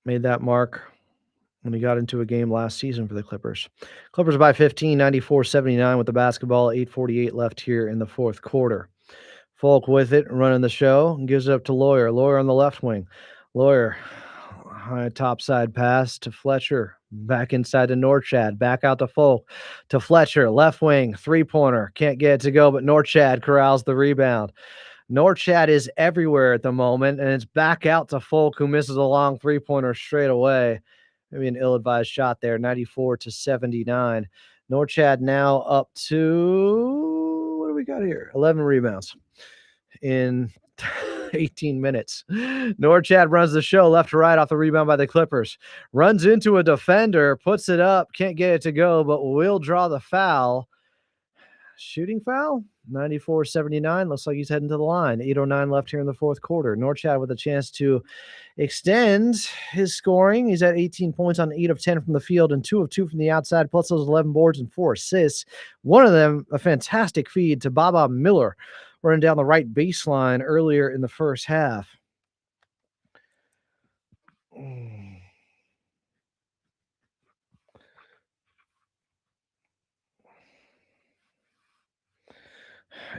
Speaker 1: Made that mark when he got into a game last season for the Clippers. Clippers by 15, 94-79 with the basketball. 8:48 left here in the fourth quarter. Folk with it, running the show, and gives it up to Lawyer. Lawyer on the left wing. Lawyer, high topside pass to Fletcher. Back inside to Norchad. Back out to Folk. To Fletcher, left wing, three-pointer. Can't get it to go, but Norchad corrals the rebound. Norchad is everywhere at the moment, and it's back out to Folk, who misses a long three-pointer straight away. Maybe an ill-advised shot there, 94-79. Norchad now up to, what do we got here? 11 rebounds in 18 minutes. Norchad runs the show left to right off the rebound by the Clippers. Runs into a defender, puts it up, can't get it to go, but will draw the foul. Shooting foul? 94-79. Looks like he's heading to the line. 8:09 left here in the fourth quarter. Norchad with a chance to extend his scoring. He's at 18 points on 8 of 10 from the field and 2 of 2 from the outside, plus those 11 boards and 4 assists. One of them, a fantastic feed to Baba Miller, running down the right baseline earlier in the first half.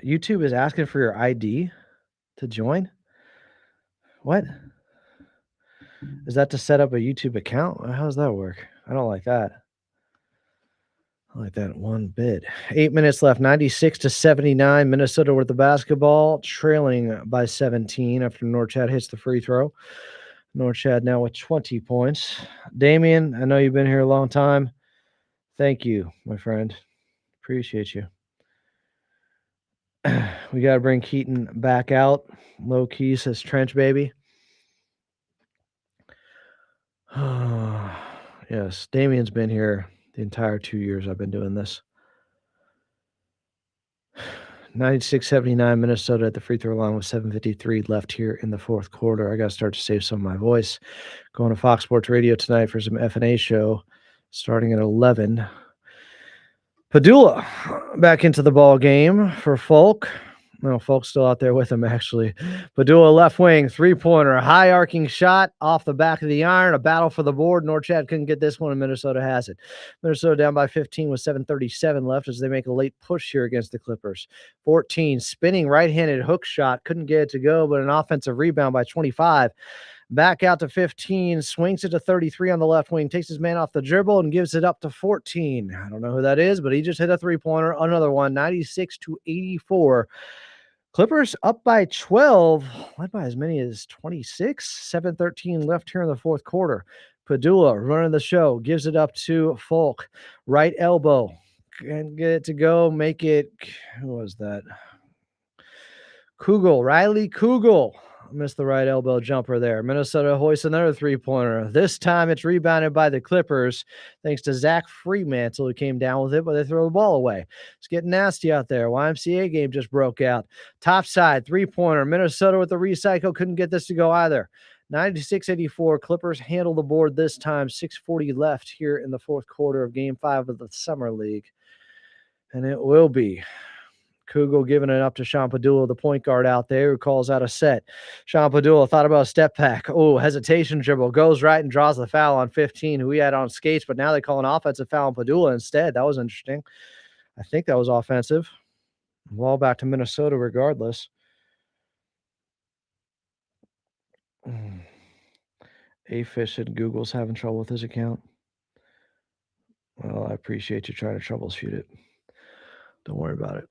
Speaker 1: YouTube is asking for your ID to join. What? Is that to set up a YouTube account? How does that work? I don't like that. I like that one bit. 8 minutes left, 96-79. Minnesota with the basketball, trailing by 17 after Norchad hits the free throw. Norchad now with 20 points. Damian, I know you've been here a long time. Thank you, my friend. Appreciate you. We got to bring Keaton back out. Low key says Trench Baby. Yes, Damian's been here the entire 2 years I've been doing this. 96-79 Minnesota at the free throw line with 7:53 left here in the fourth quarter. I got to start to save some of my voice. Going to Fox Sports Radio tonight for some F&A show starting at 11. Padula back into the ball game for Folk. No, Folk's still out there with him, actually. Padula left wing, three-pointer, high arcing shot off the back of the iron, a battle for the board. Norchad couldn't get this one, and Minnesota has it. Minnesota down by 15 with 7:37 left as they make a late push here against the Clippers. 14, spinning right-handed hook shot, couldn't get it to go, but an offensive rebound by 25. Back out to 15, swings it to 33 on the left wing, takes his man off the dribble and gives it up to 14. I don't know who that is, but he just hit a three-pointer, another one, 96-84. Clippers up by 12, led by as many as 26. 7:13 left here in the fourth quarter. Padula running the show, gives it up to Folk. Right elbow, and get it to go, make it, who was that? Kugel, Riley Kugel. Missed the right elbow jumper there. Minnesota hoists another three-pointer. This time it's rebounded by the Clippers thanks to Zach Freemantle, who came down with it, but they throw the ball away. It's getting nasty out there. YMCA game just broke out. Top side, three-pointer. Minnesota with the recycle. Couldn't get this to go either. 96-84. Clippers handle the board this time. 6:40 left here in the fourth quarter of Game 5 of the Summer League. And it will be Kugel giving it up to Sean Padula, the point guard out there, who calls out a set. Sean Padula thought about a step back. Oh, hesitation dribble. Goes right and draws the foul on 15, who he had on skates, but now they call an offensive foul on Padula instead. That was interesting. I think that was offensive. Ball back to Minnesota regardless. A-Fish said Google's having trouble with his account. Well, I appreciate you trying to troubleshoot it. Don't worry about it.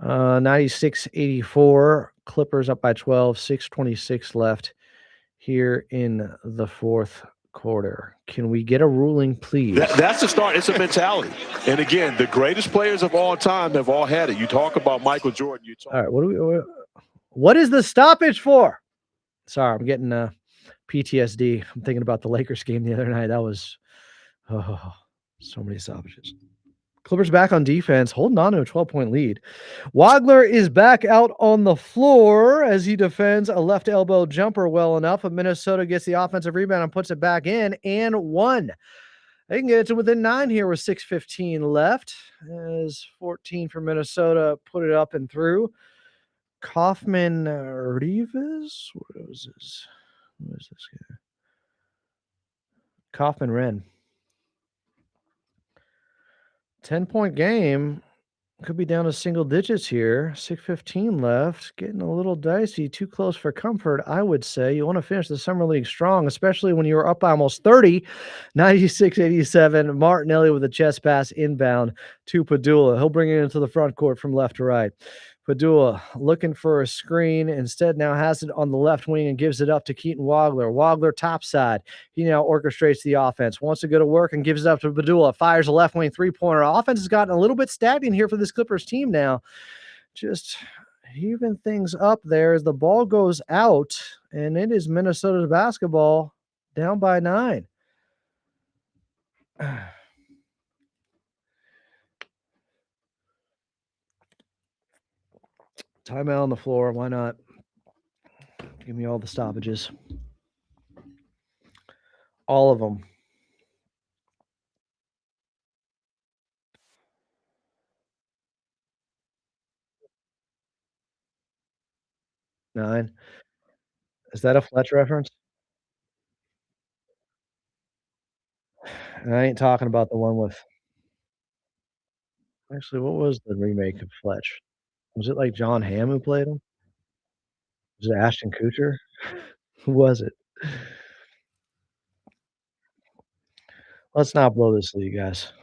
Speaker 1: 96-84. Clippers up by 12. 6:26 left here in the fourth quarter. Can we get a ruling, please?
Speaker 13: That's the start. It's a mentality. And again, the greatest players of all time have all had it. You talk about Michael Jordan.
Speaker 1: All right, what is the stoppage for? Sorry, I'm getting PTSD. I'm thinking about the Lakers game the other night. That was so many stoppages. Clippers back on defense, holding on to a 12-point lead. Wagler is back out on the floor as he defends a left elbow jumper well enough, but Minnesota gets the offensive rebound and puts it back in and one. They can get it to within 9 here with 6:15 left. As 14 for Minnesota, put it up and through. Kaufman Reeves? What was this? Who is this guy? Kaufman Wren. 10-point game. Could be down to single digits here. 6:15 left. Getting a little dicey. Too close for comfort, I would say. You want to finish the Summer League strong, especially when you were up by almost 30. 96-87. Martinelli with a chest pass inbound to Padula. He'll bring it into the front court from left to right. Padula looking for a screen. Instead now has it on the left wing and gives it up to Keaton Wagler. Wagler topside. He now orchestrates the offense. Wants to go to work and gives it up to Padula. Fires a left wing three-pointer. Offense has gotten a little bit stagnant here for this Clippers team now. Just even things up there as the ball goes out, and it is Minnesota's basketball down by 9. Timeout on the floor. Why not? Give me all the stoppages. All of them. Nine. Is that a Fletch reference? I ain't talking about the one with. Actually, what was the remake of Fletch? Was it like John Hamm who played him? Was it Ashton Kutcher? Who was it? Let's not blow this lead, guys.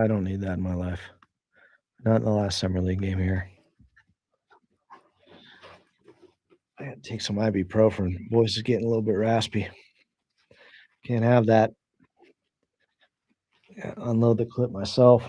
Speaker 1: I don't need that in my life. Not in the last Summer League game here. I gotta take some ibuprofen. Voice is getting a little bit raspy. Can't have that. Unload the clip myself.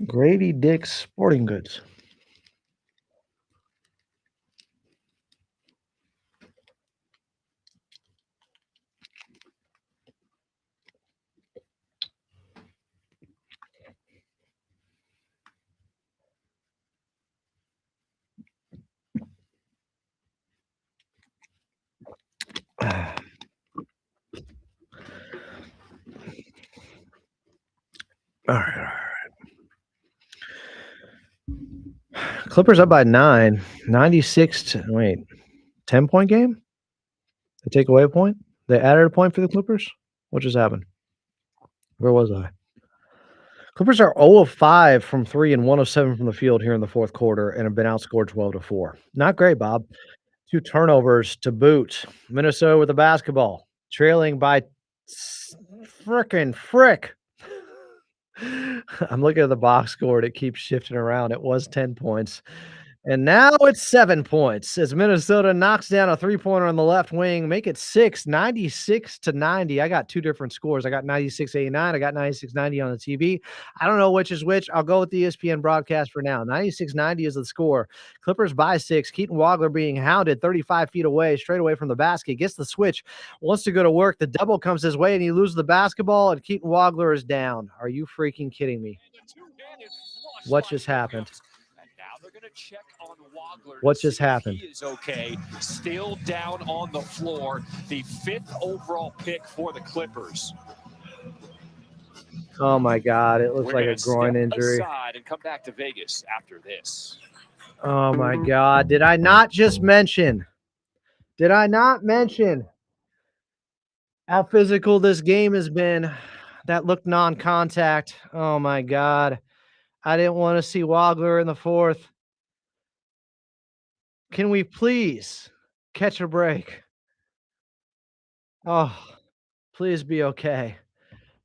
Speaker 1: Grady Dick's Sporting Goods. All right. Clippers up by 9. 96 to 10-point game? They take away a point? They added a point for the Clippers? What just happened? Where was I? Clippers are 0 of 5 from 3 and 1 of 7 from the field here in the fourth quarter and have been outscored 12-4. Not great, Bob. 2 turnovers to boot. Minnesota with the basketball, trailing by frick. I'm looking at the box score. It keeps shifting around. It was 10 points. And now it's 7 points as Minnesota knocks down a three-pointer on the left wing, make it 6, 96-90. I got 2 different scores. I got 96-89. I got 96-90 on the TV. I don't know which is which. I'll go with the ESPN broadcast for now. 96-90 is the score. Clippers by 6. Keaton Wagler being hounded 35 feet away, straight away from the basket. Gets the switch, wants to go to work. The double comes his way, and he loses the basketball, and Keaton Wagler is down. Are you freaking kidding me? What just happened?
Speaker 4: Check on Wagler.
Speaker 1: What just happened?
Speaker 4: He is okay. Still down on the floor. The 5th overall pick for the Clippers.
Speaker 1: Oh my God! It looks like a groin injury.
Speaker 4: Aside and come back to Vegas after this.
Speaker 1: Oh my God! Did I not just mention? Did I not mention how physical this game has been? That looked non-contact. Oh my God! I didn't want to see Wagler in the fourth. Can we please catch a break? Oh, please be okay.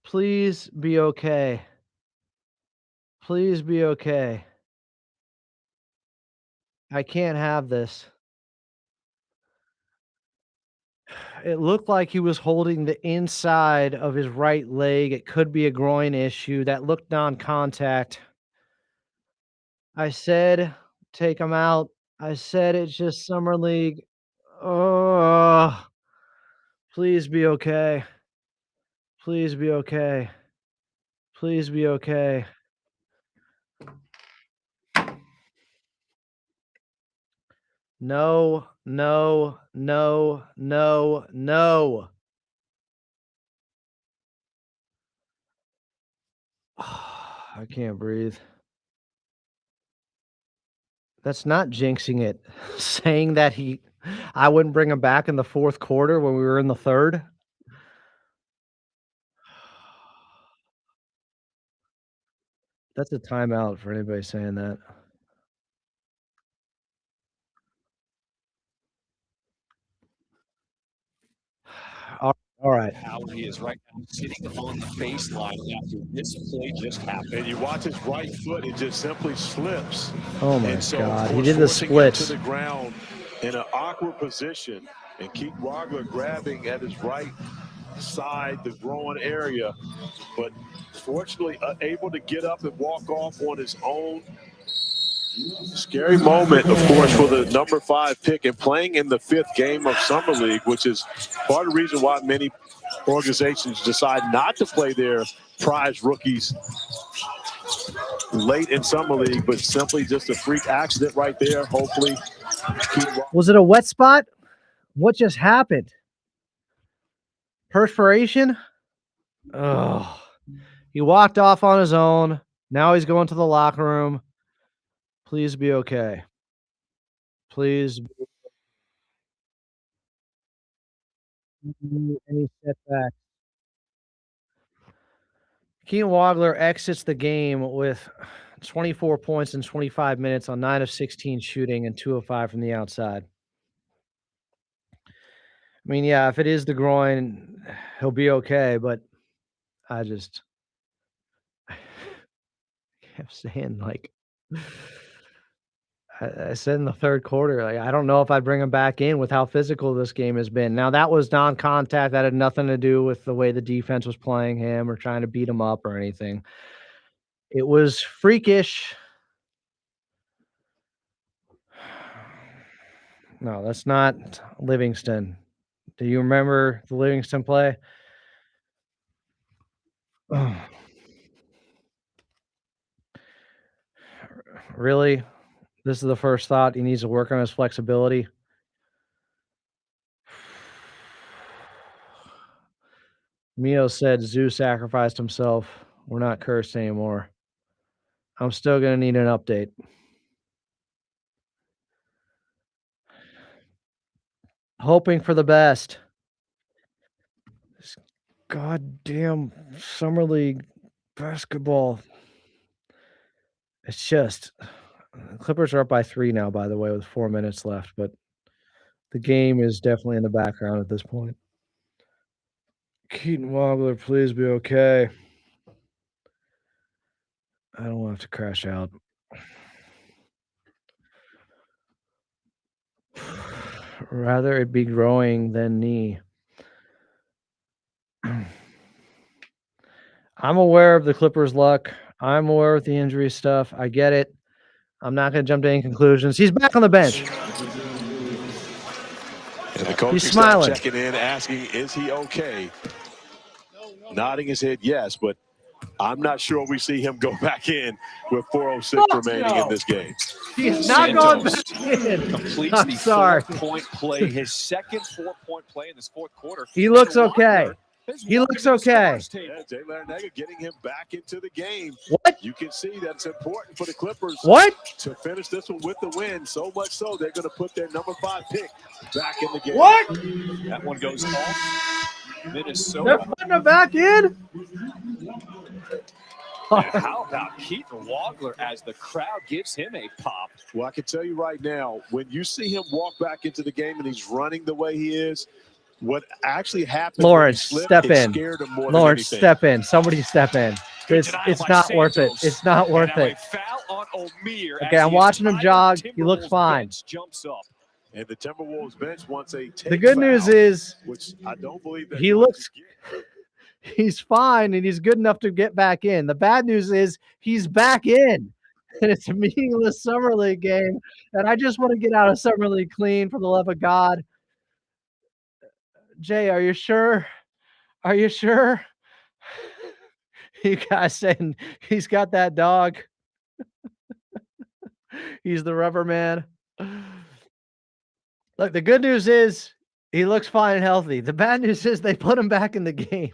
Speaker 1: Please be okay. Please be okay. I can't have this. It looked like he was holding the inside of his right leg. It could be a groin issue. That looked non-contact. I said, take him out. I said, it's just summer league. Oh, please be okay. Please be okay. Please be okay. No, no, no, no, no. I can't breathe. That's not jinxing it. Saying that I wouldn't bring him back in the fourth quarter when we were in the third. That's a timeout for anybody saying that. All right.
Speaker 4: How he is right now sitting on the baseline after this play just happened.
Speaker 13: And you watch his right foot, it just simply slips.
Speaker 1: Oh my
Speaker 13: And so,
Speaker 1: God.
Speaker 13: of
Speaker 1: He
Speaker 13: course,
Speaker 1: did the
Speaker 13: forcing him
Speaker 1: splits.
Speaker 13: to the ground in an awkward position. And Keith Wagler grabbing at his right side, the groin area. But fortunately, able to get up and walk off on his own. Scary moment, of course, for the number 5 pick and playing in the 5th game of Summer League, which is part of the reason why many organizations decide not to play their prize rookies late in Summer League, but simply just a freak accident right there. Hopefully.
Speaker 1: Was it a wet spot? What just happened? Perspiration? Oh, he walked off on his own. Now he's going to the locker room. Please be okay. Please. Any setbacks? Keaton Wagler exits the game with 24 points in 25 minutes on 9 of 16 shooting and 2 of 5 from the outside. I mean, yeah, if it is the groin, he'll be okay, but I just kept saying, like, I said in the third quarter, like, I don't know if I'd bring him back in with how physical this game has been. Now, that was non-contact. That had nothing to do with the way the defense was playing him or trying to beat him up or anything. It was freakish. No, that's not Livingston. Do you remember the Livingston play? Really? This is the first thought. He needs to work on his flexibility. Mio said Zeus sacrificed himself. We're not cursed anymore. I'm still going to need an update. Hoping for the best. This goddamn Summer League basketball. It's just, Clippers are up by 3 now, by the way, with 4 minutes left, but the game is definitely in the background at this point. Keaton Wagler, please be okay. I don't want to crash out. Rather it be growing than knee. I'm aware of the Clippers' luck. I'm aware of the injury stuff. I get it. I'm not going to jump to any conclusions. He's back on the bench.
Speaker 13: And the coaching
Speaker 1: He's smiling.
Speaker 13: staff checking in, asking, is he okay? Nodding his head yes, but I'm not sure we see him go back in with 4:06 remaining in this game.
Speaker 1: He's not going
Speaker 4: Santos
Speaker 1: back in.
Speaker 4: completes
Speaker 1: I'm
Speaker 4: the
Speaker 1: sorry.
Speaker 4: 4-point play, his second 4-point play in this fourth quarter.
Speaker 1: He looks
Speaker 4: And
Speaker 1: okay.
Speaker 4: Wagner has
Speaker 1: He
Speaker 4: walked
Speaker 1: looks
Speaker 4: into the
Speaker 1: okay.
Speaker 4: scorer's table.
Speaker 13: Yeah, Jay Larranaga getting him back into the game.
Speaker 1: What?
Speaker 13: You can see that's important for the Clippers.
Speaker 1: What?
Speaker 13: To finish this one with the win. So much so they're going to put their number 5 pick back in the game.
Speaker 1: What?
Speaker 4: That one goes off.
Speaker 1: They're
Speaker 4: Minnesota.
Speaker 1: putting him back in?
Speaker 4: And how about Keaton Wagler as the crowd gives him a pop?
Speaker 13: Well, I can tell you right now, when you see him walk back into the game and he's running the way he is, what actually happened?
Speaker 1: Lawrence,
Speaker 13: slipped,
Speaker 1: step
Speaker 13: it
Speaker 1: in.
Speaker 13: scared him more
Speaker 1: Lawrence,
Speaker 13: than anything.
Speaker 1: step in. Somebody step in. It's not worth it. It's not worth it. Okay, I'm watching him jog. He looks fine.
Speaker 13: Jumps up. And the Timberwolves bench wants a
Speaker 1: The good news is
Speaker 13: which I don't believe that
Speaker 1: he looks he's fine and he's good enough to get back in. The bad news is he's back in. And it's a meaningless summer league game. And I just want to get out of summer league clean for the love of God. Jay, are you sure? Are you sure? You guys saying he's got that dog. He's the rubber man. Look, the good news is he looks fine and healthy. The bad news is they put him back in the game.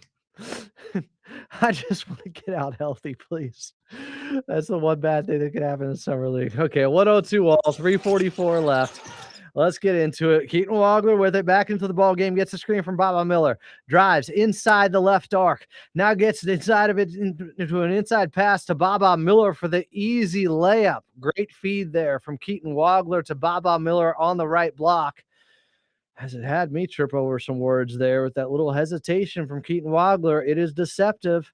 Speaker 1: I just want to get out healthy, please. That's the one bad thing that could happen in the summer league. Okay, 102 all, 3:44 left. Let's get into it. Keaton Wagler with it back into the ball game, gets the screen from Baba Miller, drives inside the left arc, now gets inside of it into an inside pass to Baba Miller for the easy layup. Great feed there from Keaton Wagler to Baba Miller on the right block. As it had me trip over some words there with that little hesitation from Keaton Wagler. It is deceptive.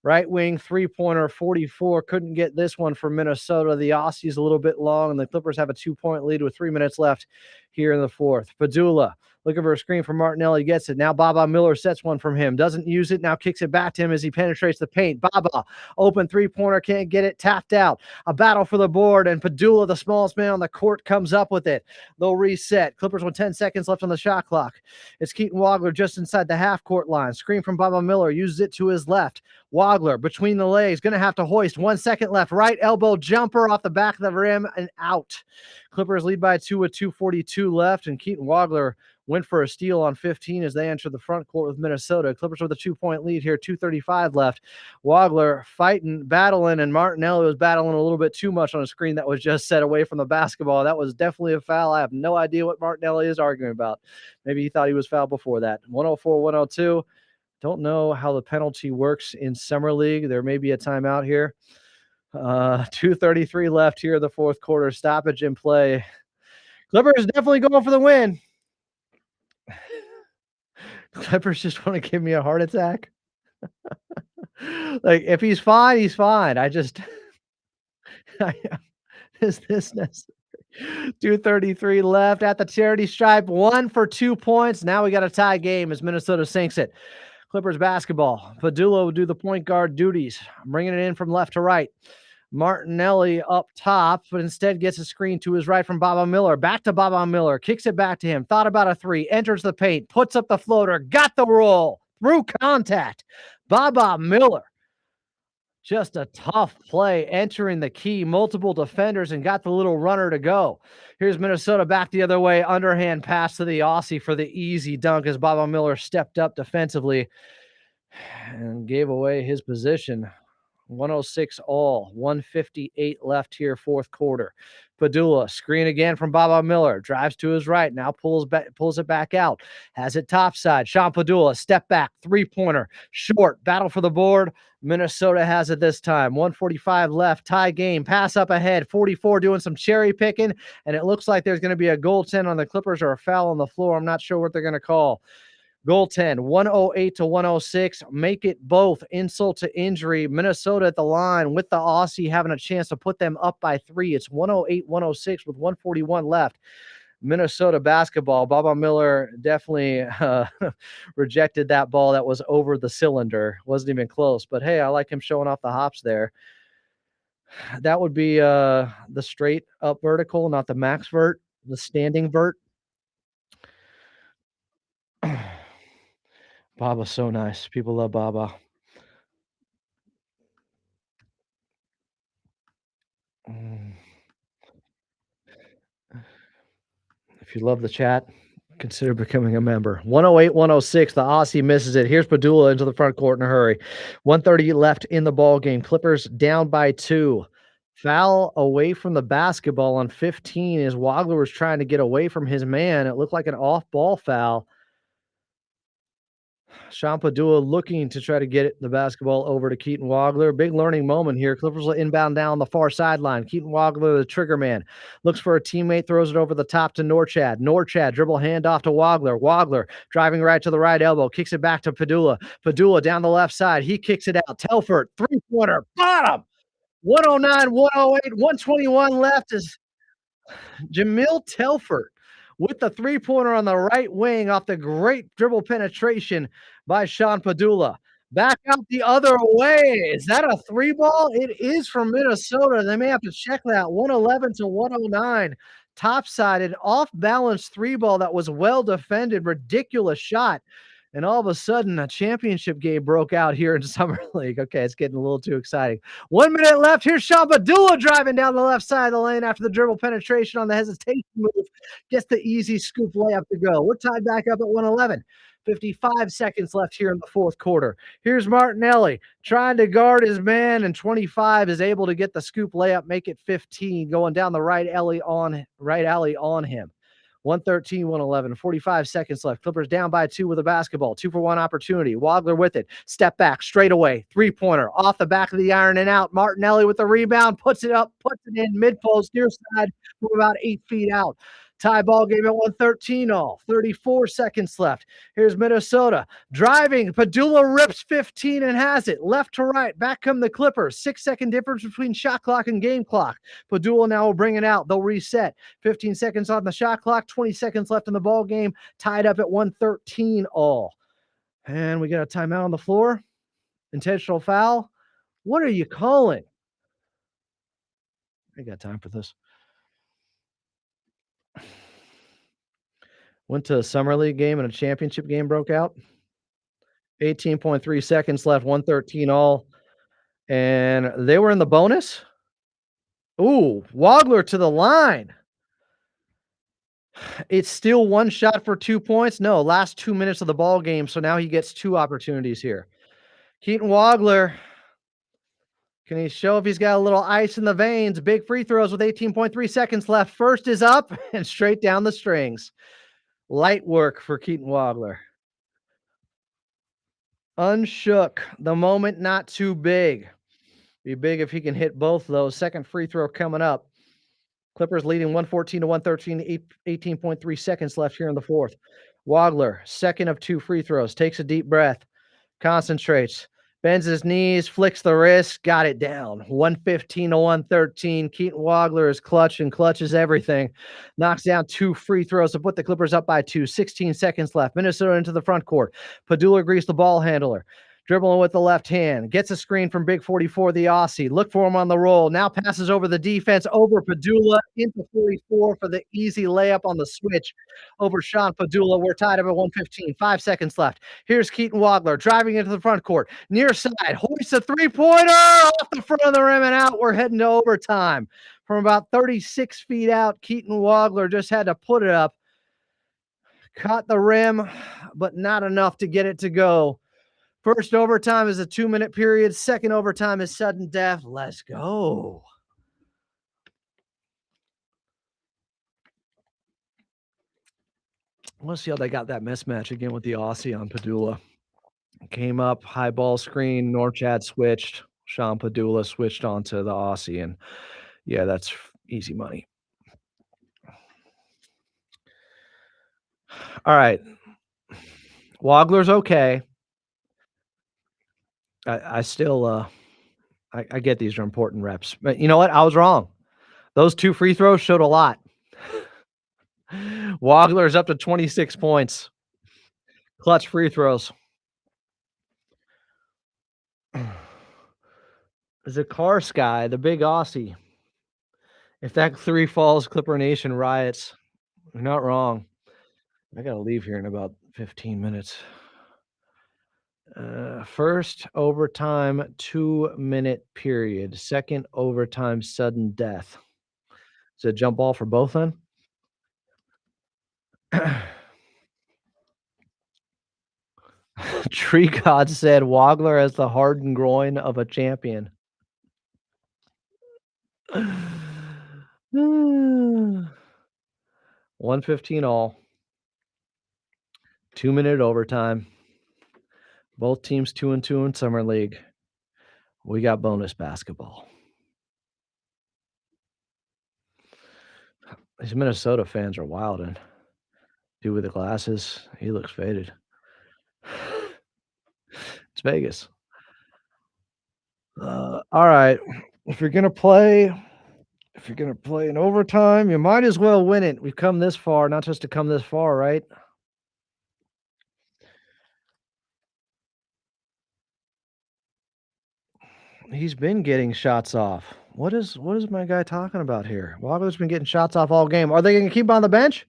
Speaker 1: Right wing three-pointer, 44. Couldn't get this one for Minnesota. The Aussies a little bit long, and the Clippers have a 2-point lead with 3 minutes left here in the fourth. Padula looking for a screen from Martinelli. Gets it. Now Baba Miller sets one from him. Doesn't use it. Now kicks it back to him as he penetrates the paint. Baba, open three-pointer. Can't get it. Tapped out. A battle for the board, and Padula, the smallest man on the court, comes up with it. They'll reset. Clippers with 10 seconds left on the shot clock. It's Keaton Wagler just inside the half-court line. Screen from Baba Miller. Uses it to his left. Wagler between the legs. Going to have to hoist. 1 second left. Right elbow jumper off the back of the rim and out. Clippers lead by 2 with 2:42 left, and Keaton Wagler went for a steal on 15 as they enter the front court with Minnesota. Clippers with a 2-point lead here, 2:35 left. Wagler fighting, battling, and Martinelli was battling a little bit too much on a screen that was just set away from the basketball. That was definitely a foul. I have no idea what Martinelli is arguing about. Maybe he thought he was fouled before that. 104-102. Don't know how the penalty works in Summer League. There may be a timeout here. 2:33 left here in the fourth quarter. Stoppage in play. Clippers definitely going for the win. Clippers just want to give me a heart attack. Like, if he's fine, he's fine. Is this necessary? 2:33 left at the charity stripe. 1 for 2 points. Now we got a tie game as Minnesota sinks it. Clippers basketball. Padula will do the point guard duties. Bringing it in from left to right. Martinelli up top, but instead gets a screen to his right from Baba Miller. Back to Baba Miller. Kicks it back to him. Thought about a three. Enters the paint. Puts up the floater. Got the roll. Through contact. Baba Miller. Just a tough play. Entering the key. Multiple defenders and got the little runner to go. Here's Minnesota back the other way. Underhand pass to the Aussie for the easy dunk as Baba Miller stepped up defensively and gave away his position. 106 all, 158 left here, fourth quarter. Padula, screen again from Baba Miller, drives to his right, now pulls it back out, has it topside. Sean Padula, step back, three-pointer, short, battle for the board. Minnesota has it this time. 145 left, tie game, pass up ahead, 44 doing some cherry picking, and it looks like there's going to be a goaltend on the Clippers or a foul on the floor. I'm not sure what they're going to call. Goaltend, 108-106. Make it both. Insult to injury. Minnesota at the line with the Aussie having a chance to put them up by 3. It's 108-106 with 141 left. Minnesota basketball. Baba Miller definitely rejected that ball that was over the cylinder. Wasn't even close. But, hey, I like him showing off the hops there. That would be the straight up vertical, not the max vert, the standing vert. Baba's so nice. People love Baba. If you love the chat, consider becoming a member. 108-106. The Aussie misses it. Here's Padula into the front court in a hurry. 1:30 left in the ball game. Clippers down by 2. Foul away from the basketball on 15 as Wagler was trying to get away from his man. It looked like an off-ball foul. Sean Padula looking to try to get the basketball over to Keaton Wagler. Big learning moment here. Clippers will inbound down the far sideline. Keaton Wagler, the trigger man, looks for a teammate, throws it over the top to Norchad. Norchad dribble handoff to Wagler. Wagler driving right to the right elbow, kicks it back to Padula. Padula down the left side. He kicks it out. Telford, three-pointer, bottom. 109, 108, 121 left is Jamil Telford with the three-pointer on the right wing off the great dribble penetration by Sean Padula. Back out the other way. Is that a three ball? It is from Minnesota. They may have to check that. 111 to 109. Top-sided, off-balance three ball that was well defended. Ridiculous shot. And all of a sudden, a championship game broke out here in Summer League. Okay, it's getting a little too exciting. 1 minute left. Here's Sean Padula driving down the left side of the lane after the dribble penetration on the hesitation move. Gets the easy scoop layup to go. We're tied back up at 111. 55 seconds left here in the fourth quarter. Here's Martinelli trying to guard his man, and 25 is able to get the scoop layup, make it 15, going down the right alley on him. 113, 111, 45 seconds left. Clippers down by 2 with a basketball. 2-for-1 opportunity. Wagler with it. Step back, straight away. Three-pointer off the back of the iron and out. Martinelli with the rebound. Puts it up, puts it in mid-post, near side from about 8 feet out. Tie ball game at 113 all. 34 seconds left. Here's Minnesota driving. Padula rips 15 and has it. Left to right. Back come the Clippers. 6-second difference between shot clock and game clock. Padula now will bring it out. They'll reset. 15 seconds on the shot clock. 20 seconds left in the ball game. Tied up at 113 all. And we got a timeout on the floor. Intentional foul. What are you calling? I got time for this. Went to a summer league game and a championship game broke out. 18.3 seconds left, 113 all. And they were in the bonus. Ooh, Wagler to the line. It's still one shot for 2 points. No, last 2 minutes of the ball game. So now he gets 2 opportunities here. Keaton Wagler. Can he show if he's got a little ice in the veins? Big free throws with 18.3 seconds left. First is up and straight down the strings. Light work for Keaton Wagler. Unshook. The moment not too big. Be big if he can hit both those. Second free throw coming up. Clippers leading 114 to 113. 18.3 seconds left here in the fourth. Wagler, second of 2 free throws. Takes a deep breath. Concentrates. Bends his knees, flicks the wrist, got it down. 115 to 113. Keaton Wagler is clutch and clutches everything. Knocks down 2 free throws to put the Clippers up by 2. 16 seconds left. Minnesota into the front court. Padula greased the ball handler. Dribbling with the left hand. Gets a screen from Big 44, the Aussie. Look for him on the roll. Now passes over the defense, over Padula, into 44 for the easy layup on the switch over Sean Padula. We're tied up at 115. 5 seconds left. Here's Keaton Wagler driving into the front court. Near side. Hoists a three-pointer off the front of the rim and out. We're heading to overtime. From about 36 feet out, Keaton Wagler just had to put it up. Caught the rim, but not enough to get it to go. First overtime is a 2-minute period. Second overtime is sudden death. Let's go. Let's see how they got that mismatch again with the Aussie on Padula. Came up, high ball screen. Norchad switched. Sean Padula switched onto the Aussie. And yeah, that's easy money. All right. Wagler's okay. I still I get these are important reps. But you know what? I was wrong. Those 2 free throws showed a lot. Wagler's up to 26 points. Clutch free throws. Zakarski, the big Aussie. If that 3 falls, Clipper Nation riots. You're not wrong. I got to leave here in about 15 minutes. First overtime 2-minute period. Second overtime sudden death. Is it a jump ball for both then? Tree God said Wagler has the hardened groin of a champion. 115 all. 2-minute overtime. Both teams 2-2 in summer league. We got bonus basketball. These Minnesota fans are wilding. Dude with the glasses, he looks faded. It's Vegas. All right. If you're gonna play in overtime, you might as well win it. We've come this far, not just to come this far, right? He's been getting shots off. What is my guy talking about here? Wagler's been getting shots off all game. Are they gonna keep him on the bench?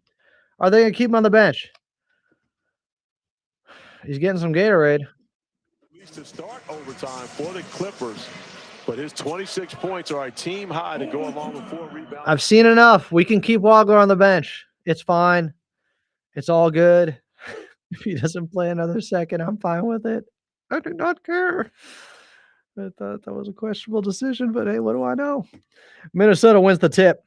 Speaker 1: Are they gonna keep him on the bench? He's getting some Gatorade.
Speaker 13: At least to start overtime for the Clippers. But his 26 points are a team high to go along with 4 rebounds.
Speaker 1: I've seen enough. We can keep Wagler on the bench. It's fine. It's all good. If he doesn't play another second, I'm fine with it. I do not care. I thought that was a questionable decision, but hey, what do I know? Minnesota wins the tip.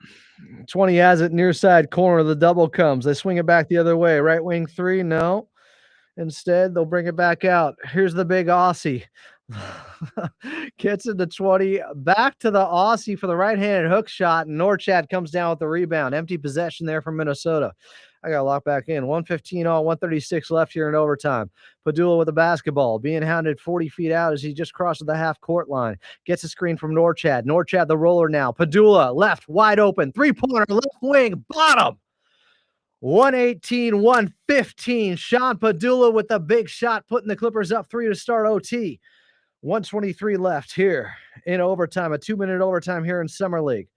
Speaker 1: 20 has it near side corner. The double comes. They swing it back the other way. Right wing 3, no. Instead, they'll bring it back out. Here's the big Aussie. Gets into 20. Back to the Aussie for the right-handed hook shot, and Norchad comes down with the rebound. Empty possession there from Minnesota. I got to lock back in. 1:15 all, 1:36 left here in overtime. Padula with the basketball, being hounded 40 feet out as he just crosses the half-court line. Gets a screen from Norchad. Norchad the roller now. Padula left, wide open. Three-pointer, left wing, bottom. 118-115. Sean Padula with the big shot, putting the Clippers up 3 to start OT. 123 left here in overtime, a 2-minute overtime here in Summer League.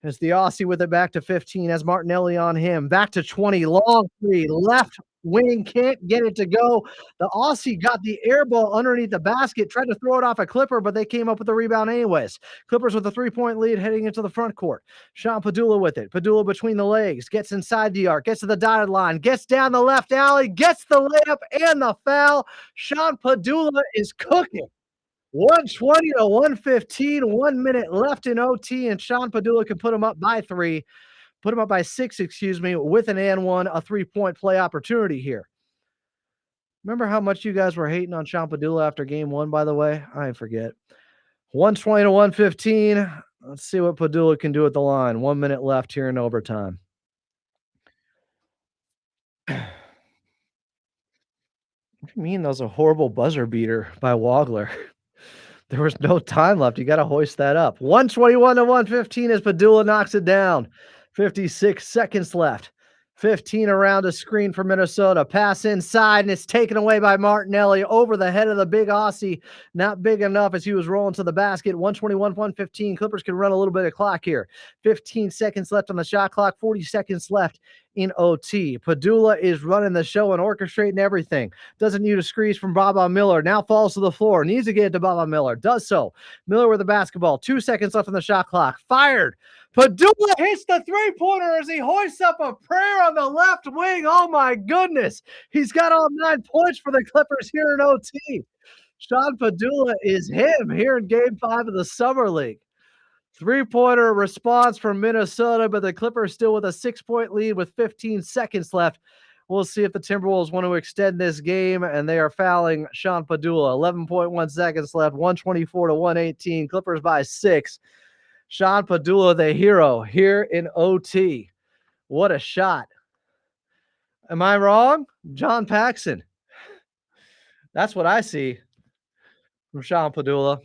Speaker 1: As the Aussie with it back to 15, has Martinelli on him. Back to 20, long 3, left wing, can't get it to go. The Aussie got the air ball underneath the basket, tried to throw it off a Clipper, but they came up with the rebound anyways. Clippers with a 3-point lead heading into the front court. Sean Padula with it. Padula between the legs, gets inside the arc, gets to the dotted line, gets down the left alley, gets the layup and the foul. Sean Padula is cooking. 120-115, 1 minute left in OT, and Sean Padula can put him up by 3, put him up by 6, with an and 1, a 3-point play opportunity here. Remember how much you guys were hating on Sean Padula after game 1, by the way? I forget. 120-115. Let's see what Padula can do at the line. 1 minute left here in overtime. What do you mean that was a horrible buzzer beater by Wagler? There was no time left. You got to hoist that up. 121-115 as Padula knocks it down. 56 seconds left. 15 around a screen for Minnesota. Pass inside, and it's taken away by Martinelli over the head of the big Aussie. Not big enough as he was rolling to the basket. 121-115. Clippers can run a little bit of clock here. 15 seconds left on the shot clock. 40 seconds left in OT. Padula is running the show and orchestrating everything. Doesn't need a squeeze from Baba Miller. Now falls to the floor. Needs to get it to Baba Miller. Does so. Miller with the basketball. 2 seconds left on the shot clock. Fired. Padula hits the three-pointer as he hoists up a prayer on the left wing. Oh, my goodness. He's got all 9 points for the Clippers here in OT. Sean Padula is him here in Game 5 of the Summer League. Three-pointer response from Minnesota, but the Clippers still with a 6-point lead with 15 seconds left. We'll see if the Timberwolves want to extend this game, and they are fouling Sean Padula. 11.1 seconds left, 124-118. Clippers by 6. Sean Padula, the hero, here in OT. What a shot. Am I wrong? John Paxson. That's what I see from Sean Padula.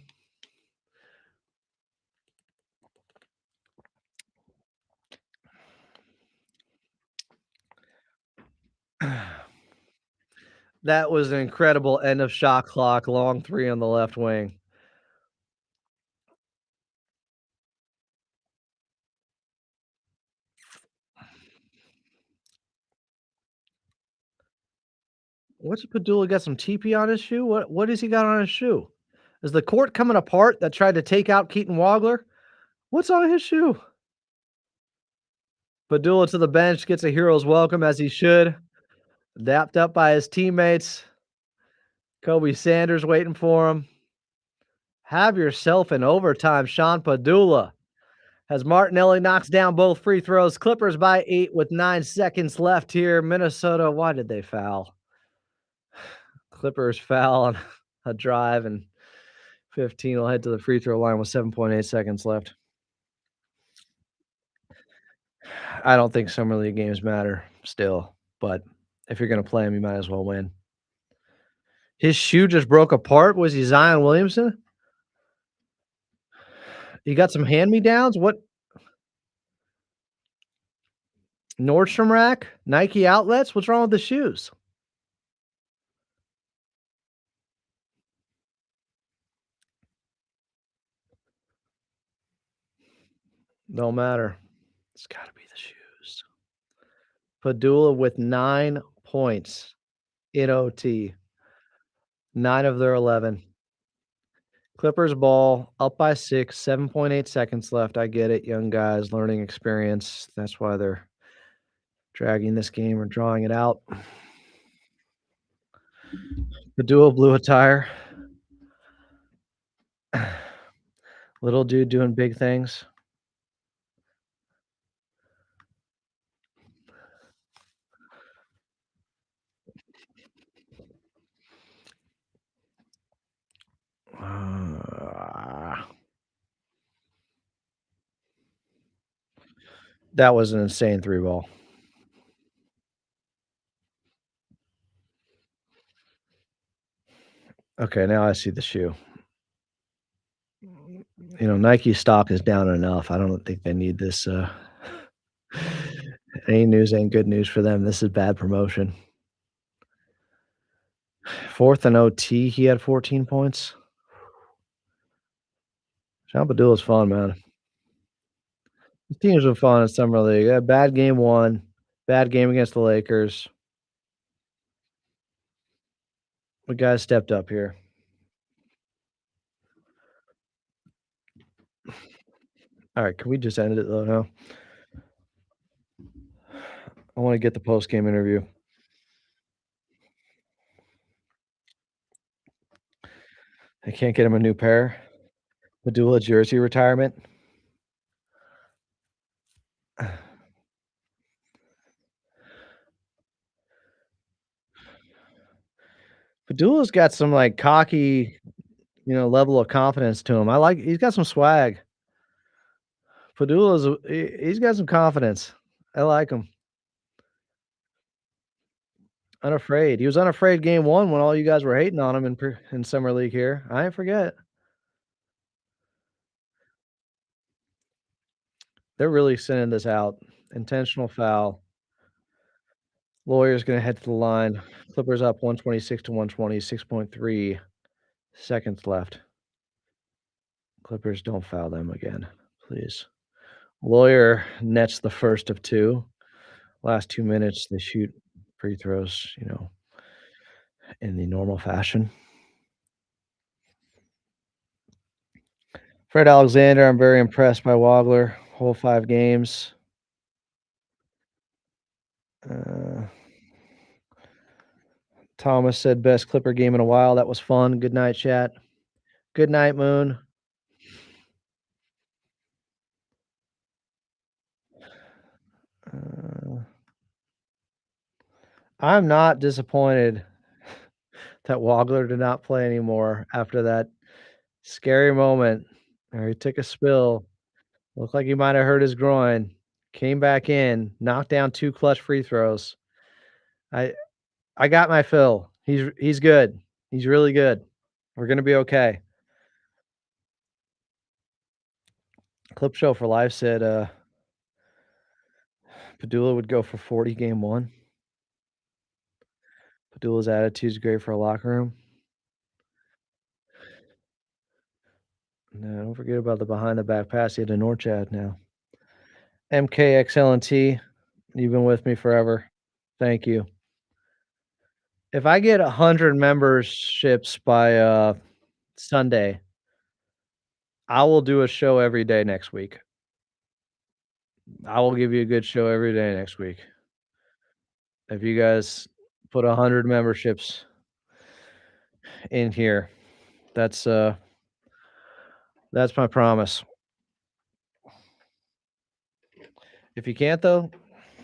Speaker 1: That was an incredible end of shot clock, long 3 on the left wing. What's Padula got some TP on his shoe? What has he got on his shoe? Is the court coming apart that tried to take out Keaton Wagler? What's on his shoe? Padula to the bench, gets a hero's welcome as he should. Dapped up by his teammates. Kobe Sanders waiting for him. Have yourself an overtime, Sean Padula. As Martinelli knocks down both free throws. Clippers by 8 with 9 seconds left here. Minnesota, why did they foul? Clippers foul on a drive, and 15 will head to the free throw line with 7.8 seconds left. I don't think summer league games matter still, but if you're going to play them, you might as well win. His shoe just broke apart. Was he Zion Williamson? You got some hand-me-downs? What? Nordstrom Rack? Nike outlets? What's wrong with the shoes? Don't matter. It's got to be the shoes. Padula with 9 points in OT. 9 of their 11. Clippers ball up by 6, 7.8 seconds left. I get it, young guys, learning experience. That's why they're dragging this game or drawing it out. Padula blew a tire. Little dude doing big things. That was an insane 3-ball. Okay, now I see the shoe. You know, Nike stock is down enough. I don't think they need this. Any news ain't good news for them. This is bad promotion. 4th and OT, he had 14 points. John Padula's fun, man. The teams been fun in summer league. A bad game 1, bad game against the Lakers. The guys stepped up here. All right, can we just end it though now? I want to get the post-game interview. I can't get him a new pair. Padula jersey retirement. Padula's got some like cocky, level of confidence to him. He's got some swag. He's got some confidence. I like him. Unafraid. He was unafraid game 1 when all you guys were hating on him in summer league here. I ain't forget. They're really sending this out. Intentional foul. Lawyer's going to head to the line. Clippers up 126 to 120, 6.3 seconds left. Clippers, don't foul them again, please. Lawyer nets the first of 2. Last 2 minutes, they shoot free throws, in the normal fashion. Fred Alexander, I'm very impressed by Wagler. Whole 5 games. Thomas said best Clipper game in a while. That was fun. Good night, chat. Good night, Moon. I'm not disappointed that Wagler did not play anymore after that scary moment where he took a spill. Looked like he might have hurt his groin. Came back in, knocked down 2 clutch free throws. I got my fill. He's good. He's really good. We're gonna be okay. Clip Show for Life said Padula would go for 40 game 1. Padula's attitude's great for a locker room. No, don't forget about the behind the back pass he had to Norchad now. MKXLNT, you've been with me forever. Thank you. If I get 100 memberships by Sunday, I will do a show every day next week. I will give you a good show every day next week. If you guys put 100 memberships in here, that's my promise. If you can't though,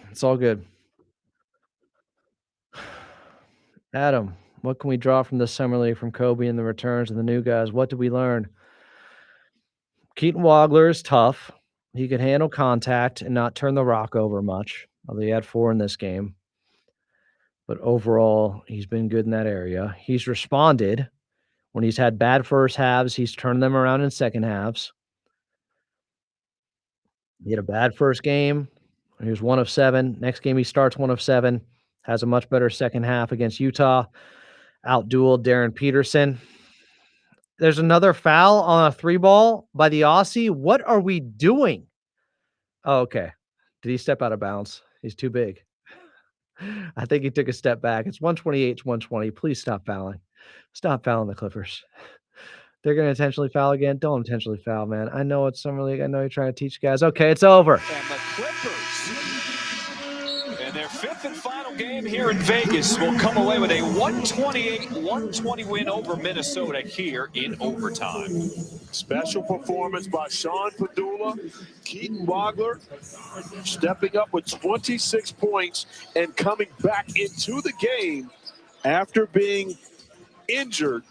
Speaker 1: it's all good. Adam, What can we draw from this summer league from Kobe and the returns and the new guys? What did we learn? Keaton Wagler is tough. He could handle contact and not turn the rock over much, although he had 4 in this game. But overall, he's been good in that area. He's responded. When he's had bad first halves, he's turned them around in second halves. He had a bad first game. He was 1 of 7. Next game, he starts 1 of 7. Has a much better second half against Utah. Out-dueled Darren Peterson. There's another foul on a 3-ball by the Aussie. What are we doing? Oh, okay. Did he step out of bounds? He's too big. I think he took a step back. It's 128 to 120. Please stop fouling. Stop fouling the Clippers. They're going to intentionally foul again. Don't intentionally foul, man. I know it's summer league. I know you're trying to teach guys. Okay, it's over.
Speaker 4: And the Clippers, in their 5th and final game here in Vegas, will come away with a 128-120 win over Minnesota here in overtime.
Speaker 13: Special performance by Sean Padula. Keaton Wagler stepping up with 26 points and coming back into the game after being injured,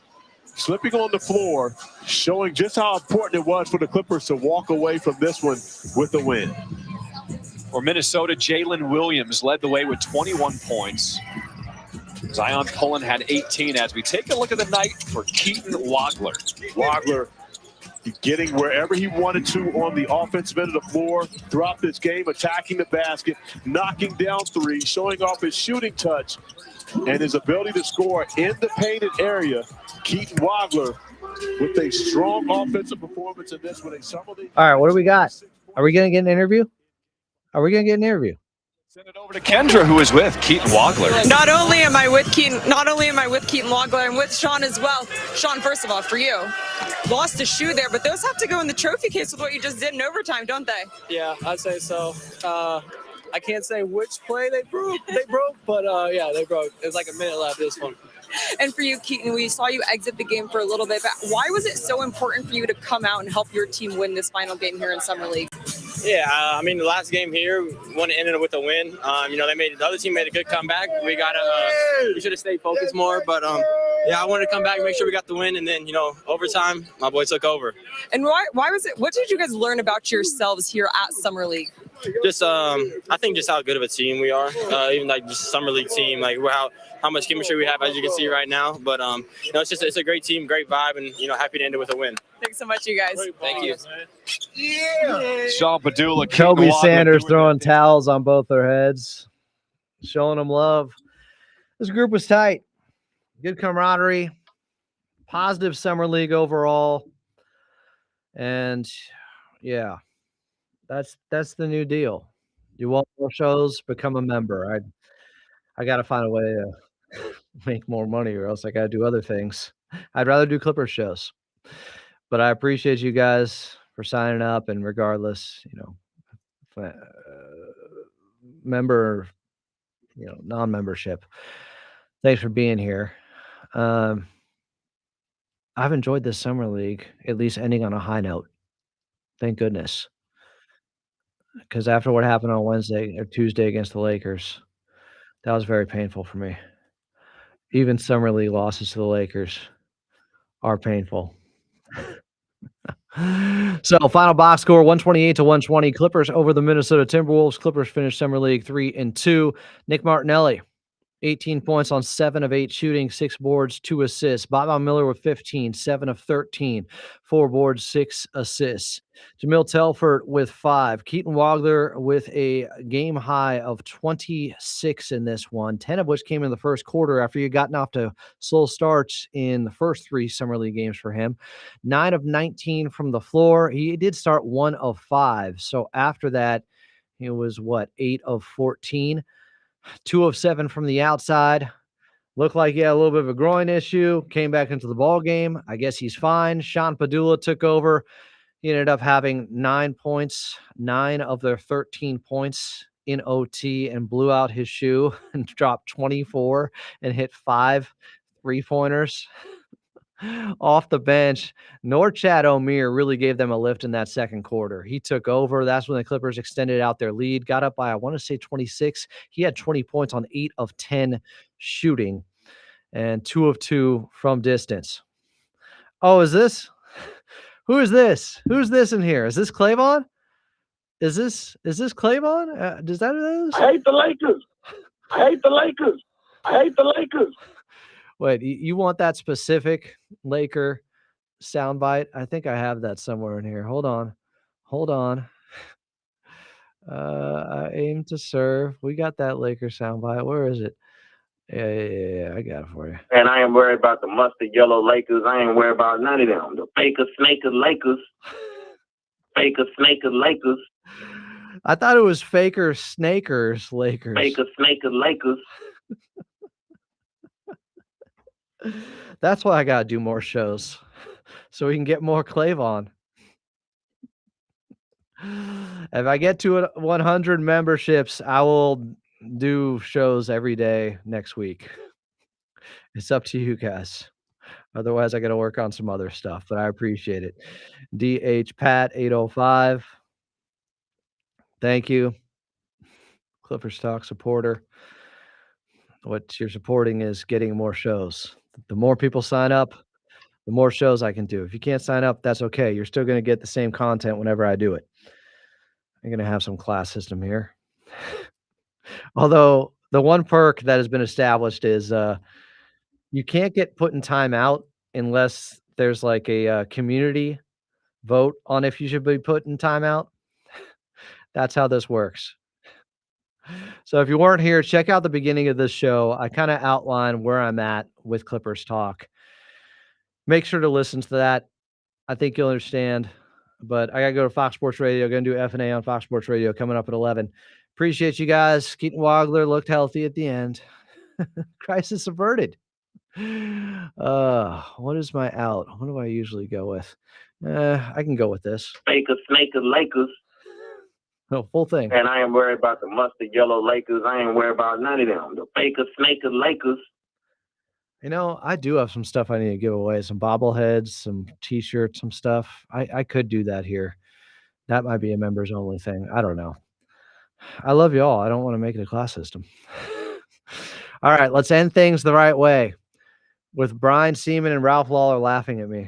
Speaker 13: slipping on the floor, showing just how important it was for the Clippers to walk away from this one with a win.
Speaker 4: For Minnesota, Jalen Williams led the way with 21 points. Zion Pullen had 18 as we take a look at the night for Keaton Wagler.
Speaker 13: Wagler getting wherever he wanted to on the offensive end of the floor throughout this game, attacking the basket, knocking down threes, showing off his shooting touch and his ability to score in the painted area. Keaton Wagler with a strong offensive performance in this one.
Speaker 1: All right, what do we got? Are we going to get an interview? Are we going to get an interview?
Speaker 4: Send it over to Kendra, who is with Keaton Wagler.
Speaker 15: Not only am I with Keaton Wagler, I'm with Sean as well. Sean, first of all, for you, lost a shoe there, but those have to go in the trophy case with what you just did in overtime, don't they?
Speaker 16: Yeah, I'd say so. I can't say which play they broke, but yeah, they broke. There's like a minute left this one.
Speaker 15: And for you, Keaton, we saw you exit the game for a little bit, but why was it so important for you to come out and help your team win this final game here in Summer League?
Speaker 16: Yeah, I mean, the last game here, we wanted to end it with a win. You know, the other team made a good comeback. We should have stayed focused more, but yeah, I wanted to come back and make sure we got the win, and then, you know, overtime, my boy took over.
Speaker 15: And why was it? What did you guys learn about yourselves here at Summer League?
Speaker 16: Just, I think just how good of a team we are. Even like just Summer League team, like how much chemistry we have, as you can see right now. But you know, it's a great team, great vibe, and you know, happy to end it with a win.
Speaker 15: Thanks so much, you guys.
Speaker 16: Thank you.
Speaker 13: Yeah.
Speaker 4: Sean Padula,
Speaker 1: Kobe Sanders throwing towels on both their heads, showing them love. This group was tight. Good camaraderie, positive summer league overall. And yeah, that's the new deal. You want more shows, become a member. I got to find a way to make more money, or else I got to do other things. I'd rather do Clipper shows. But I appreciate you guys for signing up, and regardless, you know, member, you know, non-membership, thanks for being here. I've enjoyed this summer league, at least ending on a high note. Thank goodness. Because after what happened on Wednesday or Tuesday against the Lakers, that was very painful for me. Even summer league losses to the Lakers are painful. So final box score 128-120. Clippers over the Minnesota Timberwolves. Clippers finished summer league 3-2. Nick Martinelli, 18 points on 7 of 8 shooting, 6 boards, 2 assists. Boban Miller with 15, 7 of 13, 4 boards, 6 assists. Jamil Telford with 5. Keaton Wagler with a game high of 26 in this one, 10 of which came in the first quarter after he had gotten off to slow starts in the first 3 summer league games for him. 9 of 19 from the floor. He did start 1 of 5. So after that, he was 8 of 14. 2 of 7 from the outside. Looked like he had a little bit of a groin issue. Came back into the ball game. I guess he's fine. Sean Padula took over. He ended up having 9 points, 9 of their 13 points in OT, and blew out his shoe and dropped 24 and hit 5 3-pointers off the bench. Norchad Omier really gave them a lift in that second quarter. He took over. That's when the Clippers extended out their lead, got up by, I want to say, 26. He had 20 points on 8 of 10 shooting. and 2 of 2 from distance. Oh, is this? Who is this? Who's this in here? Is this Clavon? Is this Clavon? Does that is?
Speaker 17: I hate the Lakers. I hate the Lakers. I hate the Lakers.
Speaker 1: Wait, you want that specific Laker soundbite? I think I have that somewhere in here. Hold on. I aim to serve. We got that Laker soundbite. Where is it? Yeah, I got it for you.
Speaker 17: And I ain't worried about the mustard yellow Lakers. I ain't worried about none of them. The faker snaker Lakers. Faker snaker Lakers.
Speaker 1: I thought it was Faker Snakers Lakers.
Speaker 17: Faker snaker Lakers.
Speaker 1: That's why I gotta do more shows, so we can get more Clavon. If I get to 100 memberships, I will do shows every day next week. It's up to you guys. Otherwise, I got to work on some other stuff, but I appreciate it. DH Pat 805. Thank you. Clippers Talk supporter. What you're supporting is getting more shows. The more people sign up, the more shows I can do. If you can't sign up, that's okay. You're still going to get the same content whenever I do it. I'm going to have some class system here. Although the one perk that has been established is you can't get put in timeout unless there's like a community vote on if you should be put in timeout. That's how this works. So if you weren't here, check out the beginning of this show. I kind of outline where I'm at with Clippers Talk. Make sure to listen to that. I think you'll understand. But I got to go to Fox Sports Radio. Going to do F&A on Fox Sports Radio coming up at 11. Appreciate you guys. Keaton Wagler looked healthy at the end. Crisis averted. What is my out? What do I usually go with? I can go with this.
Speaker 17: Faker snaker Lakers.
Speaker 1: No, full thing.
Speaker 17: And I ain't worried about the mustard yellow Lakers. I ain't worried about none of them. The faker snaker Lakers.
Speaker 1: You know, I do have some stuff I need to give away. Some bobbleheads, some T-shirts, some stuff. I could do that here. That might be a members only thing. I don't know. I love you all. I don't want to make it a class system. All right, let's end things the right way with Brian Seaman and Ralph Lawler laughing at me.